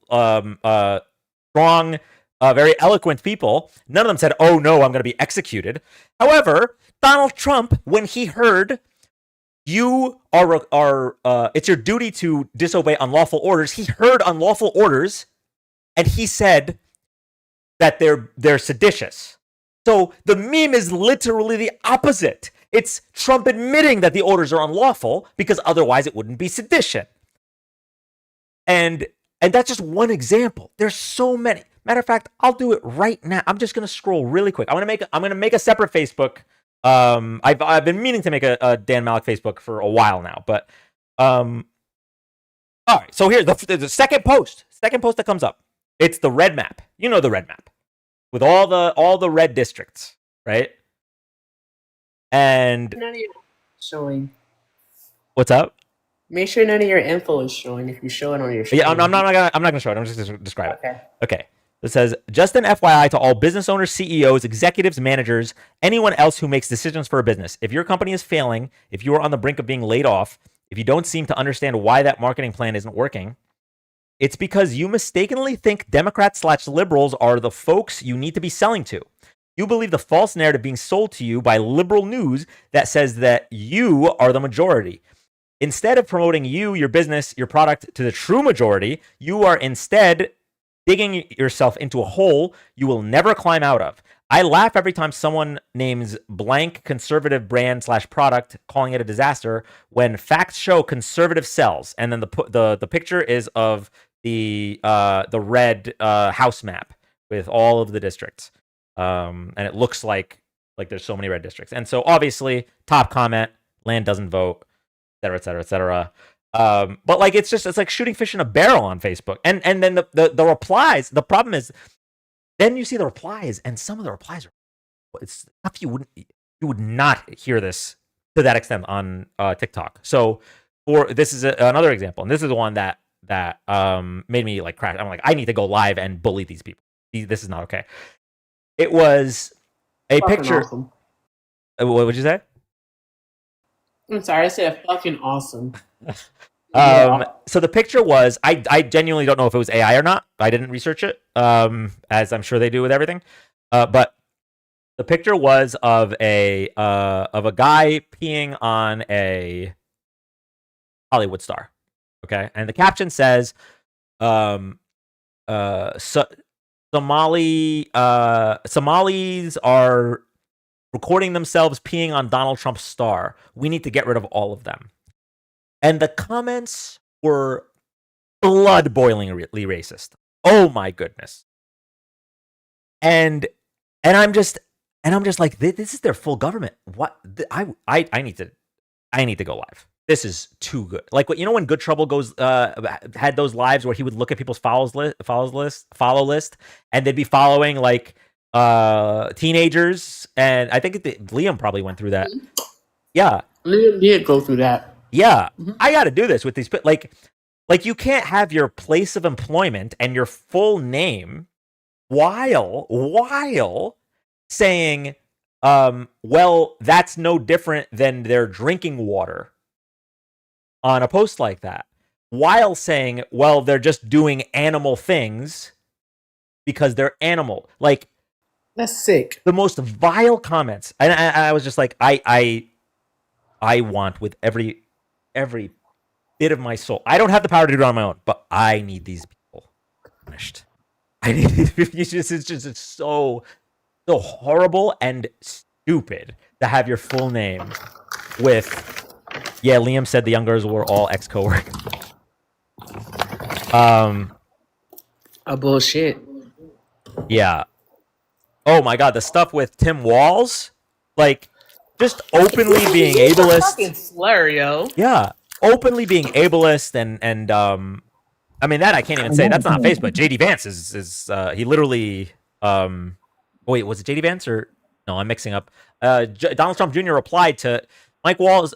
strong, very eloquent people. None of them said, "Oh no, I'm going to be executed." However, Donald Trump, when he heard you are it's your duty to disobey unlawful orders, he heard unlawful orders, and he said that they're seditious. So the meme is literally the opposite. It's Trump admitting that the orders are unlawful, because otherwise it wouldn't be sedition. And that's just one example. There's so many. Matter of fact, I'll do it right now. I'm just gonna scroll really quick. I'm gonna make a separate Facebook. I've been meaning to make a Dan Malik Facebook for a while now, but all right. So here's the second post. Second post that comes up. It's the red map. You know the red map with all the red districts, right? And None of your showing. What's up? Make sure none of your info is showing. If you show it on your screen. Yeah, I'm not gonna show it. I'm just gonna describe Okay. it. Okay. It says, just an FYI to all business owners, CEOs, executives, managers, anyone else who makes decisions for a business. If your company is failing, if you are on the brink of being laid off, if you don't seem to understand why that marketing plan isn't working, it's because you mistakenly think Democrats/liberals are the folks you need to be selling to. You believe the false narrative being sold to you by liberal news that says that you are the majority. Instead of promoting you, your business, your product to the true majority, you are instead digging yourself into a hole you will never climb out of. I laugh every time someone names blank conservative brand/product, calling it a disaster, when facts show conservative sells. And then the picture is of the red house map with all of the districts, and it looks like there's so many red districts. And so obviously, top comment: land doesn't vote, etc., etc., etc. But like it's like shooting fish in a barrel on Facebook. And then the replies. The problem is, then you see the replies, and some of the replies are it's stuff you would not hear this to that extent on TikTok. So this is another example, and this is the one that made me like crash. I'm like, I need to go live and bully these people. This is not okay. It was a Fucking picture. awesome. What would you say? I'm sorry, I said fucking awesome. So the picture was, I genuinely don't know if it was AI or not. I didn't research it, as I'm sure they do with everything. But the picture was of a guy peeing on a Hollywood star. Okay, and the caption says, Somalis are recording themselves peeing on Donald Trump's star. We need to get rid of all of them. And the comments were blood-boilingly racist. Oh my goodness. And I'm just like, this is their full government. What? I need to go live. this is too good. Like, you know when Good Trouble goes had those lives where he would look at people's follow list, and they'd be following like teenagers, and I think Liam probably went through that. Yeah, Liam did go through that. Yeah, I got to do this with these. Like you can't have your place of employment and your full name while saying, well, that's no different than their drinking water on a post like that, while saying, well, they're just doing animal things because they're animal. Like, that's sick. The most vile comments. And I was just like, I want with every bit of my soul. I don't have the power to do it on my own, but I need these people punished. I need it's just so horrible and stupid to have your full name with. Yeah, Liam said the young girls were all ex-coworkers. A bullshit. Yeah. Oh my god, the stuff with Tim Walz, like just openly being ableist. Fucking slur, yo. Yeah, openly being ableist and I mean that I can't even say that's not Facebook. JD Vance is he literally wait, was it JD Vance or no? I'm mixing up. Donald Trump Jr. replied to Mike Walz.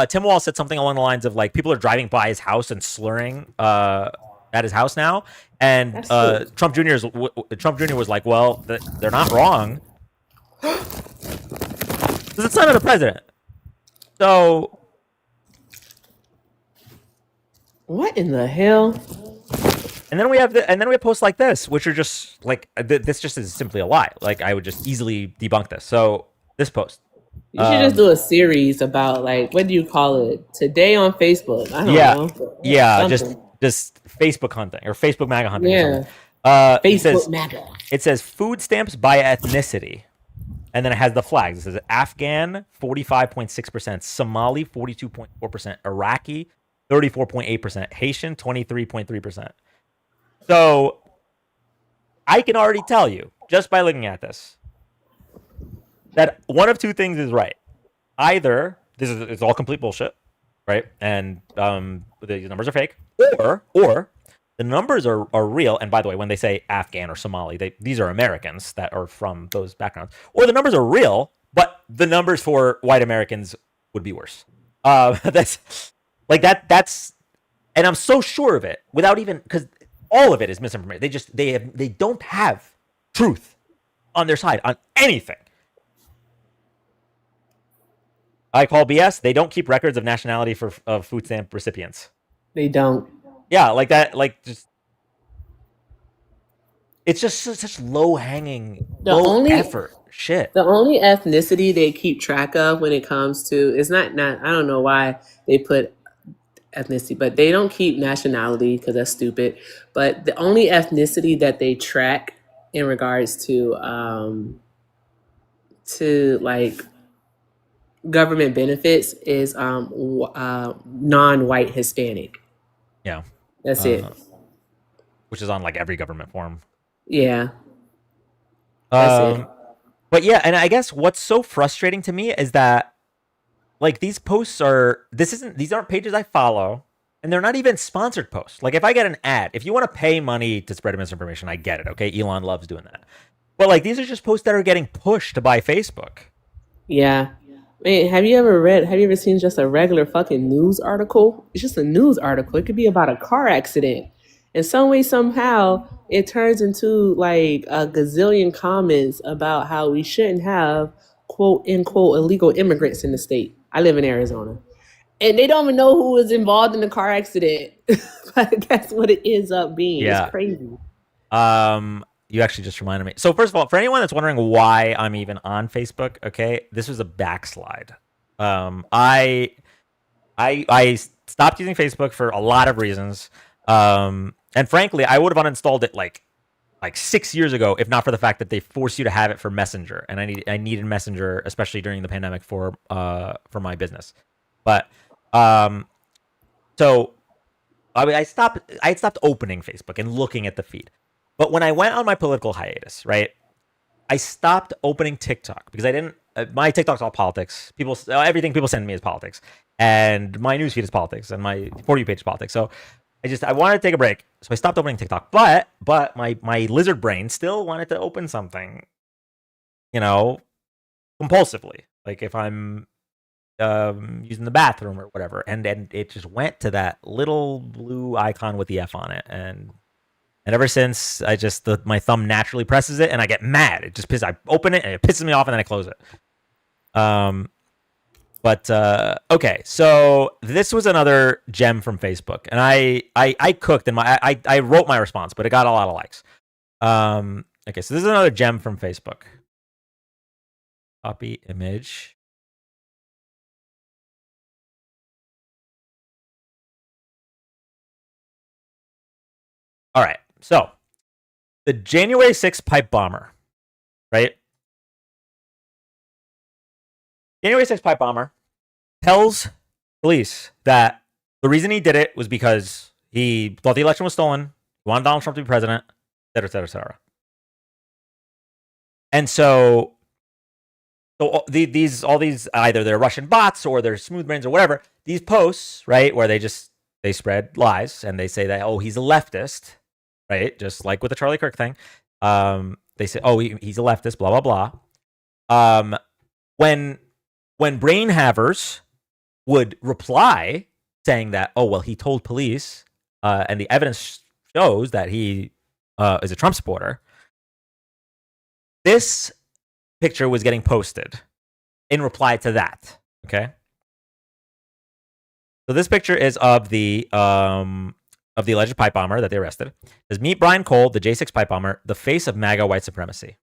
Tim Walz said something along the lines of like people are driving by his house and slurring at his house now, and Trump Jr. was like, well, they're not wrong. It's the son of the president. So what in the hell? And then we have posts like this, which are just like this just is simply a lie. Like I would just easily debunk this. So this post. You should just do a series about like what do you call it? Today on Facebook. I don't know. Yeah, just Facebook hunting or Facebook MAGA hunting. Yeah. Facebook MAGA. It says food stamps by ethnicity. And then it has the flags. It says Afghan 45.6%, Somali 42.4%, Iraqi 34.8%, Haitian 23.3%. So I can already tell you, just by looking at this, that one of two things is right. Either it's all complete bullshit, right? And the numbers are fake, or the numbers are real. And by the way, when they say Afghan or Somali, these are Americans that are from those backgrounds. Or the numbers are real, but the numbers for white Americans would be worse. That's like that's, and I'm so sure of it without even because all of it is misinformation. They don't have truth on their side on anything. I call BS. They don't keep records of nationality of food stamp recipients. They don't. Yeah, like that. Like just, it's just such low effort shit. The only ethnicity they keep track of when it comes to it's not. I don't know why they put ethnicity, but they don't keep nationality because that's stupid. But the only ethnicity that they track in regards to like government benefits is non-white Hispanic. Yeah, that's it. Which is on like every government form. Yeah, that's it. But yeah, and I guess what's so frustrating to me is that like these posts these aren't pages I follow, and they're not even sponsored posts. Like if I get an ad, if you want to pay money to spread misinformation, I get it. Okay, Elon loves doing that. But like these are just posts that are getting pushed by Facebook. Yeah. Man, have you ever seen just a regular fucking news article? It's just a news article. It could be about a car accident. And some way, somehow, it turns into like a gazillion comments about how we shouldn't have quote unquote illegal immigrants in the state. I live in Arizona. And they don't even know who was involved in the car accident. But that's what it ends up being. Yeah. It's crazy. You actually just reminded me. So first of all, for anyone that's wondering why I'm even on Facebook, okay, this was a backslide. I stopped using Facebook for a lot of reasons. And frankly, I would have uninstalled it like 6 years ago, if not for the fact that they force you to have it for Messenger, and I needed Messenger, especially during the pandemic for my business. But so I stopped opening Facebook and looking at the feed. But when I went on my political hiatus, right, I stopped opening TikTok because I didn't. My TikTok's all politics. Everything people send me is politics, and my newsfeed is politics, and my For You page is politics. So I wanted to take a break, so I stopped opening TikTok. But my lizard brain still wanted to open something, compulsively, like if I'm using the bathroom or whatever, and it just went to that little blue icon with the F on it, and ever since my thumb naturally presses it, and I get mad. It just pisses. I open it and it pisses me off, and then I close it. Okay, so this was another gem from Facebook, and I cooked and I wrote my response, but it got a lot of likes. Okay, so this is another gem from Facebook. Copy image. All right, so the January 6th pipe bomber, right? January 6th pipe bomber tells police that the reason he did it was because he thought the election was stolen, he wanted Donald Trump to be president, et cetera, et cetera, et cetera. And so all these either they're Russian bots or they're smooth brains or whatever, these posts, right, where they spread lies and they say that, oh, he's a leftist, right? Just like with the Charlie Kirk thing. They say, oh, he's a leftist, blah, blah, blah. When brain havers would reply saying that, oh, well, he told police, and the evidence shows that he is a Trump supporter, this picture was getting posted in reply to that. Okay, so this picture is of the alleged pipe bomber that they arrested. It says, meet Brian Cole, the J6 pipe bomber, the face of MAGA white supremacy.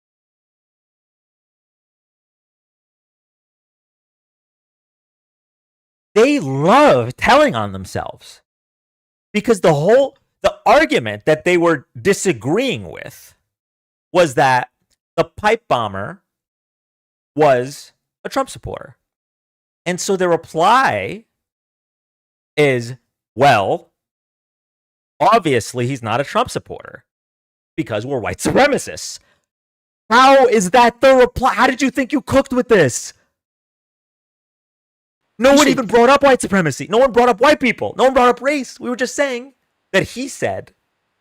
They love telling on themselves because the argument that they were disagreeing with was that the pipe bomber was a Trump supporter. And so the reply is, well, obviously he's not a Trump supporter because we're white supremacists. How is that the reply? How did you think you cooked with this? No one even brought up white supremacy. No one brought up white people. No one brought up race. We were just saying that he said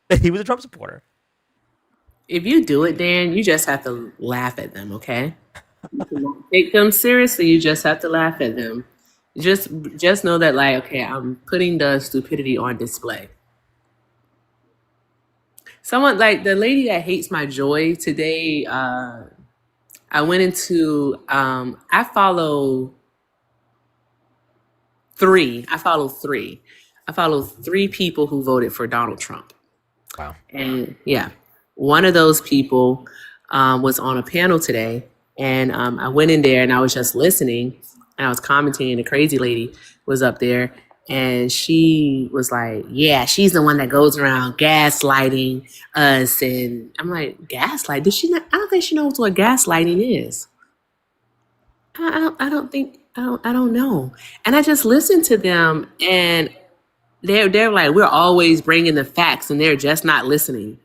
that he was a Trump supporter. If you do it, Dan, you just have to laugh at them, okay? Take them seriously. You just have to laugh at them. Just know that, like, okay, I'm putting the stupidity on display. Someone like the lady that hates my joy today, I went into, I follow three people who voted for Donald Trump. Wow. And yeah, one of those people was on a panel today, and I went in there and I was just listening and I was commenting. The crazy lady was up there and she was like, yeah, she's the one that goes around gaslighting us. And I'm like, gaslight? Does she not? I don't think she knows what gaslighting is. I don't know. And I just listened to them and they're like, we're always bringing the facts and they're just not listening.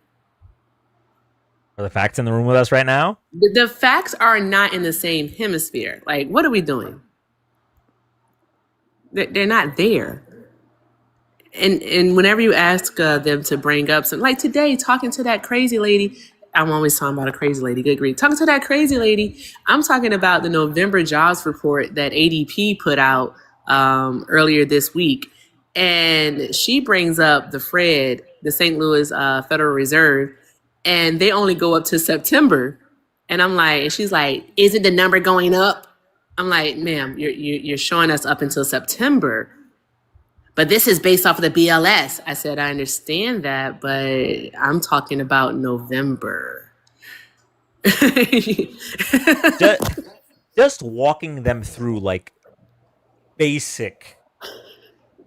Are the facts in the room with us right now? The facts are not in the same hemisphere. Like, what are we doing? They're not there. And whenever you ask them to bring up some, like today, talking to that crazy lady, I'm always talking about a crazy lady, good grief. Talking to that crazy lady, I'm talking about the November jobs report that ADP put out earlier this week. And she brings up the Fed, the St. Louis Federal Reserve, and they only go up to September. And I'm like, and she's like, isn't the number going up? I'm like, ma'am, you're showing us up until September. But this is based off of the BLS. I said, I understand that, but I'm talking about November. just walking them through like basic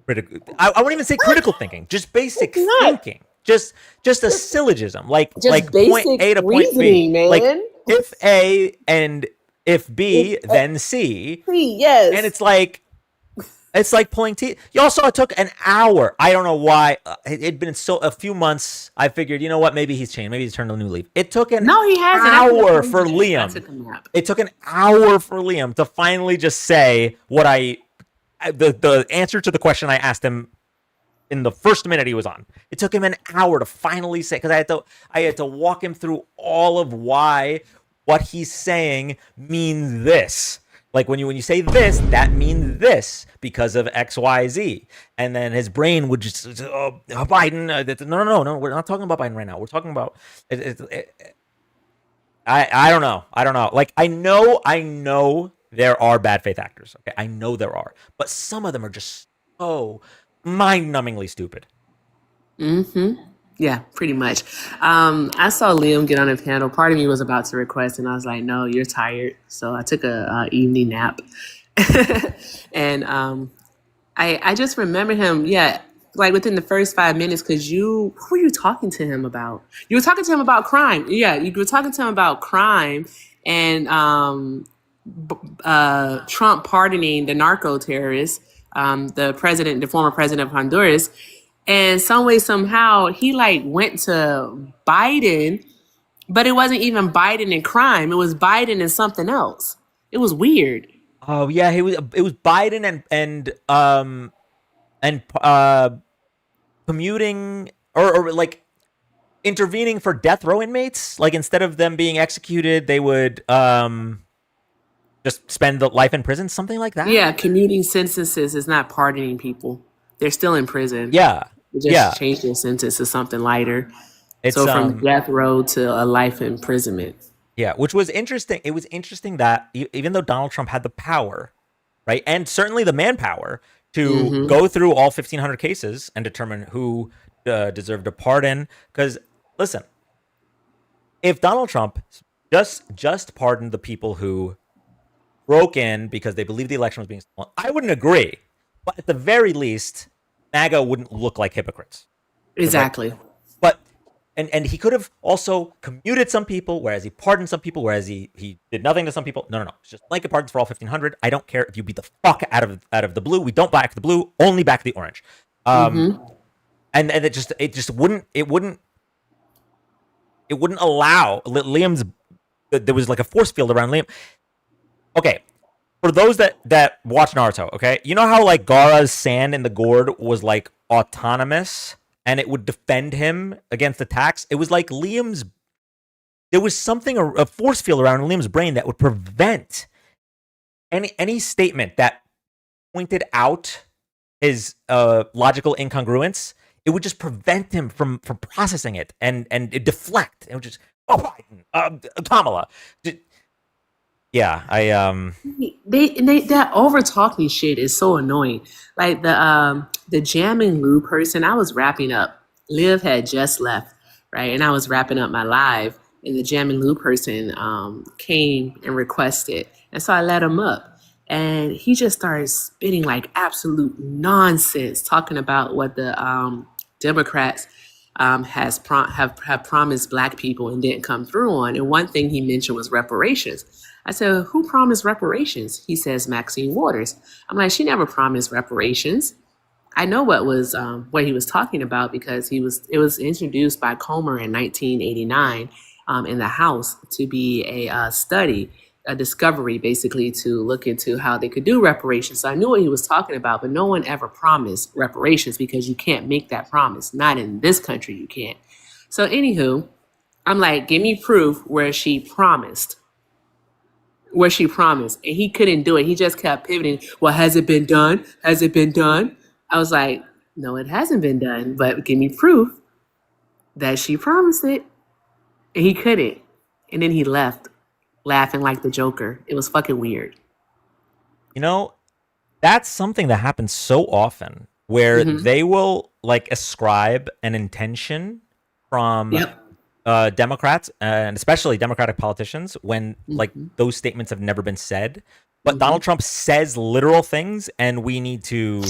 critical. I wouldn't even say critical thinking, just basic thinking. Just a syllogism, like point A to point B. Man. Like if A and if B, then C. Yes. And it's like pulling teeth. You also, it took an hour. I don't know why. It'd been a few months. I figured, you know what? Maybe he's changed. Maybe he's turned a new leaf. It took an hour for Liam. It took an hour for Liam to finally just say what I the answer to the question I asked him in the first minute he was on. It took him an hour to finally say, because I had to walk him through all of why what he's saying means this. Like when you say this, that means this because of X, Y, Z, and then his brain would just Biden. No. We're not talking about Biden right now. We're talking about. I don't know. Like I know there are bad faith actors. Okay, I know there are, but some of them are just so mind-numbingly stupid. Yeah, pretty much. I saw Liam get on a panel. Part of me was about to request, and I was like, "No, you're tired." So I took a evening nap, and I just remember him. Yeah, like within the first 5 minutes, because who were you talking to him about? You were talking to him about crime. Yeah, you were talking to him about crime and Trump pardoning the narco terrorists, the former president of Honduras. And some way, somehow, he like went to Biden, but it wasn't even Biden and crime. It was Biden and something else. It was weird. Oh yeah, it was Biden and commuting or like intervening for death row inmates. Like instead of them being executed, they would just spend the life in prison, something like that. Yeah, commuting sentences is not pardoning people. They're still in prison. Yeah. They just changed their sentence to something lighter. It's so from death row to a life imprisonment. Yeah, which was interesting. It was interesting that even though Donald Trump had the power, right, and certainly the manpower to go through all 1,500 cases and determine who deserved a pardon, because listen, if Donald Trump just pardoned the people who broke in because they believed the election was being stolen, I wouldn't agree. But at the very least, MAGA wouldn't look like hypocrites. Exactly. Like, but and he could have also commuted some people, whereas he pardoned some people, whereas he did nothing to some people. No. It's just blanket pardons for all 1,500. I don't care if you beat the fuck out of the blue. We don't back the blue, only back the orange. And it wouldn't allow Liam's. There was like a force field around Liam. Okay, for those that watch Naruto, okay, you know how like Gaara's sand in the gourd was like autonomous and it would defend him against attacks? It was like Liam's. There was something, a force field around Liam's brain that would prevent any statement that pointed out his logical incongruence. It would just prevent him from processing it and it deflect. It would just Biden, Kamala. Yeah, they that over talking shit is so annoying. Like the jamming Lou person, I was wrapping up. Liv had just left, right, and I was wrapping up my live, and the jamming Lou person came and requested, and so I let him up, and he just started spitting like absolute nonsense, talking about what the Democrats have promised Black people and didn't come through on. And one thing he mentioned was reparations. I said, who promised reparations? He says, Maxine Waters. I'm like, she never promised reparations. I know what he was talking about because it was introduced by Comer in 1989 in the House to be a study, a discovery, basically, to look into how they could do reparations. So I knew what he was talking about, but no one ever promised reparations because you can't make that promise. Not in this country, you can't. So anywho, I'm like, give me proof where she promised. And he couldn't do it. He just kept pivoting. Well, has it been done? Has it been done? I was like, no, it hasn't been done, but give me proof that she promised it. And he couldn't. And then he left laughing like the Joker. It was fucking weird. You know, that's something that happens so often where they will like ascribe an intention from Democrats and especially Democratic politicians when like those statements have never been said. But Donald Trump says literal things and we need to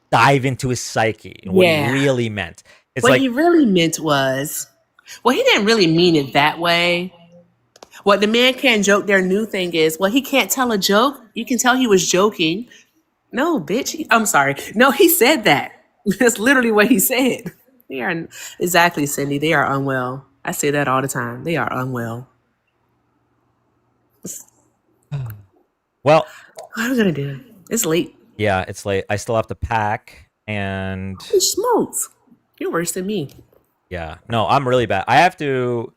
dive into his psyche and what he really meant. It's what he really meant was, well, he didn't really mean it that way. What the man can't joke, their new thing is, well, he can't tell a joke. You can tell he was joking. No, bitch. I'm sorry. No, he said that. That's literally what he said. They are exactly, Cindy. They are unwell. I say that all the time. They are unwell. Well, what are we gonna do? It's late. Yeah, it's late. I still have to pack, and Holy smokes. You're worse than me. yeah, no, I'm really bad. I have to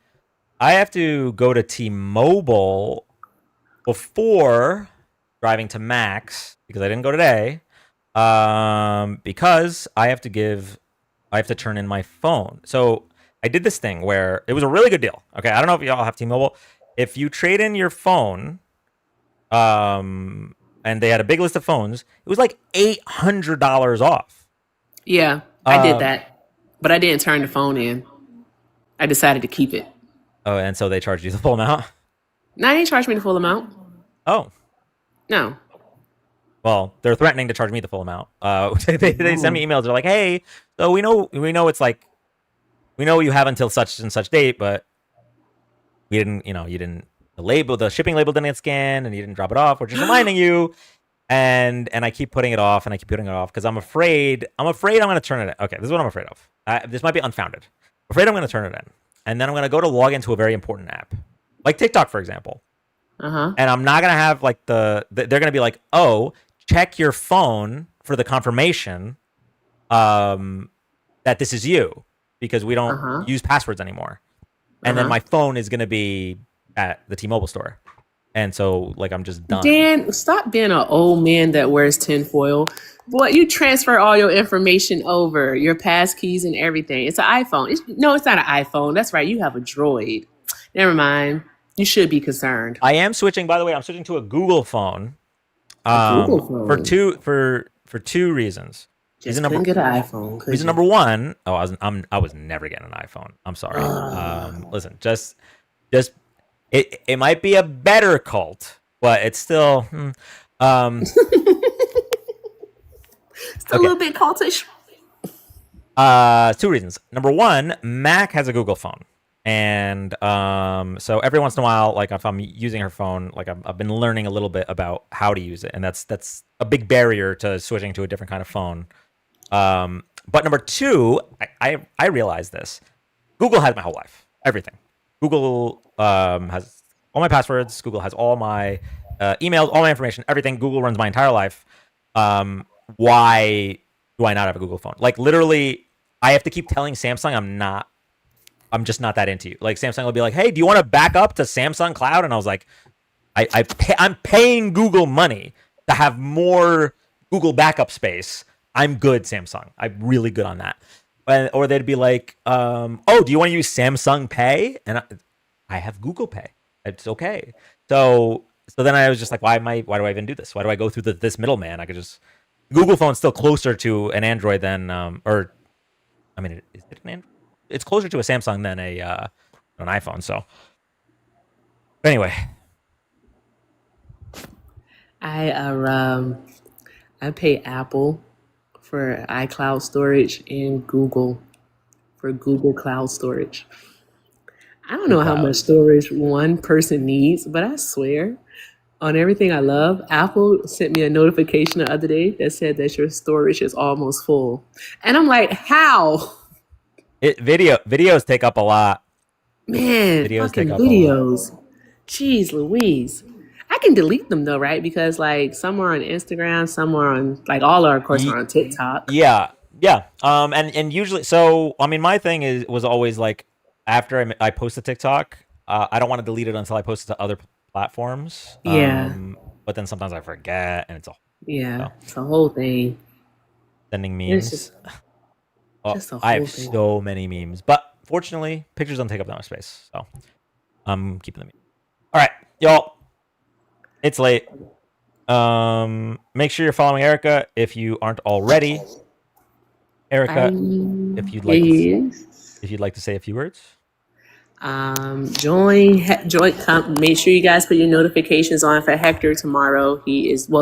go to T-Mobile before driving to Max because I didn't go today. Because I have to turn in my phone. So I did this thing where it was a really good deal. Okay, I don't know if y'all have T-Mobile. If you trade in your phone, and they had a big list of phones, it was like $800 off. Yeah, I did that, but I didn't turn the phone in. I decided to keep it. Oh, and so they charged you the full amount? No, they didn't charge me the full amount. Oh. No. Well, they're threatening to charge me the full amount. They send me emails. They're like, "Hey, so we know it's like we know you have until such and such date, but we didn't, you didn't the shipping label didn't get scanned, and you didn't drop it off. We're just reminding you." And I keep putting it off, and I keep putting it off because I'm afraid I'm going to turn it in. Okay, this is what I'm afraid of. This might be unfounded. I'm afraid I'm going to turn it in, and then I'm going to go to log into a very important app, like TikTok, for example. And I'm not going to have like they're going to be like, "Oh, check your phone for the confirmation that this is you," because we don't use passwords anymore. And then my phone is going to be at the T-Mobile store. And so, like, I'm just done. Dan, stop being an old man that wears tinfoil. Boy, you transfer all your information over, your pass keys and everything. It's an iPhone. It's not an iPhone. That's right. You have a Droid. Never mind. You should be concerned. I am switching. By the way, I'm switching to a Google phone. Google phone for two reasons. Just couldn't get an iPhone. Reason number one. Oh, I was never getting an iPhone. I'm sorry. Listen, just it might be a better cult, but it's still still a little bit cultish. 2 reasons. Number one, Mac has a Google phone. And so every once in a while, like if I'm using her phone, like I've been learning a little bit about how to use it, and that's a big barrier to switching to a different kind of phone. But number two, I realized this. Google has my whole life, everything. Google has all my passwords. Google has all my emails, all my information, everything. Google runs my entire life. Why do I not have a Google phone? Like literally, I have to keep telling Samsung I'm just not that into you. Like Samsung will be like, "Hey, do you want to back up to Samsung Cloud?" And I was like, I'm paying Google money to have more Google backup space. I'm good, Samsung. I'm really good on that. Or they'd be like, "Oh, do you want to use Samsung Pay?" And I have Google Pay. It's okay. So then I was just like, why do I even do this? Why do I go through this middleman? I could just Google phone's still closer to an Android than is it an Android? It's closer to a Samsung than an iPhone. So anyway, I pay Apple for iCloud storage and Google for Google Cloud storage. I don't know how much storage one person needs, but I swear on everything I love, Apple sent me a notification the other day that said that your storage is almost full. And I'm like, how? Videos take up a lot. Man, videos. Jeez Louise. I can delete them though, right? Because like some are on Instagram, some are on like all are of course are on TikTok. Yeah. And usually, so I mean, my thing was always like after I post a TikTok, I don't want to delete it until I post it to other platforms. Yeah. But then sometimes I forget, and it's it's a whole thing. Sending memes. I have so many memes, but fortunately, pictures don't take up that much space, so I'm keeping them. All right, y'all. It's late. Make sure you're following Erica if you aren't already. Erica, if you'd like to say a few words. Join. Make sure you guys put your notifications on for Hector tomorrow.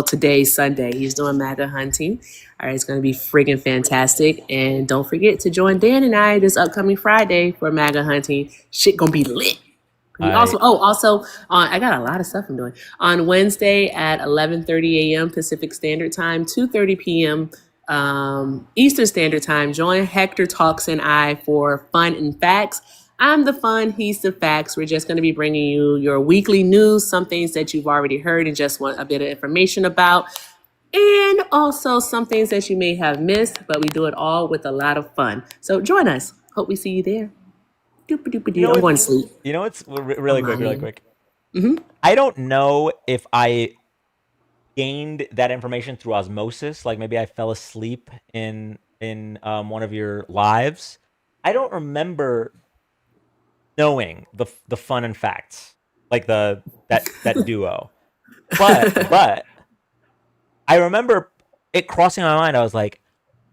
Today's Sunday. He's doing MAGA hunting. All right, it's going to be friggin' fantastic. And don't forget to join Dan and I this upcoming Friday for MAGA hunting. Shit gonna be lit. I got a lot of stuff I'm doing. On Wednesday at 11:30 a.m. Pacific Standard Time, 2:30 p.m. Eastern Standard Time, join Hector Talks and I for Fun and Facts. I'm the fun, he's the facts. We're just going to be bringing you your weekly news, some things that you've already heard and just want a bit of information about. and also some things that you may have missed, but we do it all with a lot of fun. So join us. Hope we see you there. I'm going to sleep. You know, it's really quick. Mm-hmm. I don't know if I gained that information through osmosis. Like maybe I fell asleep in one of your lives. I don't remember knowing the fun and facts, like that duo. But I remember it crossing my mind. I was like,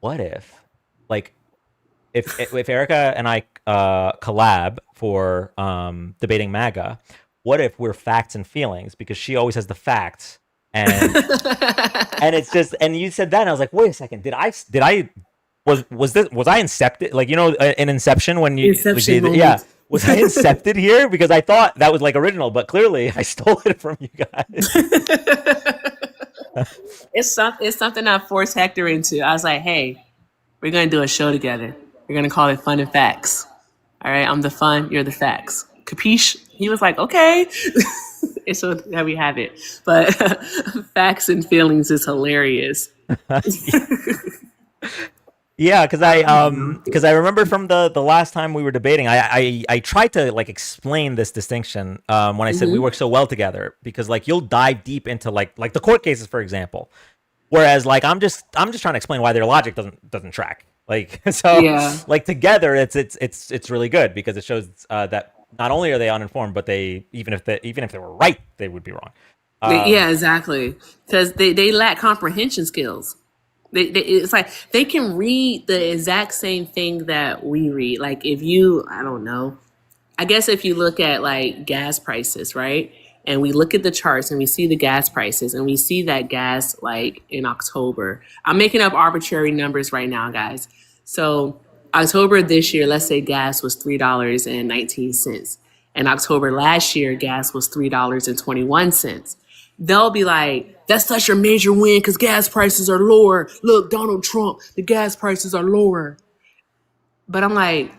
what if, like, if Erica and I collab for debating MAGA, what if we're facts and feelings, because she always has the facts, and it's just, and you said that and I was like, wait a second, did I was I incepted, like, you know, in Inception when you Inception like, yeah, was I incepted here, because I thought that was like original, but clearly I stole it from you guys. It's something I forced Hector into. I was like, hey, we're gonna do a show together. We're gonna call it Fun and Facts. All right, I'm the fun, you're the facts. Capiche? He was like, okay. And so there we have it. But facts and feelings is hilarious. Yeah, because I remember from the last time we were debating, I tried to like explain this distinction when I said we work so well together, because like you'll dive deep into like the court cases, for example, whereas like I'm just trying to explain why their logic doesn't track. Like, so like together it's really good, because it shows that not only are they uninformed, but they even if they were right, they would be wrong. Yeah, exactly. Because they lack comprehension skills. It's like they can read the exact same thing that we read. Like if you, I don't know, I guess if you look at like gas prices, right? And we look at the charts and we see the gas prices and we see that gas like in October. I'm making up arbitrary numbers right now, guys. So October this year, let's say gas was $3.19. And October last year, gas was $3.21. They'll be like, that's such a major win because gas prices are lower. Look, Donald Trump, the gas prices are lower. But I'm like,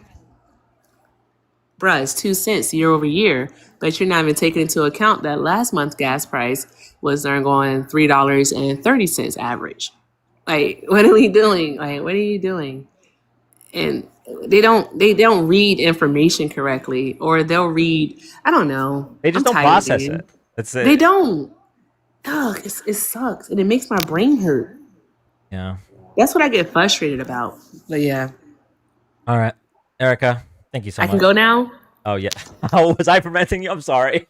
bruh, it's 2 cents year over year. But you're not even taking into account that last month's gas price was going $3.30 average. Like, what are we doing? Like, what are you doing? And they don't read information correctly, or they'll read, I don't know. They just don't process it. That's it. They don't. Ugh, it sucks, and it makes my brain hurt. Yeah. That's what I get frustrated about. But yeah. All right, Erica, thank you so much. I can go now? Oh yeah. Oh, was I preventing you? I'm sorry.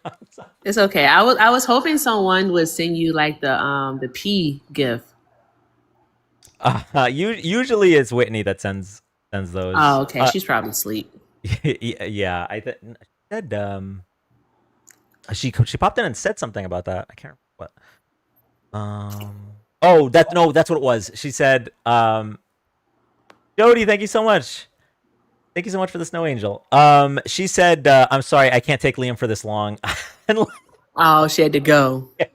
It's okay. I was hoping someone would send you like the pee gif. Usually it's Whitney that sends those. Oh, okay. She's probably asleep. Yeah, said she popped in and said something about that. I can't remember what. That's what it was. She said, Jody, thank you so much. Thank you so much for the snow angel. She said, I'm sorry, I can't take Liam for this long. Oh, she had to go. Yeah.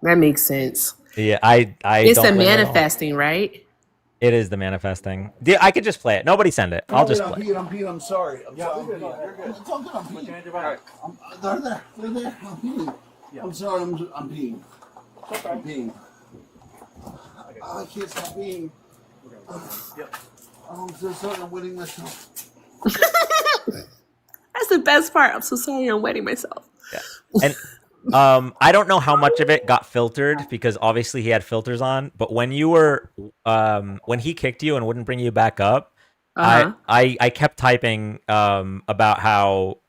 That makes sense. Yeah, I it's a manifesting, right? It is the manifesting. I could just play it. Nobody send it. I'll just play. I'm peeing. I'm sorry. I'm sorry. You're good. It's all good. I'm peeing. Right. They're there. They're there. I'm peeing. Yeah. I'm sorry. I'm peeing. Okay. I'm peeing. I can't stop peeing. Yep. I'm so sorry. I'm wetting myself. That's the best part. I'm so sorry. I'm wetting myself. Yeah. And I don't know how much of it got filtered, because obviously he had filters on, but when you were when he kicked you and wouldn't bring you back up, I kept typing about how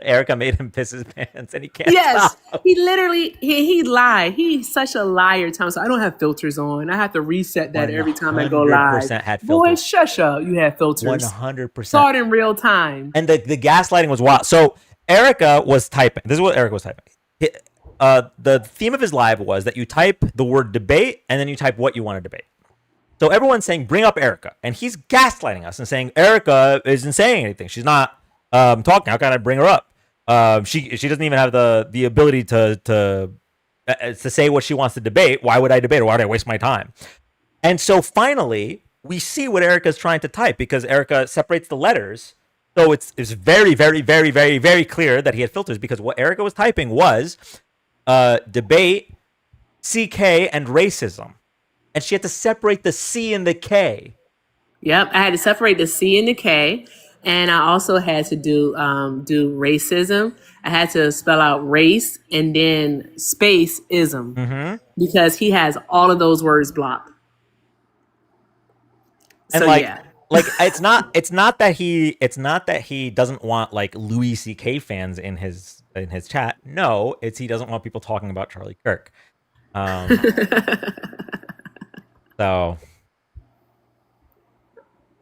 Erica made him piss his pants and he can't stop. He literally he lied. He's such a liar, Tom. So I don't have filters on. I have to reset that every time I go live. Had filters. Boy, shush up. You had filters. 100%. Saw it in real time. And the gaslighting was wild. So Erica was typing. This is what Erica was typing. The theme of his live was that you type the word debate and then you type what you want to debate. So everyone's saying, bring up Erica. And he's gaslighting us and saying, Erica isn't saying anything. She's not talking. How can I bring her up? She doesn't even have the ability to say what she wants to debate. Why would I debate her? Why would I waste my time? And so finally, we see what Erica's trying to type, because Erica separates the letters. So it's very, very, very, very, very clear that he had filters, because what Erica was typing was debate CK and racism. And she had to separate the C and the K. Yep, I had to separate the C and the K, and I also had to do racism. I had to spell out race and then space ism because he has all of those words blocked. And So yeah. like it's not that he doesn't want like Louis CK fans in his chat. No, it's he doesn't want people talking about Charlie Kirk. So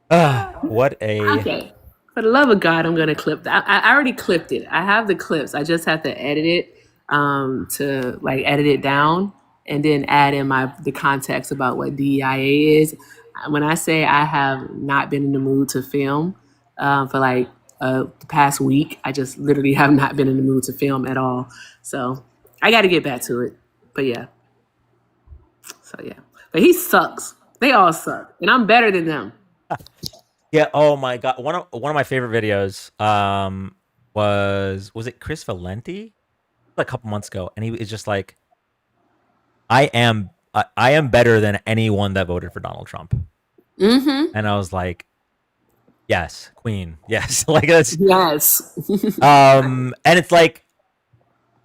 what a Okay. For the love of God, I'm gonna clip that. I already clipped it. I have the clips. I just have to edit it to like edit it down and then add in the context about what DEIA is. When I say I have not been in the mood to film for like the past week, I just literally have not been in the mood to film at all. So I got to get back to it. But yeah. So yeah. But he sucks. They all suck, and I'm better than them. Yeah. Oh my God. One of my favorite videos was it Chris Valenti? A couple months ago, and he was just like, I am better than anyone that voted for Donald Trump. And I was like, yes, Queen, yes, like that's yes. And it's like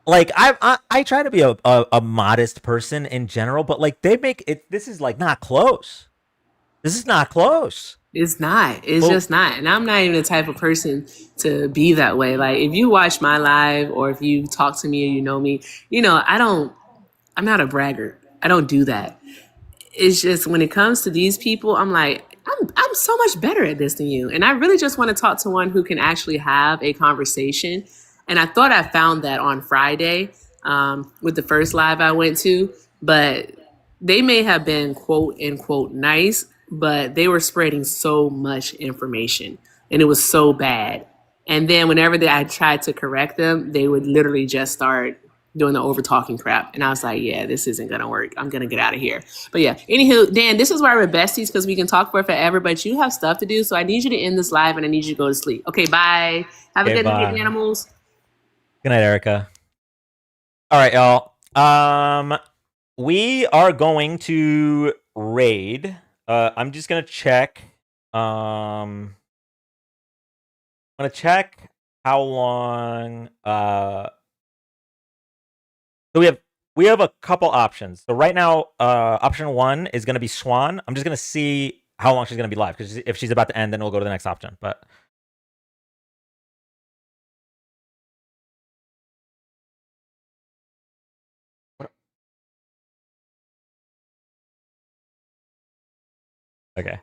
I try to be a modest person in general, but like they make it. This is like not close. This is not close. It's not. It's just not. And I'm not even the type of person to be that way. Like if you watch my live or if you talk to me or you know me, I'm not a braggart. I don't do that. It's just when it comes to these people, I'm like, I'm so much better at this than you. And I really just want to talk to one who can actually have a conversation. And I thought I found that on Friday with the first live I went to, but they may have been quote unquote nice, but they were spreading so much information and it was so bad. And then whenever I tried to correct them, they would literally just start doing the over talking crap. And I was like, yeah, this isn't going to work. I'm going to get out of here. But yeah, anywho, Dan, this is why we're besties, because we can talk for forever, but you have stuff to do. So I need you to end this live and I need you to go to sleep. Okay, bye. Have a good night, animals. Good night, Erica. All right, y'all. We are going to raid. I'm just going to check. I'm going to check how long... So we have a couple options. So right now, option 1 is going to be Swan. I'm just going to see how long she's going to be live, because if she's about to end, then we'll go to the next option. But okay.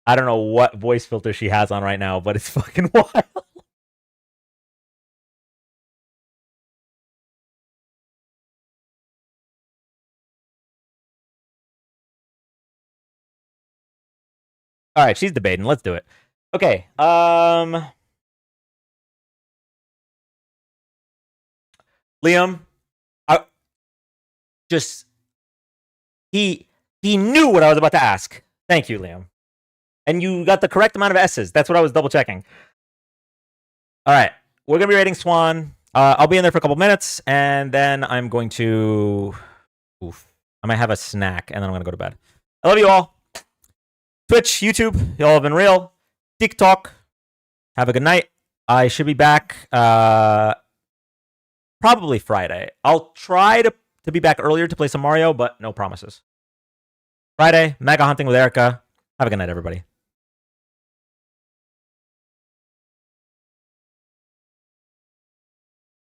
I don't know what voice filter she has on right now, but it's fucking wild. All right, she's debating. Let's do it. Okay. Liam, he knew what I was about to ask. Thank you, Liam. And you got the correct amount of S's. That's what I was double checking. All right, we're gonna be rating Swan. I'll be in there for a couple minutes, and then I'm going to. I might have a snack, and then I'm gonna go to bed. I love you all. Twitch, YouTube, y'all have been real. TikTok, have a good night. I should be back probably Friday. I'll try to be back earlier to play some Mario, but no promises. Friday, MAGA hunting with Erica. Have a good night, everybody.